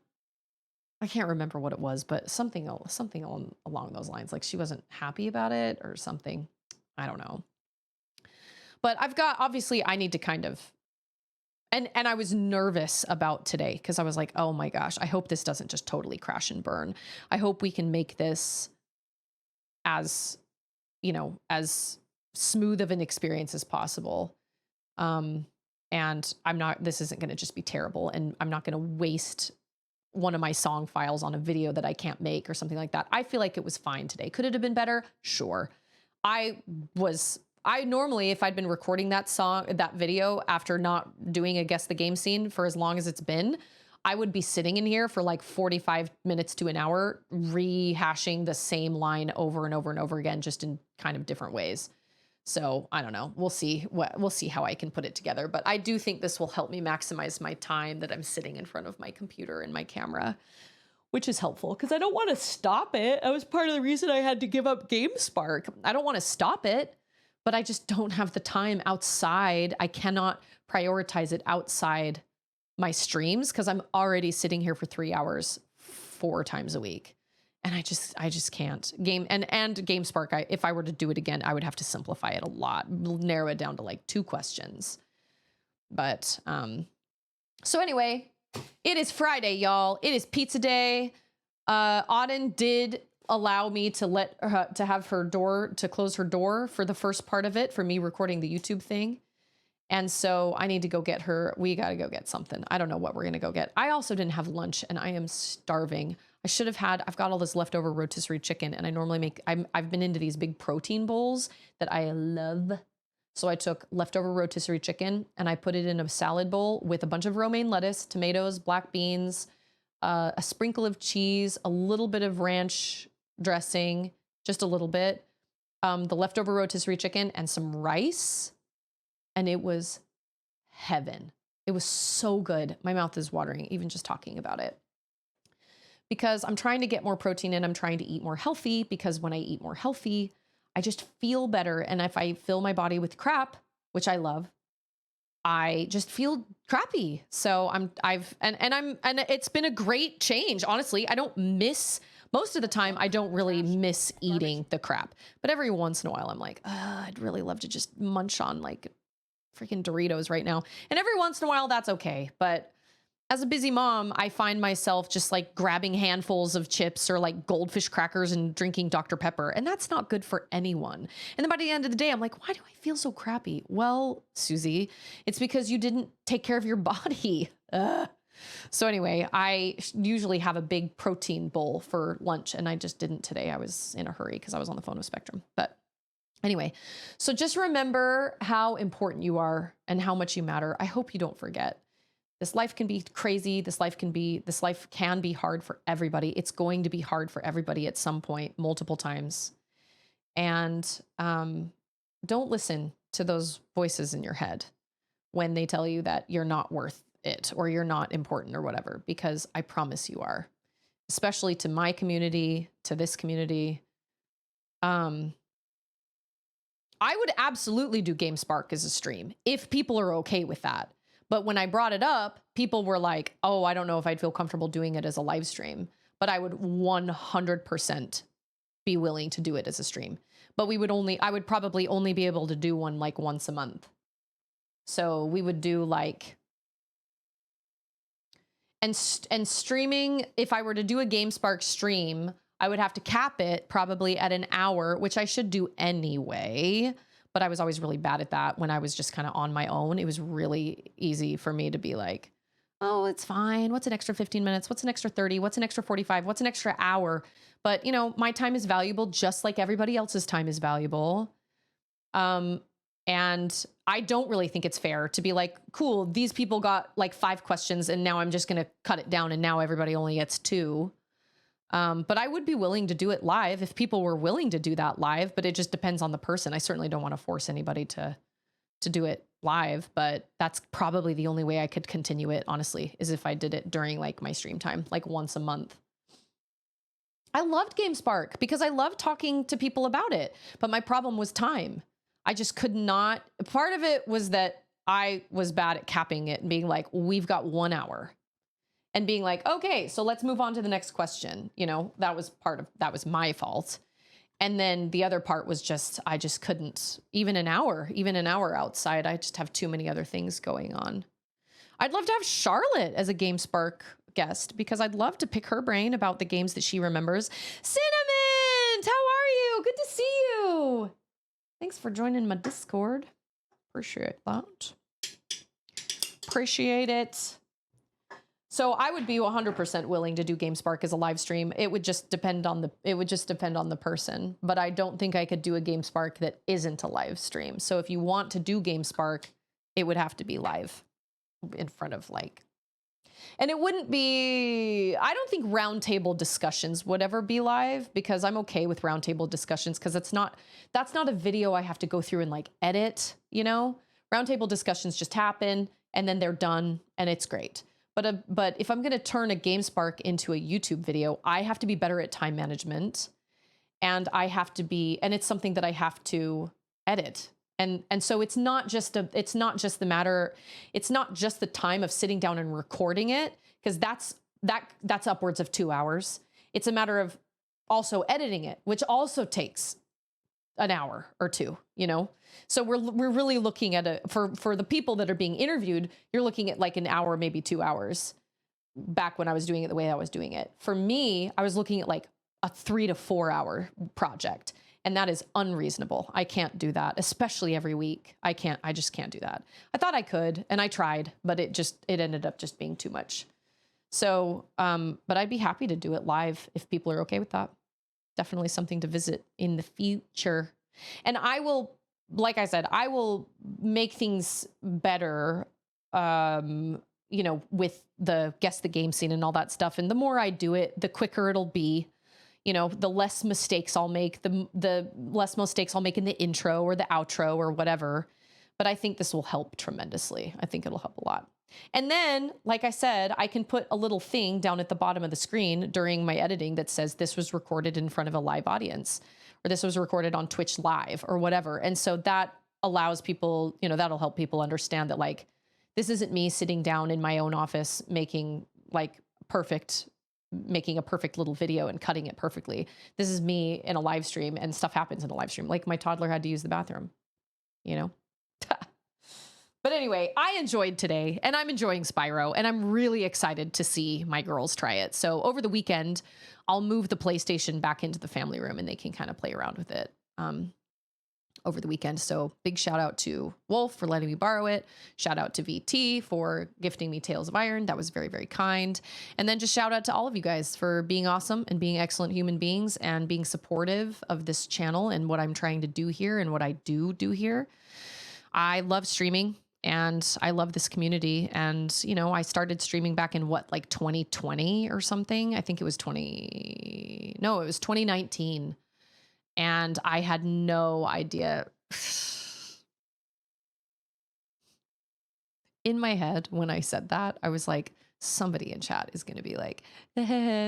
I can't remember what it was, but something along those lines. Like she wasn't happy about it or something. I don't know. But obviously I need to kind of, and I was nervous about today because I was like, oh my gosh, I hope this doesn't just totally crash and burn. I hope we can make this as smooth of an experience as possible. And this isn't going to just be terrible, and I'm not going to waste one of my song files on a video that I can't make or something like that. I feel like it was fine today. Could it have been better? Sure. I normally, if I'd been recording that video after not doing a Guess the Game scene for as long as it's been, I would be sitting in here for like 45 minutes to an hour, rehashing the same line over and over and over again, just in kind of different ways. So I don't know. We'll see how I can put it together. But I do think this will help me maximize my time that I'm sitting in front of my computer and my camera, which is helpful because I don't want to stop it. That was part of the reason I had to give up GameSpark. I don't want to stop it, but I just don't have the time outside. I cannot prioritize it outside my streams because I'm already sitting here for 3 hours 4 times a week. And I just can't. And GameSpark, if I were to do it again, I would have to simplify it a lot, narrow it down to like 2 questions. But so anyway, it is Friday, y'all. It is pizza day. Auden did allow me to have her door, to close her door for the first part of it for me recording the YouTube thing. And so I need to go get her. We got to go get something. I don't know what we're going to go get. I also didn't have lunch and I am starving. I've got all this leftover rotisserie chicken and I normally I've been into these big protein bowls that I love. So I took leftover rotisserie chicken and I put it in a salad bowl with a bunch of romaine lettuce, tomatoes, black beans, a sprinkle of cheese, a little bit of ranch dressing, just a little bit, the leftover rotisserie chicken and some rice. And it was heaven. It was so good. My mouth is watering even just talking about it. Because I'm trying to get more protein in. I'm trying to eat more healthy because when I eat more healthy, I just feel better. And if I fill my body with crap, which I love, I just feel crappy. So it's been a great change. Honestly, most of the time, I don't really miss eating the crap. But every once in a while, I'm like, I'd really love to just munch on like freaking Doritos right now. And every once in a while, that's okay. But as a busy mom, I find myself just like grabbing handfuls of chips or like goldfish crackers and drinking Dr. Pepper. And that's not good for anyone. And then by the end of the day, I'm like, why do I feel so crappy? Well, Susie, it's because you didn't take care of your body. So anyway, I usually have a big protein bowl for lunch and I just didn't today. I was in a hurry because I was on the phone with Spectrum. But anyway, so just remember how important you are and how much you matter. I hope you don't forget This life can be crazy. This life can be hard for everybody. It's going to be hard for everybody at some point, multiple times. And don't listen to those voices in your head when they tell you that you're not worth it or you're not important or whatever, because I promise you are, especially to my community, to this community. I would absolutely do GameSpark as a stream if people are okay with that. But when I brought it up, people were like, oh, I don't know if I'd feel comfortable doing it as a live stream, but I would 100% be willing to do it as a stream. But I would probably only be able to do one like once a month. So we would do like, and streaming, if I were to do a GameSpark stream, I would have to cap it probably at an hour, which I should do anyway. But I was always really bad at that when I was just kind of on my own. It was really easy for me to be like, oh, it's fine. What's an extra 15 minutes? What's an extra 30? What's an extra 45? What's an extra hour? But, you know, my time is valuable just like everybody else's time is valuable. And I don't really think it's fair to be like, cool, these people got like 5 questions and now I'm just going to cut it down and now everybody only gets 2. But I would be willing to do it live if people were willing to do that live, but it just depends on the person. I certainly don't want to force anybody to do it live, but that's probably the only way I could continue it, honestly, is if I did it during like my stream time, like once a month. I loved GameSpark because I loved talking to people about it, but my problem was time. I just could not. Part of it was that I was bad at capping it and being like, we've got 1 hour. And being like, okay, so let's move on to the next question. You know, that was my fault. And then the other part was just, I just couldn't, even an hour outside, I just have too many other things going on. I'd love to have Charlotte as a GameSpark guest because I'd love to pick her brain about the games that she remembers. Cinnamon, how are you? Good to see you. Thanks for joining my Discord. Appreciate that. Appreciate it. So I would be 100% willing to do GameSpark as a live stream. It would just depend on the person, but I don't think I could do a GameSpark that isn't a live stream. So if you want to do GameSpark, it would have to be live in front of like, and it wouldn't be, I don't think roundtable discussions would ever be live because I'm okay with roundtable discussions because that's not a video I have to go through and like edit, you know? Roundtable discussions just happen and then they're done and it's great. But if I'm going to turn a GameSpark into a YouTube video, I have to be better at time management and it's something that I have to edit. And so it's not just the time of sitting down and recording it, because that's upwards of 2 hours. It's a matter of also editing it, which also takes an hour or 2, you know? So we're really looking at for the people that are being interviewed, you're looking at like an hour, maybe 2 hours back when I was doing it the way I was doing it. For me, I was looking at like a 3 to 4 hour project. And that is unreasonable. I can't do that, especially every week. I just can't do that. I thought I could, and I tried, but it ended up just being too much. So, but I'd be happy to do it live if people are okay with that. Definitely something to visit in the future. And I will, like I said, I will make things better, you know, with the guess the game scene and all that stuff. And the more I do it, the quicker it'll be. You know, the less mistakes I'll make, the less mistakes I'll make in the intro or the outro or whatever. But I think this will help tremendously. I think it'll help a lot. And then, like I said, I can put a little thing down at the bottom of the screen during my editing that says this was recorded in front of a live audience, or this was recorded on Twitch Live or whatever. And so that allows people, you know, that'll help people understand that like, this isn't me sitting down in my own office making a perfect little video and cutting it perfectly. This is me in a live stream and stuff happens in a live stream. Like my toddler had to use the bathroom, you know? But anyway, I enjoyed today and I'm enjoying Spyro and I'm really excited to see my girls try it. So over the weekend, I'll move the PlayStation back into the family room and they can kind of play around with it. Over the weekend. So big shout out to Wolf for letting me borrow it. Shout out to VT for gifting me Tales of Iron. That was very, very kind. And then just shout out to all of you guys for being awesome and being excellent human beings and being supportive of this channel and what I'm trying to do here and what I do here. I love streaming and I love this community. And, you know, I started streaming back in what, like 2020 or something. I think it was 2019. And I had no idea. In my head, when I said that, I was like, somebody in chat is going to be like,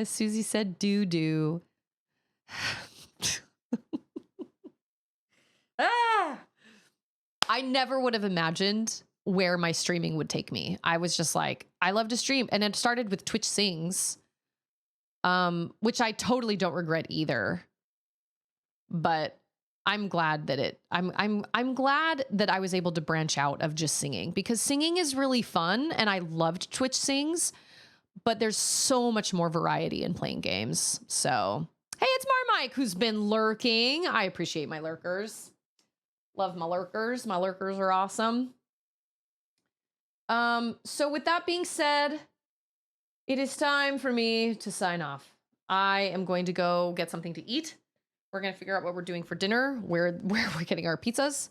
Susie said doo-doo. Ah! I never would have imagined where my streaming would take me. I was just like, I love to stream. And it started with Twitch Sings, which I totally don't regret either. But I'm glad that I'm glad that I was able to branch out of just singing, because singing is really fun and I loved Twitch Sings, but there's so much more variety in playing games. So, hey, it's Marmike who's been lurking. I appreciate my lurkers. Love my lurkers. My lurkers are awesome. So with that being said, it is time for me to sign off. I am going to go get something to eat. We're going to figure out what we're doing for dinner, where we're getting our pizzas.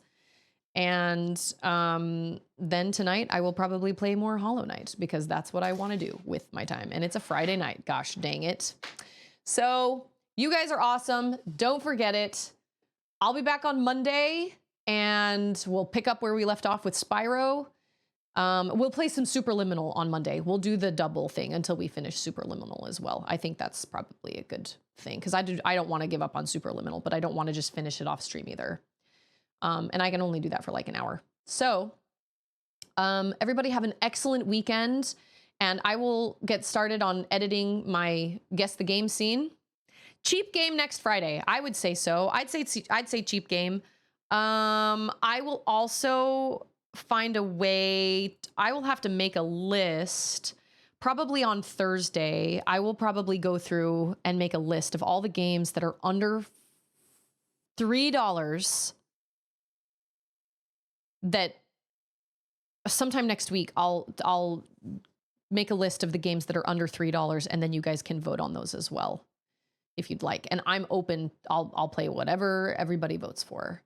And then tonight I will probably play more Hollow Knight, because that's what I want to do with my time. And it's a Friday night. Gosh dang it. So you guys are awesome. Don't forget it. I'll be back on Monday and we'll pick up where we left off with Spyro. We'll play some Superliminal on Monday. We'll do the double thing until we finish Superliminal as well. I think that's probably a good thing, because I don't want to give up on Superliminal, but I don't want to just finish it off stream either. And I can only do that for like an hour. So everybody have an excellent weekend, and I will get started on editing my Guess the Game scene. Cheap game next Friday. I would say so. I'd say cheap game. I will also find a way. I will have to make a list. Probably on Thursday, I will probably go through and make a list of all the games that are under $3 that sometime next week I'll make a list of the games that are under $3, and then you guys can vote on those as well if you'd like. And I'm open. I'll play whatever everybody votes for,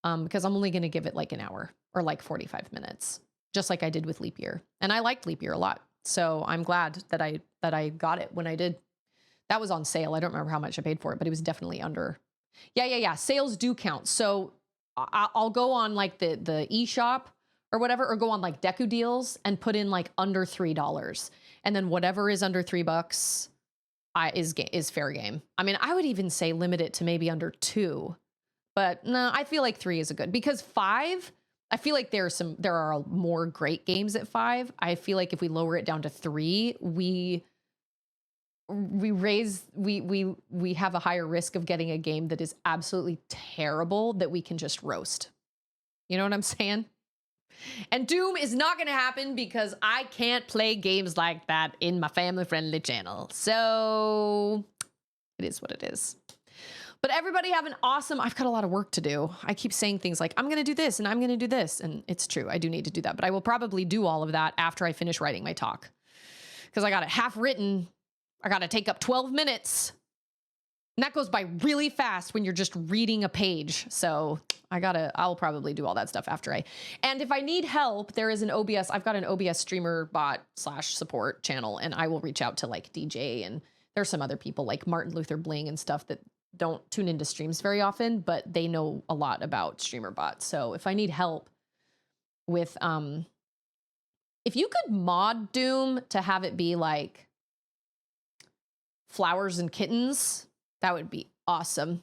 because I'm only going to give it like an hour or like 45 minutes, just like I did with Leap Year. And I liked Leap Year a lot, so I'm glad that I got it when I did. That was on sale. I don't remember how much I paid for it, but it was definitely under. Yeah. Sales do count. So I'll go on like the eShop or whatever, or go on like Deku Deals and put in like under $3, and then whatever is under $3 is fair game. I mean, I would even say limit it to maybe under 2, but no, I feel like 3 is a good, because 5, I feel like there are more great games at 5. I feel like if we lower it down to 3, we have a higher risk of getting a game that is absolutely terrible that we can just roast. You know what I'm saying? And Doom is not going to happen, because I can't play games like that in my family-friendly channel. So it is what it is. But everybody have an awesome... I've got a lot of work to do. I keep saying things like, I'm going to do this and I'm going to do this. And it's true. I do need to do that. But I will probably do all of that after I finish writing my talk, because I got it half written. I got to take up 12 minutes. And that goes by really fast when you're just reading a page. So I'll probably do all that stuff after and if I need help, there is an OBS. I've got an OBS streamer bot / support channel, and I will reach out to like DJ, and there's some other people like Martin Luther Bling and stuff that don't tune into streams very often, but they know a lot about streamer bots. So if I need help with, if you could mod Doom to have it be like flowers and kittens, that would be awesome.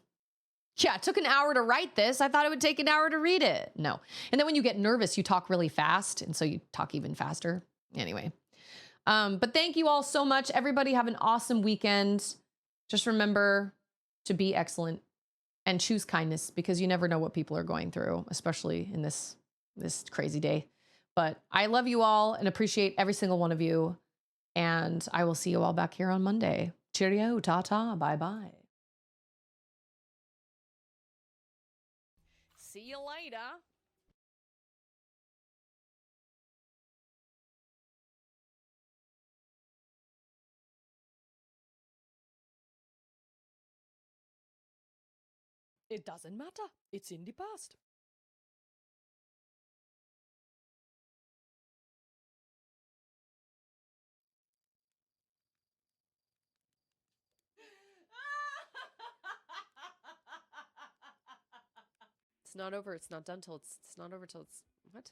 Yeah, it took an hour to write this. I thought it would take an hour to read it. No. And then when you get nervous, you talk really fast, and so you talk even faster. Anyway. But thank you all so much. Everybody have an awesome weekend. Just remember to be excellent and choose kindness, because you never know what people are going through, especially in this crazy day. But I love you all and appreciate every single one of you. And I will see you all back here on Monday. Cheerio, ta-ta, bye-bye. See you later. It doesn't matter. It's in the past. not over. It's not done till it's not over till it's what?